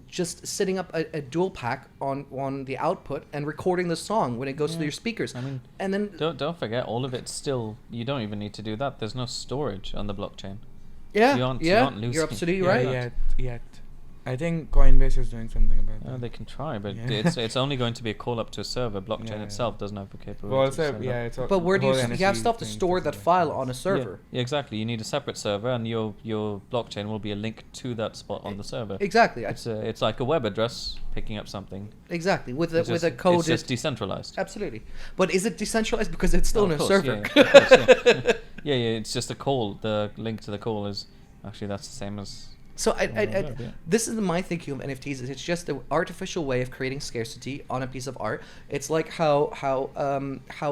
just setting up a dual pack on the output and recording the song when it goes to Yeah. your speakers. I mean, And then don't forget, all of it's still. You don't even need to do that. There's no storage on the blockchain. Yeah, You aren't yeah, losing. you're absolutely Yeah, right. yet. I think Coinbase is doing something about that. They can try, but Yeah. it's only going to be a call up to a server. Blockchain Yeah. itself doesn't have the capability. But to also, set yeah, up. it's all, But where do you whole you have NFT stuff to thing store that doesn't file make on a sense. server? Yeah, exactly. You need a separate server, and your blockchain will be a link to that spot on the server. Exactly. It's like a web address picking up something. Exactly. With It's a just- coded. It's just decentralized. Absolutely. But is it decentralized because it's still Oh, in of a course, server? Yeah, of course, yeah. Yeah, it's just a call. The link to the call is actually that's the same as. So yeah. this is my thinking of NFTs. Is it's just an artificial way of creating scarcity on a piece of art. It's like how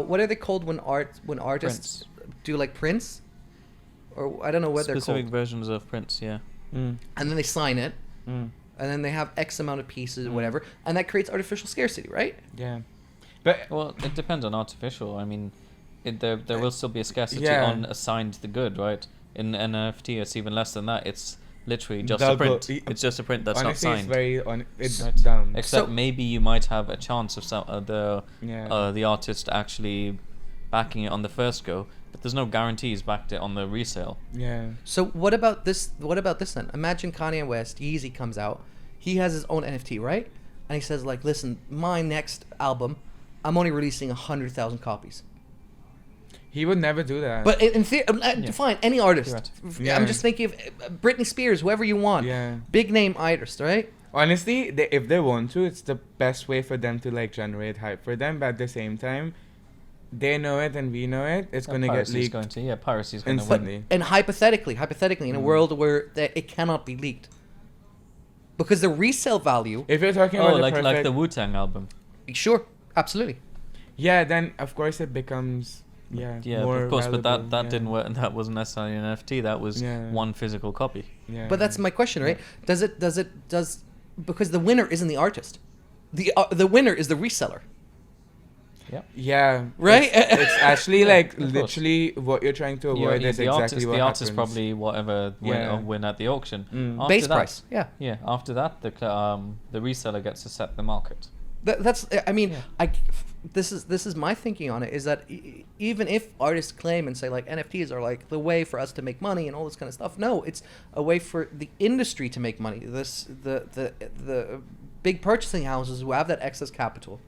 what are they called when artists do like prints, or I don't know what they're Specific called. versions of prints, yeah. And then they sign it, Mm. and then they have X amount of pieces or Mm. whatever, and that creates artificial scarcity, right? Yeah. But Well, it depends on artificial. I mean, there will still be a scarcity Yeah. on assigned the good, right? In NFT, it's even less than that. It's literally just They'll a print. go- It's just a print that's honestly, not it's signed. very it's Right. down. Except So- maybe you might have a chance of some Yeah. the artist actually backing it on the first go, but there's no guarantees backed it on the resale. Yeah. So what about this? What about this then? Imagine Kanye West, Yeezy comes out, he has his own NFT, right? And he says like, listen, my next album, I'm only releasing 100,000 copies. He would never do that. But in theory, Yeah. fine, any artist. Theoretically. Yeah. I'm just thinking of Britney Spears, whoever you want. Yeah. Big name artist, right? Honestly, if they want to, it's the best way for them to like generate hype for them. But at the same time, they know it and we know it. It's gonna get Piracy's leaked. going to piracy's going to But- win. Sydney. And hypothetically, in a Mm. world where it cannot be leaked, because the resale value, If you're talking Oh, about like the like perfect, the Wu-Tang album. sure, absolutely. yeah, then of course it becomes Yeah, more of course, but valuable, that yeah. didn't work. That wasn't necessarily an NFT. That was Yeah. one physical copy. Yeah. But that's my question, right? Does because the winner isn't the artist, the winner is the reseller, Yeah. right? It's actually Yeah, like of course. literally what you're trying to avoid is exactly what the artist happens. probably whatever Yeah. win at the auction. Mm. After Base that- price, yeah. Yeah, after that, the reseller gets to set the market. That's I mean Yeah. this is my thinking on it is that even if artists claim and say like NFTs are like the way for us to make money and all this kind of stuff, no, it's a way for the industry to make money. The big purchasing houses who have that excess capital.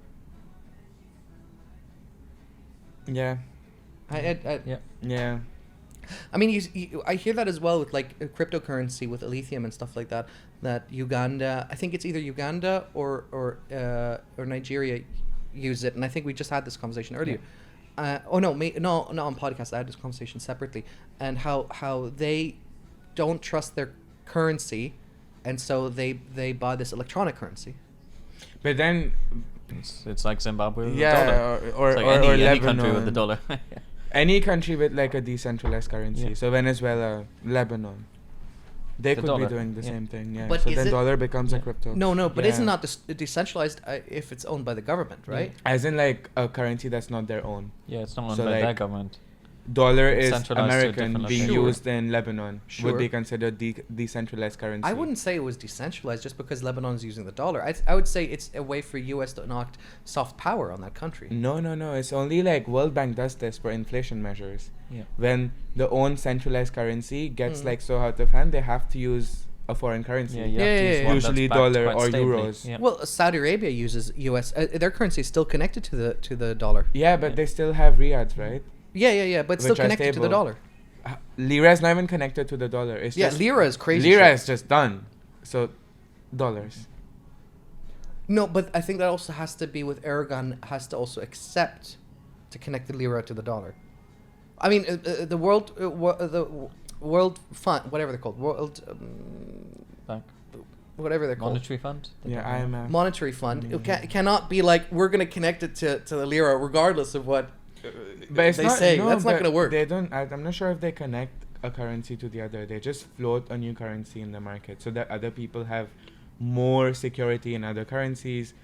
Yeah. Yeah. Yeah. I mean, I hear that as well with like cryptocurrency with Ethereum and stuff like that. That Uganda, I think it's either Uganda or Nigeria use it, and I think we just had this conversation earlier. No, on podcast I had this conversation separately, and how they don't trust their currency, and so they buy this electronic currency. But then It's like Zimbabwe with the yeah, dollar. or It's like or any country with the Lebanon. dollar. Any country with like a decentralized currency. Yeah. So Venezuela, Lebanon. They The could dollar, be doing the yeah. same thing, yeah. But So is then it- dollar becomes a Yeah. crypto. No, but Yeah. isn't not decentralized if it's owned by the government, right? As in like a currency that's not their own. Yeah, it's not owned So, by their like, government. Dollar is Centralized to a American, different being location. used in Lebanon. Sure. Would be considered decentralized currency. I wouldn't say it was decentralized just because Lebanon's using the dollar. I would say it's a way for U.S. to enact soft power on that country. No. It's only like World Bank does this for inflation measures. Yeah. When the own centralized currency gets Mm. like so out of hand, they have to use a foreign currency. Yeah, you have Yeah, to use yeah, one Usually that's backed dollar quite or stably. euros. Yeah. Well, Saudi Arabia uses U.S. Their currency is still connected to the dollar. Yeah, but Yeah. they still have riads, right? Yeah, but it's still Which are connected to the stable. dollar. Lira is not even connected to the dollar. It's Yeah, just lira is crazy. Lira shit. is just done. So, dollars. No, but I think that also has to be with Aragon has to also accept to connect the lira to the dollar. I mean, the world fund, whatever they're called, world, Bank. whatever they're called. Monetary fund. Yeah, IMF. Monetary fund. It Mhm. cannot be like we're gonna connect it to the lira regardless of what But it's they not, say. no, That's not but gonna work. They don't. I'm not sure if they connect a currency to the other. They just float a new currency in the market so that other people have more security in other currencies,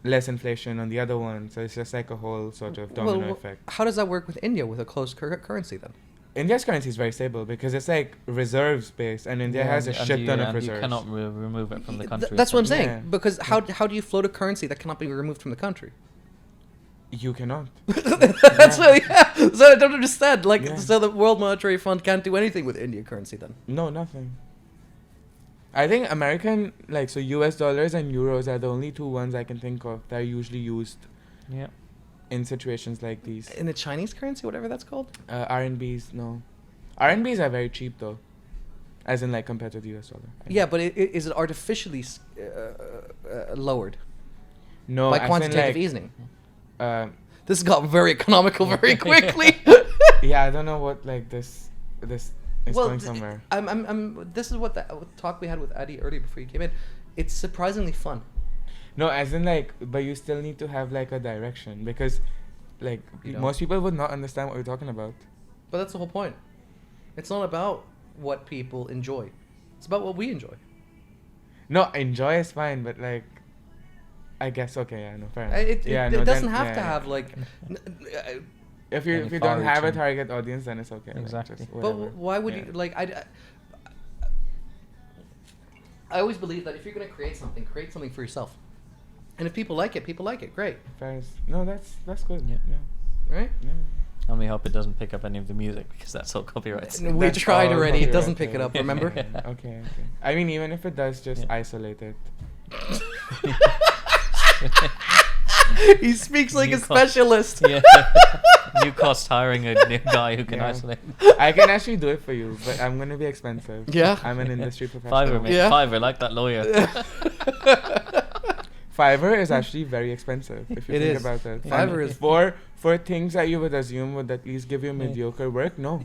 less inflation on the other one. So it's just like a whole sort of domino effect. How does that work with India with a closed currency then? India's currency is very stable because it's like reserves based, and India has a shit ton of reserves. You cannot remove it from the country. That's what I'm saying. Yeah. Because how do you float a currency that cannot be removed from the country? You cannot. That's what, yeah. So I don't understand. Like, Yeah. so the World Monetary Fund can't do anything with India currency then? No, nothing. I think American, like, so US dollars and euros are the only two ones I can think of that are usually used Yeah. in situations like these. In the Chinese currency, whatever that's called? RMBs, no. RMBs are very cheap though, as in like compared to the US dollar. Yeah, but is it artificially lowered No, by as in, quantitative like, easing? This got very economical very quickly. yeah, I don't know what like this is going somewhere. This is what the talk we had with Adi earlier before you came in. It's surprisingly fun. No, as in like, but you still need to have like a direction because, like, most people would not understand what we're talking about. But that's the whole point. It's not about what people enjoy. It's about what we enjoy. No, enjoy is fine, but like, I guess okay, yeah, no, fair enough. It doesn't have to have like. If you don't have a target audience, then it's okay. Exactly. Like, but why would you like? I always believe that if you're gonna create something for yourself. And if people like it, great. Fair. No, that's good. Yeah. Right? Yeah. And we hope it doesn't pick up any of the music because that's all copyrights. We That's tried all already. It copyright, doesn't pick it up. okay. Remember? Okay. I mean, even if it does, just isolate it. He speaks like New a cost. specialist. Yeah. New cost hiring a new guy who can Yeah. isolate. I can actually do it for you, but I'm gonna be expensive. Yeah. I'm an industry professional. Fiverr, mate. Yeah. Fiverr, like that lawyer. Fiverr is actually very expensive if you It think is. about it. Fiverr And is- for things that you would assume would at least give you mediocre work. No.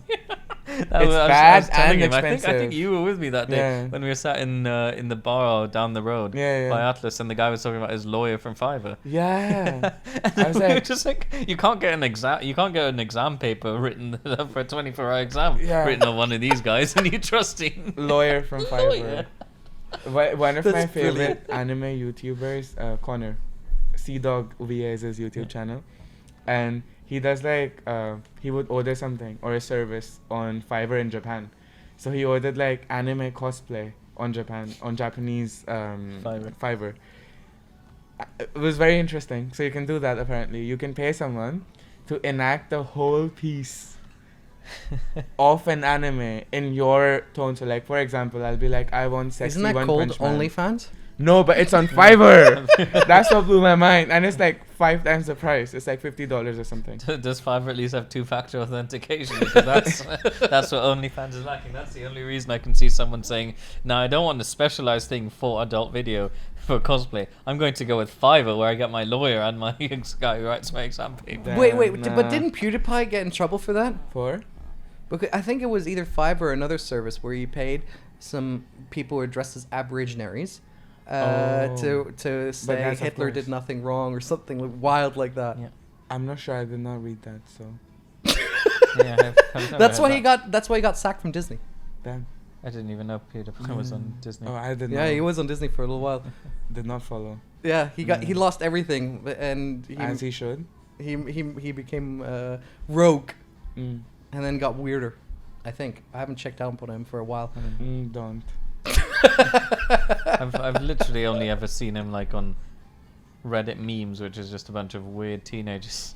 It's bad and I think expensive. you were with me that day Yeah. when we were sat in the bar down the road Yeah, by yeah. Atlas, and the guy was talking about his lawyer from Fiverr. Yeah. And I was we were like- just like, you can't get an exam paper written for a 24-hour exam Yeah. written on one of these guys, and you trusting Lawyer from Fiverr. One of my That's favorite anime YouTubers, Connor, Sea-Dog VA is his YouTube channel, and he does like he would order something or a service on Fiverr in Japan, so he ordered like anime cosplay on Japanese Fiverr. It was very interesting. So you can do that apparently. You can pay someone to enact the whole piece of an anime in your tone. So like for example, I'll be like, I want sexy Isn't that One called Punch Man. OnlyFans? No, but it's on Fiverr. That's what blew my mind. And it's like 5 times the price. It's like $50 or something. Does Fiverr at least have two-factor authentication? Because that's what OnlyFans is lacking. That's the only reason I can see someone saying, "No, I don't want a specialized thing for adult video for cosplay. I'm going to go with Fiverr, where I get my lawyer and my guy who writes my exam paper." Damn, Wait, nah. but didn't PewDiePie get in trouble for that? For? Because I think it was either Fiverr or another service where he paid some people who are dressed as Aborigines to say that's of Hitler course. did nothing wrong or something wild like that. Yeah. I'm not sure. I did not read that. So Yeah, I've never That's heard why that. That's why he got sacked from Disney. damn. I didn't even know PewDiePie was on Disney. Oh, I did not. Yeah, he was on Disney for a little while. Did not follow. Yeah, he lost everything, and As he should. he became rogue, Mm. and then got weirder. I think I haven't checked out on him for a while. Don't. I've literally only ever seen him like on Reddit memes, which is just a bunch of weird teenagers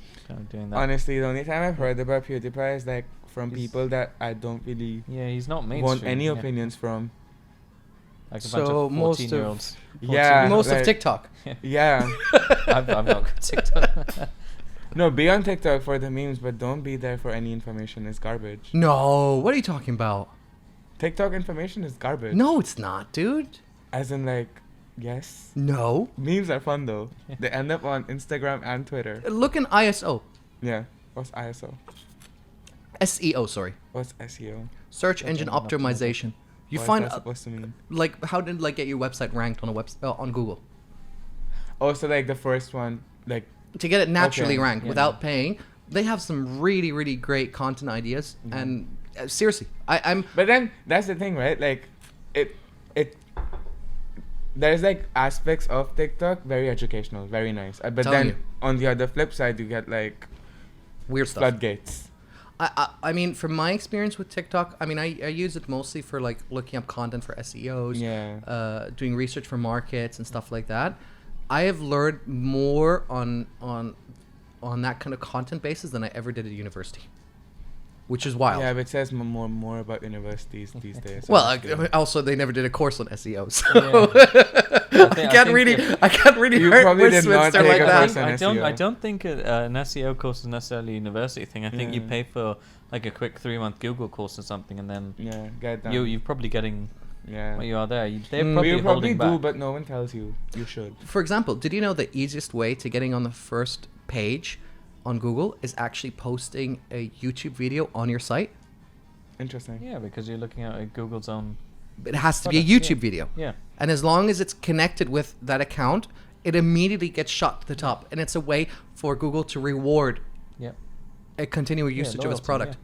doing that. Honestly, the only time I've heard about PewDiePie is like from He's- people that I don't really Yeah, he's not mainstream. want any yeah. opinions from. Like a So bunch of most of- 14-year-olds. Yeah, Most like- of TikTok. Yeah. I've not got TikTok. No, be on TikTok for the memes, but don't be there for any information. It's garbage. No, what are you talking about? TikTok information is garbage. No, it's not, dude. As in like, yes. No. Memes are fun though. They end up on Instagram and Twitter. Look in ISO. Yeah. What's ISO? SEO, sorry. What's SEO? Search Search engine engine optimization. You What is find that supposed to mean? like how did like get your website ranked on a on Google? Oh, so like the first one, like To get it naturally Okay, ranked yeah. without paying, they have some really really great content ideas and seriously, I'm But then that's the thing, right? Like, it there's like aspects of TikTok very educational, very nice. But Telling then you. on the other flip side, you get like weird stuff. floodgates. I mean, from my experience with TikTok, I mean, I use it mostly for like looking up content for SEOs, Yeah. doing research for markets and stuff like that. I have learned more on on that kind of content basis than I ever did at university, which is wild. Yeah, but it says more about universities these days. Well, honestly. also they never did a course on SEO, so Yeah. I can't really You hurt probably did not Westminster take like a that. course on I SEO. don't think an SEO course is necessarily a university thing. I think you Yeah. pay for like a quick 3-month Google course or something, and then Yeah, get that. you're probably getting Yeah. what you are there. They're Mm. probably You probably holding do, back. but no one tells you. You should. For example, did you know the easiest way to getting on the first page on Google is actually posting a YouTube video on your site? Interesting. Yeah, because you're looking at Google's own. It has to be a Products, YouTube video. Yeah. And as long as it's connected with that account, it immediately gets shot to the top. And it's a way for Google to reward Yeah. a continual usage of its loyalty, product.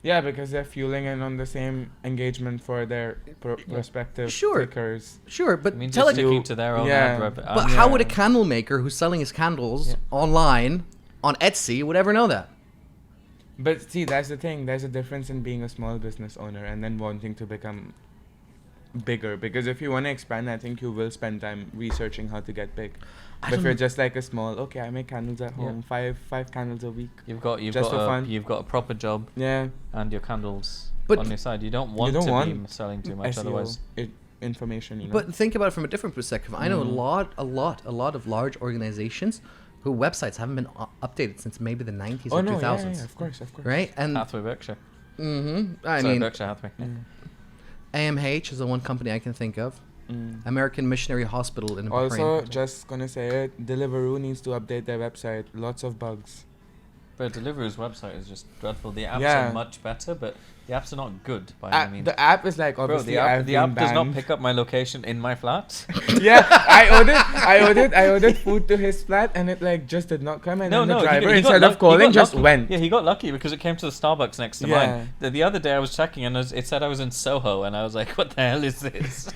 Yeah, because they're fueling in on the same engagement for their prospective Sure. clickers. Sure, but I mean, tell just it. sticking to their own Yeah. ad rev. But how would a Yeah. candle maker who's selling his candles Yeah. online on Etsy would ever know that? But see, that's the thing. There's a difference in being a small business owner and then wanting to become bigger. Because if you want to expand, I think you will spend time researching how to get big. I But if don't- you're just like a small, okay, I make candles at Yeah. home, five candles a week. You've got Just for fun. you've got a proper job Yeah. and your candles But- on your side. You don't want don't to want be selling too much, SEO otherwise. information, you know. But think about it from a different perspective. I know Mm. a lot of large organizations who websites haven't been updated since maybe the 90s oh or no, 2000s. yeah, of course. Right? And Hathaway Berkshire. I Sorry, mean, Berkshire Hathaway. AMH is the one company I can think of. American Missionary Hospital in Also, Bahrain. just gonna say it, Deliveroo needs to update their website. Lots of bugs. But Deliveroo's website is just dreadful. The apps Yeah. are much better, but the apps are not good by any means. The app is like Bro, obviously the app, I've the app been does not banned. pick up my location in my flat. Yeah, I ordered food to his flat and it like just did not come, and then the driver he got instead luck- of calling he got just lucky. went. Yeah, he got lucky because it came to the Starbucks next to Yeah. mine. The other day I was checking and it said I was in Soho and I was like, what the hell is this?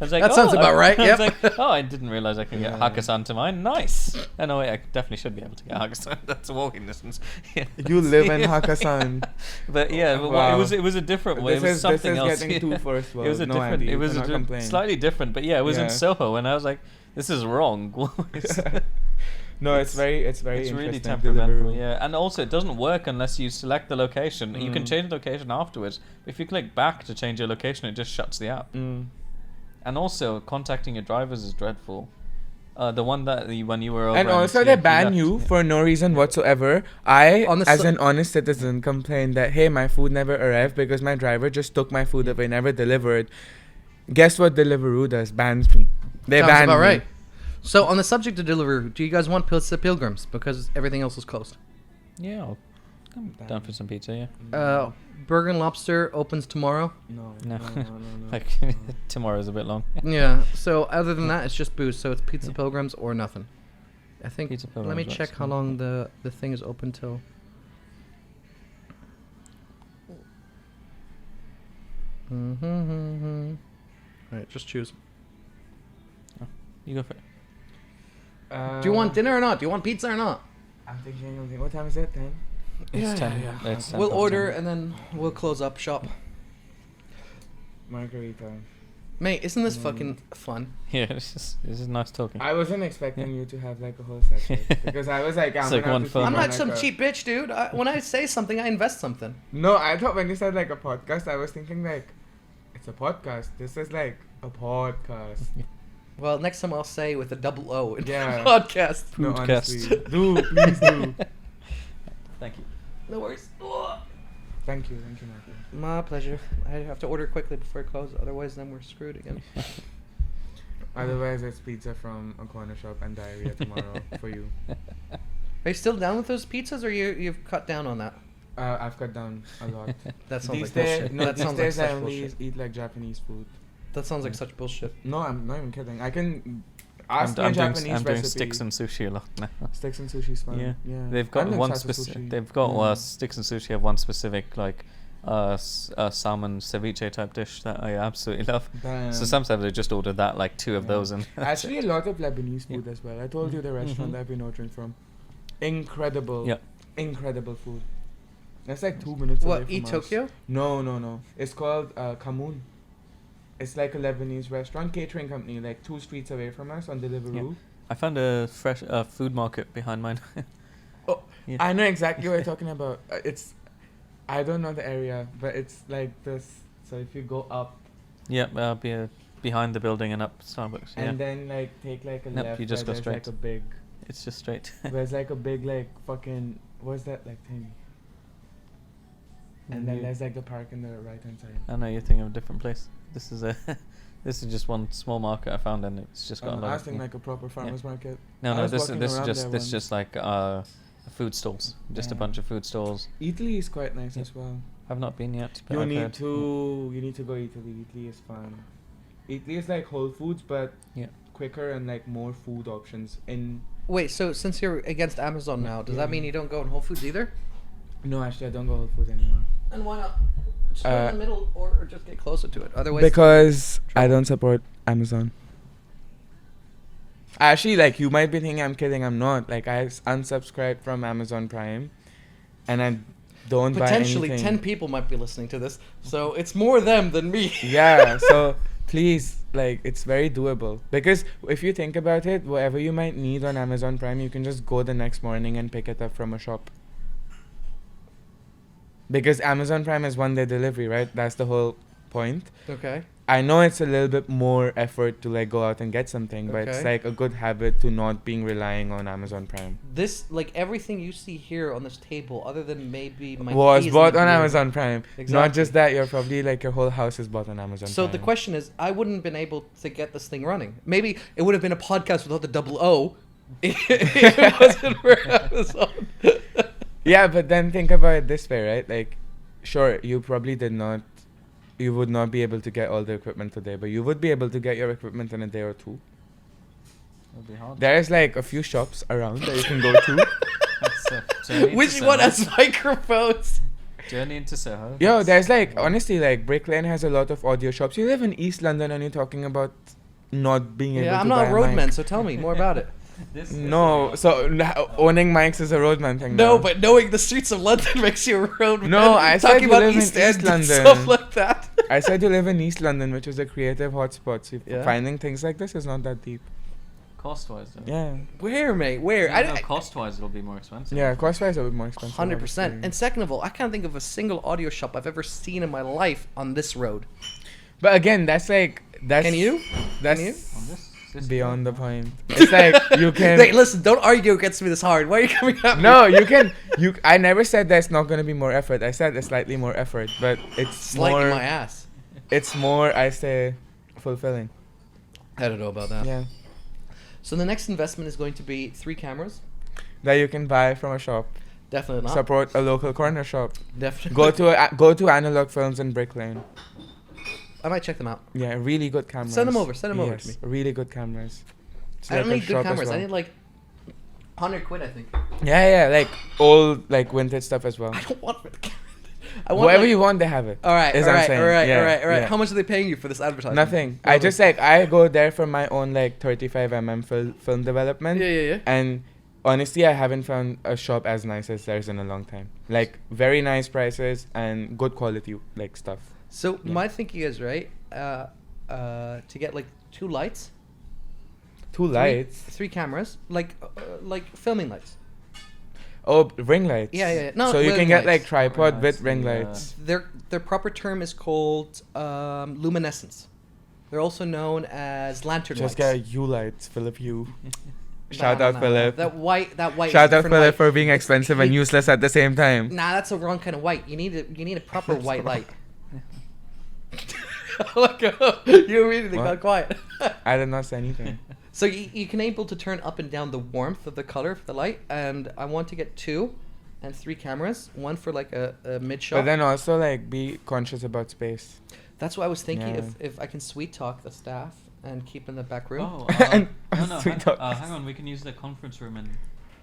I was like, That sounds about right, I yep. was like, oh, I didn't realize I can get Yeah. Hakkasan to mine. Nice. Oh, no, wait, I definitely should be able to get Hakkasan. That's a walking distance. Yeah. You live in Hakkasan. But yeah, but Wow. it was a different way. It was This something is else. getting too first world. It was a no different. idea. It was Cannot complain. slightly different, but yeah, it was in Yeah. Soho, and I was like, "This is wrong." No, it's very It's really interesting. temperamental, Deliveroo. yeah. And also, it doesn't work unless you select the location. You can Mm. change the location afterwards. But if you click back to change your location, it just shuts the app. Mm. And also, contacting your drivers is dreadful. The one that when you were over And also they ban left- you yeah. for no reason whatsoever. I, On the as su- an honest citizen, complained that, hey, my food never arrived because my driver just took my food away, never delivered. Guess what Deliveroo does? Bans me. They Sounds ban about me. right. So on the subject of Deliveroo, do you guys want pizza pilgrims because everything else is closed? Yeah, I'm down for some pizza. Yeah, Burger and Lobster opens tomorrow. No, No. no, no, no, no. like tomorrow's a bit long. Yeah. So other than that, it's just booze. So it's pizza Yeah. pilgrims or nothing. I think. Pizza Let me Pilgrims check works, how yeah. long the thing is open till. All right, just choose. You go for it. Do you want dinner or not? Do you want pizza or not? I'm thinking, what time is it? 10? It's 10. It's 10 We'll past order 10. and then we'll close up shop. Margarita. Mate, isn't this fucking fun? Yeah, this is nice talking. I wasn't expecting you to have like a whole section because I was like, I'm It's like gonna one have to phone. feed I'm my, not like, some a- cheap bitch, dude. When I say something, I invest something. No, I thought when you said like a podcast, I was thinking like, it's a podcast. This is like a podcast. Well, next time I'll say with a double O in Yeah. podcast. No, Podcast. honestly. Do, please do. Thank you. No worries. Thank you, Michael. My pleasure. I have to order quickly before it closes, otherwise then we're screwed again. Otherwise, it's pizza from a corner shop and diarrhea tomorrow for you. Are you still down with those pizzas, or you've cut down on that? I've cut down a lot. That sounds These like days, bullshit. no, That these sounds like days I such only bullshit. eat like Japanese food. That sounds like such bullshit. No, I'm not even kidding. I can I'm ask my Japanese doing recipe. sticks and sushi a lot now. Sticks and sushi's fun. Yeah. Yeah. They've got I'm one obsessed with specific. sushi. They've got Mm. sticks and sushi have one specific like salmon ceviche type dish that I absolutely love. Damn. So sometimes I just order that, like 2 of Yeah. those, and Actually, a lot of Lebanese food as well. I told you the restaurant Mhm. I've been ordering from. Incredible. Yeah. Incredible food. That's like 2 minutes away What, from Eat us. Tokyo? No. It's called Kamoon. It's like a Lebanese restaurant catering company, like 2 streets away from us on Deliveroo. I found a fresh food market behind mine. Yeah. I know exactly what you're talking about. I don't know the area, but it's like this. So if you go up Yep, behind the building and up Starbucks. Yeah, and then like take like a Nope, left, you just where go there's like straight. a big, it's just straight. there's like a big like fucking, what's that like thing? And then there's like the park in the right hand side. I know you're thinking of a different place. This is this is just one small market I found, and it's just got a lot I of. was thinking like a proper farmer's market. No, I no, was this walking is around just there this once. just like food stalls, just a Yeah. bunch of food stalls. Italy is quite nice Yeah. as well. I've not been yet. But You I've need heard. to go Italy. Italy is fun. Italy is like Whole Foods, but Yeah. quicker and like more food options. Wait, so since you're against Amazon now, does that mean you don't go in Whole Foods either? No, actually, I don't go Whole Foods anymore. And why not? Just go in the middle or just get closer to it. Otherwise, Because I don't support Amazon. Actually, like, you might be thinking I'm kidding. I'm not. Like, I unsubscribed from Amazon Prime, and I don't buy potentially anything. 10 people might be listening to this, so it's more them than me. Yeah, so please, like, it's very doable. Because if you think about it, whatever you might need on Amazon Prime, you can just go the next morning and pick it up from a shop. Because Amazon Prime is one day delivery, right? That's the whole point. Okay. I know it's a little bit more effort to like go out and get something, but it's Okay. like a good habit to not being relying on Amazon Prime. This, like, everything you see here on this table, other than maybe my Was keys bought and on gear- Amazon Prime. Not Exactly. just that, you're probably like your whole house is bought on Amazon So Prime. the question is, I wouldn't have been able to get this thing running. Maybe it would have been a podcast without the double O if it wasn't for Amazon. Yeah, but then think about it this way, right? Like, sure, you would not be able to get all the equipment today, but you would be able to get your equipment in a day or two. It'll be hard. There's like a few shops around that you can go to. Which one has microphones? Journey into Soho. Yo, That's- there's like, honestly, like, Brick Lane has a lot of audio shops. You live in East London and you're talking about not being able to Yeah, I'm buy not a mic. roadman, so tell me more about it. This No, so owning mics is a roadman thing. No, now. but knowing the streets of London makes you a roadman. No, I said talking you about live in East End East and London. stuff like that. I said you live in East London, which is a creative hotspot. So Yeah. finding things like this is not that deep. cost-wise, though. Yeah. Where, mate? Where? Yeah, no, cost-wise, it'll be more expensive. Yeah, cost-wise a bit more expensive. 100%. obviously. And second of all, I can't think of a single audio shop I've ever seen in my life on this road. But again, that's Can you? That's Can you? On this beyond the point. It's like you can. Hey, listen, don't argue against me this hard. Why are you coming at me? No, you can. I never said there's not going to be more effort. I said there's slightly more effort, but it's Slightly more. my ass. It's more. I say, fulfilling. I don't know about that. Yeah. So the next investment is going to be 3 cameras. That you can buy from a shop. Definitely not. Support a local corner shop. Definitely. Go to Analog Films in Brick Lane. I might check them out. Yeah, really good cameras. Send them over. Send them over to me. Really good cameras. It's I don't like a need good shop as cameras. I well. need like 100 quid, I think. Yeah, like old like vintage stuff as well. I don't want the camera. I want Whatever like, you want, they have it. All right, is all what I'm right, saying. all right, Yeah, all right, all right. yeah. How much are they paying you for this advertisement? Nothing. I just like I go there for my own like 35mm film development. Yeah. And honestly, I haven't found a shop as nice as theirs in a long time. Like very nice prices and good quality like stuff. So Yeah. my thinking is right. To get like 2 lights, 2 lights. 3 cameras, like filming lights. Oh, ring lights. Yeah. No, so you ring can get lights. like tripod Ring with lights, ring the, lights. Their proper term is called luminescence. They're also known as lantern Just lights. get U lights, Philip U. Nah, Shout nah, out nah. Philip. That white. is Shout a out different Philip light. for being expensive and useless at the same time. Nah, that's the wrong kind of white. You need a proper white light. Like, you immediately What? got quiet. I did not say anything. So you can able to turn up and down the warmth of the color of the light, and I want to get 2 and 3 cameras, one for like a mid shot. But then also like be conscious about space. That's what I was thinking. Yeah. If I can sweet talk the staff and keep in the back room. Oh, And no, sweet talk. hang on. We can use the conference room in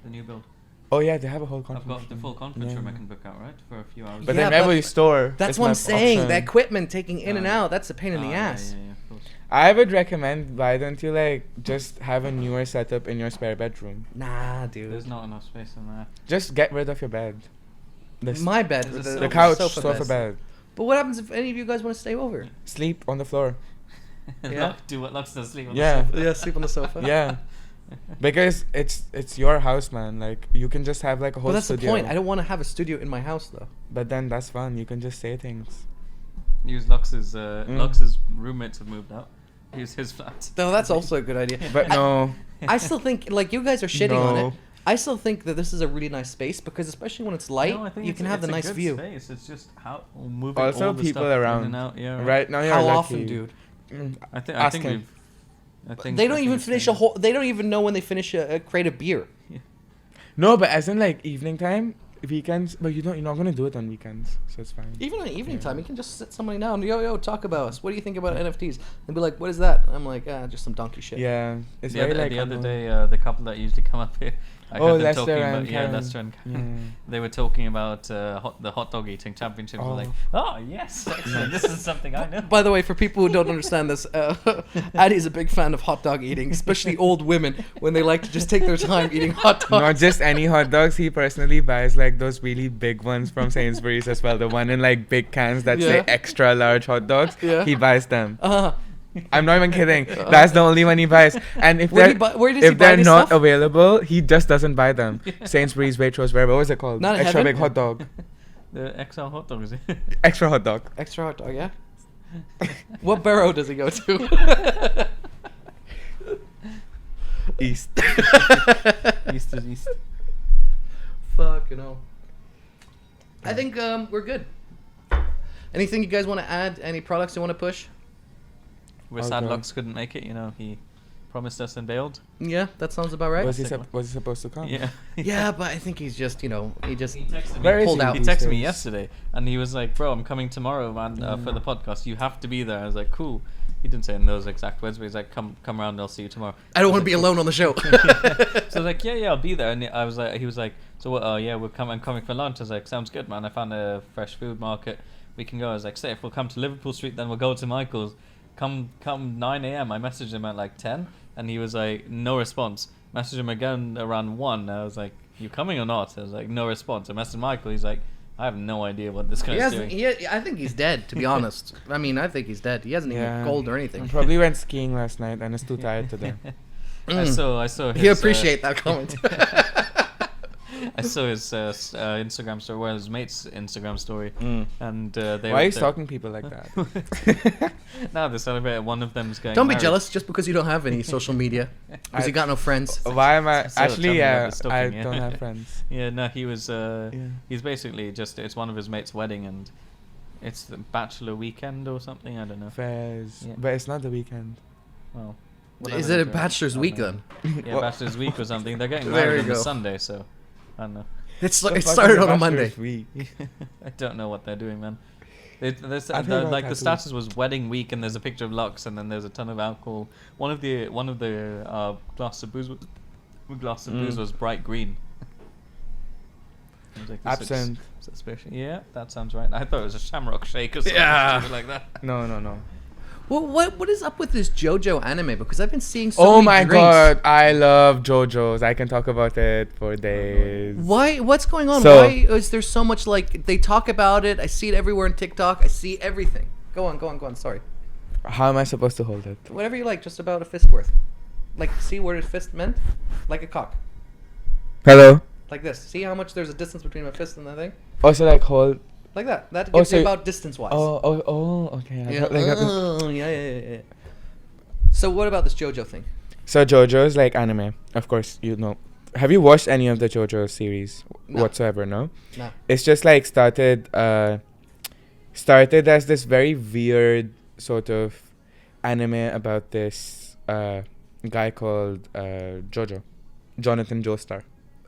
the new build. Oh yeah, they have a whole I've conference got the room. full conference room I Yeah. can book out, right? For a few hours. But Yeah, then whenever but you store, That's is what my I'm saying. option. The equipment taking in and yeah. out, that's a pain in the ass. Yeah, of course. I would recommend, why don't you like just have a newer setup in your spare bedroom? Nah, dude. There's not enough space in there. Just get rid of your bed. My bed. There's The, a The couch, sofa sofa bed. bed. But what happens if any of you guys want to stay over? Sleep on the floor. Yeah. Do what Lux does, sleep on Yeah. the sofa. Yeah, sleep on the sofa. Yeah. Because it's your house, man. Like you can just have like a whole But that's studio. the point. I don't want to have a studio in my house though. But then that's fun. You can just say things. Use Lux's roommates have moved out. Use his flat. No, that's also a good idea. But no. I still think, like, you guys are shitting on No. it. I still think that this is a really nice space because, especially when it's light, No, I think you it's can a- have the it's a nice good view. Space. It's just how moving Also all the people stuff in around. and out. Yeah, Right now you're How lucky. often, dude? I think Ask I think him. we've. I think They I don't think even it's finish been- a whole. They don't even know when they finish a crate of beer. No, but as in like evening time, weekends. But you're not gonna do it on weekends, so it's fine. Even on evening Yeah. time, you can just sit somebody down. Yo, talk about us. What do you think about NFTs? They'd be like, "What is that?" I'm like, just some donkey shit. Yeah, it's The very other, like the other unknown. day, the couple that usually come up here, I Oh, heard them Lester talking and about Karen. Lester and Karen. Yeah. They were talking about the hot dog eating championship. Oh. We're like, oh yes, excellent. This is something I know. By the way, for people who don't understand this, Addy's a big fan of hot dog eating, especially old women when they like to just take their time eating hot dogs. Not just any hot dogs. He personally buys like those really big ones from Sainsbury's as well. The one in like big cans that say Yeah. extra large hot dogs. Yeah. He buys them. Uh, I'm not even kidding. That's the only one he buys. And if Where they're where does he if buy they're this not stuff? available, he just doesn't buy them. Sainsbury's, Waitrose, wherever. What was it called? Not Extra Heaven? big hot dog. The XL hot dogs. Extra hot dog. Extra hot dog, yeah. What borough does he go to? East. East is east. Fucking hell. I think we're good. Anything you guys want to add? Any products you want to push? We're sad Okay. Lux couldn't make it. You know, he promised us and bailed. Yeah, that sounds about right. Was he Second was he supposed to come? Yeah. Yeah, but I think he's just, he just He texted me. Where is pulled he? out. He these texted me days? yesterday, and he was like, "Bro, I'm coming tomorrow, man, for the podcast. You have to be there." I was like, "Cool." He didn't say in those exact words, but he's like, "Come around. I'll see you tomorrow." I don't was want to be like, alone on the show. So I was like, "Yeah, I'll be there." And I was like, he was like, "So what? Yeah, I'm coming for lunch." I was like, "Sounds good, man. I found a fresh food market. We can go." I was like, "Say if we'll come to Liverpool Street, then we'll go to Michael's. Come 9 a.m." I messaged him at like 10, and he was like, no response. Messaged him again around 1. I was like, "You coming or not?" I was like, no response. I messaged Michael. He's like, "I have no idea what this guy's doing." I think he's dead, to be honest. I mean, I think he's dead. He hasn't even Yeah. cold or I anything. probably went skiing last night and is too tired today. I saw his, You appreciate that comment. I saw his Instagram story, well, his mate's Instagram story, and they. Why are you they're- stalking people like that? No, they celebrated one of them's going. Don't be married. jealous just because you don't have any social media. Because you got no friends. Why am I? So tell Actually, me about yeah, the stalking, I yeah. don't have friends. Yeah, no, he was. Yeah. He's basically just. It's one of his mate's wedding, and it's the bachelor weekend or something. I don't know. Fairs, Yeah. but it's not the weekend. Well, Is whatever it a they're doing. bachelor's I don't week know. then? Yeah, What? bachelor's week or something. They're getting There married you on the go. Sunday, so I don't know. The It fuck started is on a Bachelor's Monday. Week? I don't know what they're doing, man. There's I think about like the tattoos. status was wedding week, and there's a picture of Lux, and then there's a ton of alcohol. One of the glass of booze was bright green. I was like, this looks Absinthe. suspicious. Yeah, that sounds right. I thought it was a Shamrock Shake or something Yeah. stupid like that. No. Well, what is up with this JoJo anime? Because I've been seeing so Oh many my drinks. god, I love JoJo's. I can talk about it for days. Why? What's going on? So- Why is there so much, like, they talk about it? I see it everywhere on TikTok. I see everything. Go on. Sorry. How am I supposed to hold it? Whatever you like, just about a fist worth. Like, see where a fist meant? Like a cock. Hello. Like this. See how much there's a distance between my fist and the thing? Also, like hold. Like that. That Oh, gives you so- about distance-wise. Okay. I Yeah. thought, like, Yeah. So what about this JoJo thing? So JoJo's like anime, of course. You know. Have you watched any of the JoJo series No. whatsoever? No. No. It's just like started as this very weird sort of anime about this guy called Jonathan Joestar.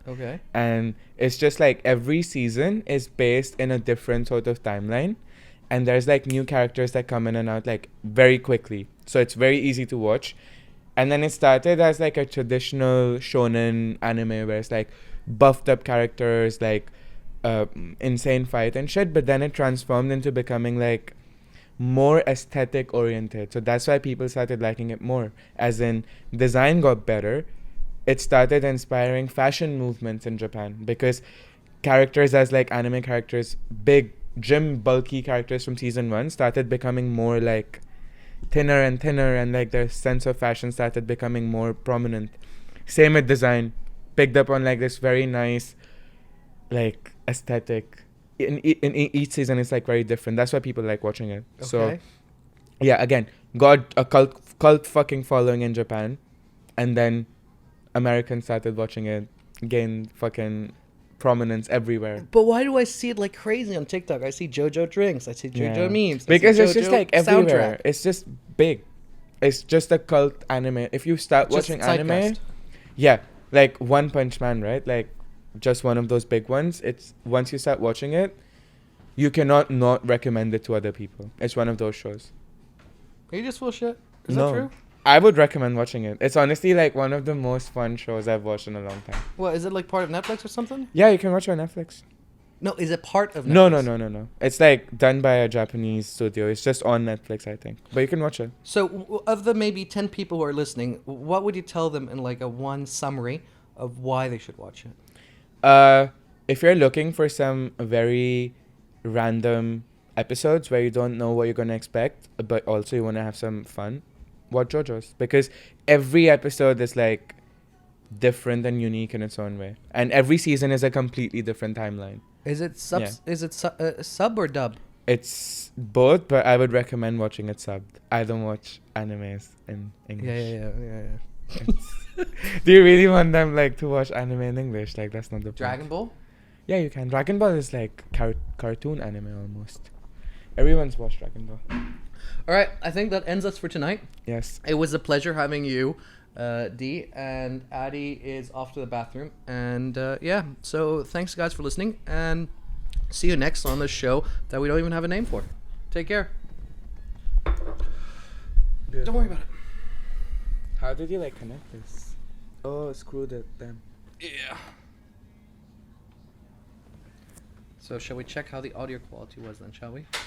Okay. And it's just like every season is based in a different sort of timeline, and there's like new characters that come in and out like very quickly, so it's very easy to watch. And then it started as like a traditional shonen anime where it's like buffed up characters, like insane fight and shit, but then it transformed into becoming like more aesthetic oriented, so that's why people started liking it more, as in design got better. It started inspiring fashion movements in Japan because characters as like anime characters, big gym bulky characters from season 1 started becoming more like thinner and like their sense of fashion started becoming more prominent. Same with design. Picked up on like this very nice, like aesthetic. Each season is like very different. That's why people like watching it. Okay. So yeah, again, got a cult fucking following in Japan, and then Americans started watching it, gained fucking prominence everywhere. But why do I see it like crazy on TikTok? I see JoJo drinks. I see JoJo memes. Because I it's see just JoJo like everywhere. soundtrack. It's just big. It's just a cult anime. If you start Just watching anime, zeitgeist. yeah, like One Punch Man, right? Like just one of those big ones. It's once you start watching it, you cannot not recommend it to other people. It's one of those shows. Are you just full shit? Is No. that true? I would recommend watching it. It's honestly like one of the most fun shows I've watched in a long time. Well, is it like part of Netflix or something? Yeah, you can watch it on Netflix. No, is it part of No. Netflix? No. It's like done by a Japanese studio. It's just on Netflix, I think. But you can watch it. So, of the maybe 10 people who are listening, what would you tell them in like a one summary of why they should watch it? If you're looking for some very random episodes where you don't know what you're going to expect, but also you want to have some fun, watch JoJo's. Because every episode is like different and unique in its own way. And every season is a completely different timeline. Is it sub? Yeah. Is it sub or dub? It's both, but I would recommend watching it subbed. I don't watch animes in English. Yeah. Do you really want them like to watch anime in English? Like that's not the point. Dragon Ball? Yeah, you can. Dragon Ball is like cartoon anime almost. Everyone's watched Dragon Ball. All right, I think that ends us for tonight. Yes. It was a pleasure having you, D, and Addy is off to the bathroom. And yeah, so thanks guys for listening, and see you next on the show that we don't even have a name for. Take care. Don't worry about it. How did you like connect this? Oh, screwed it. Damn. Yeah. So shall we check how the audio quality was then, shall we?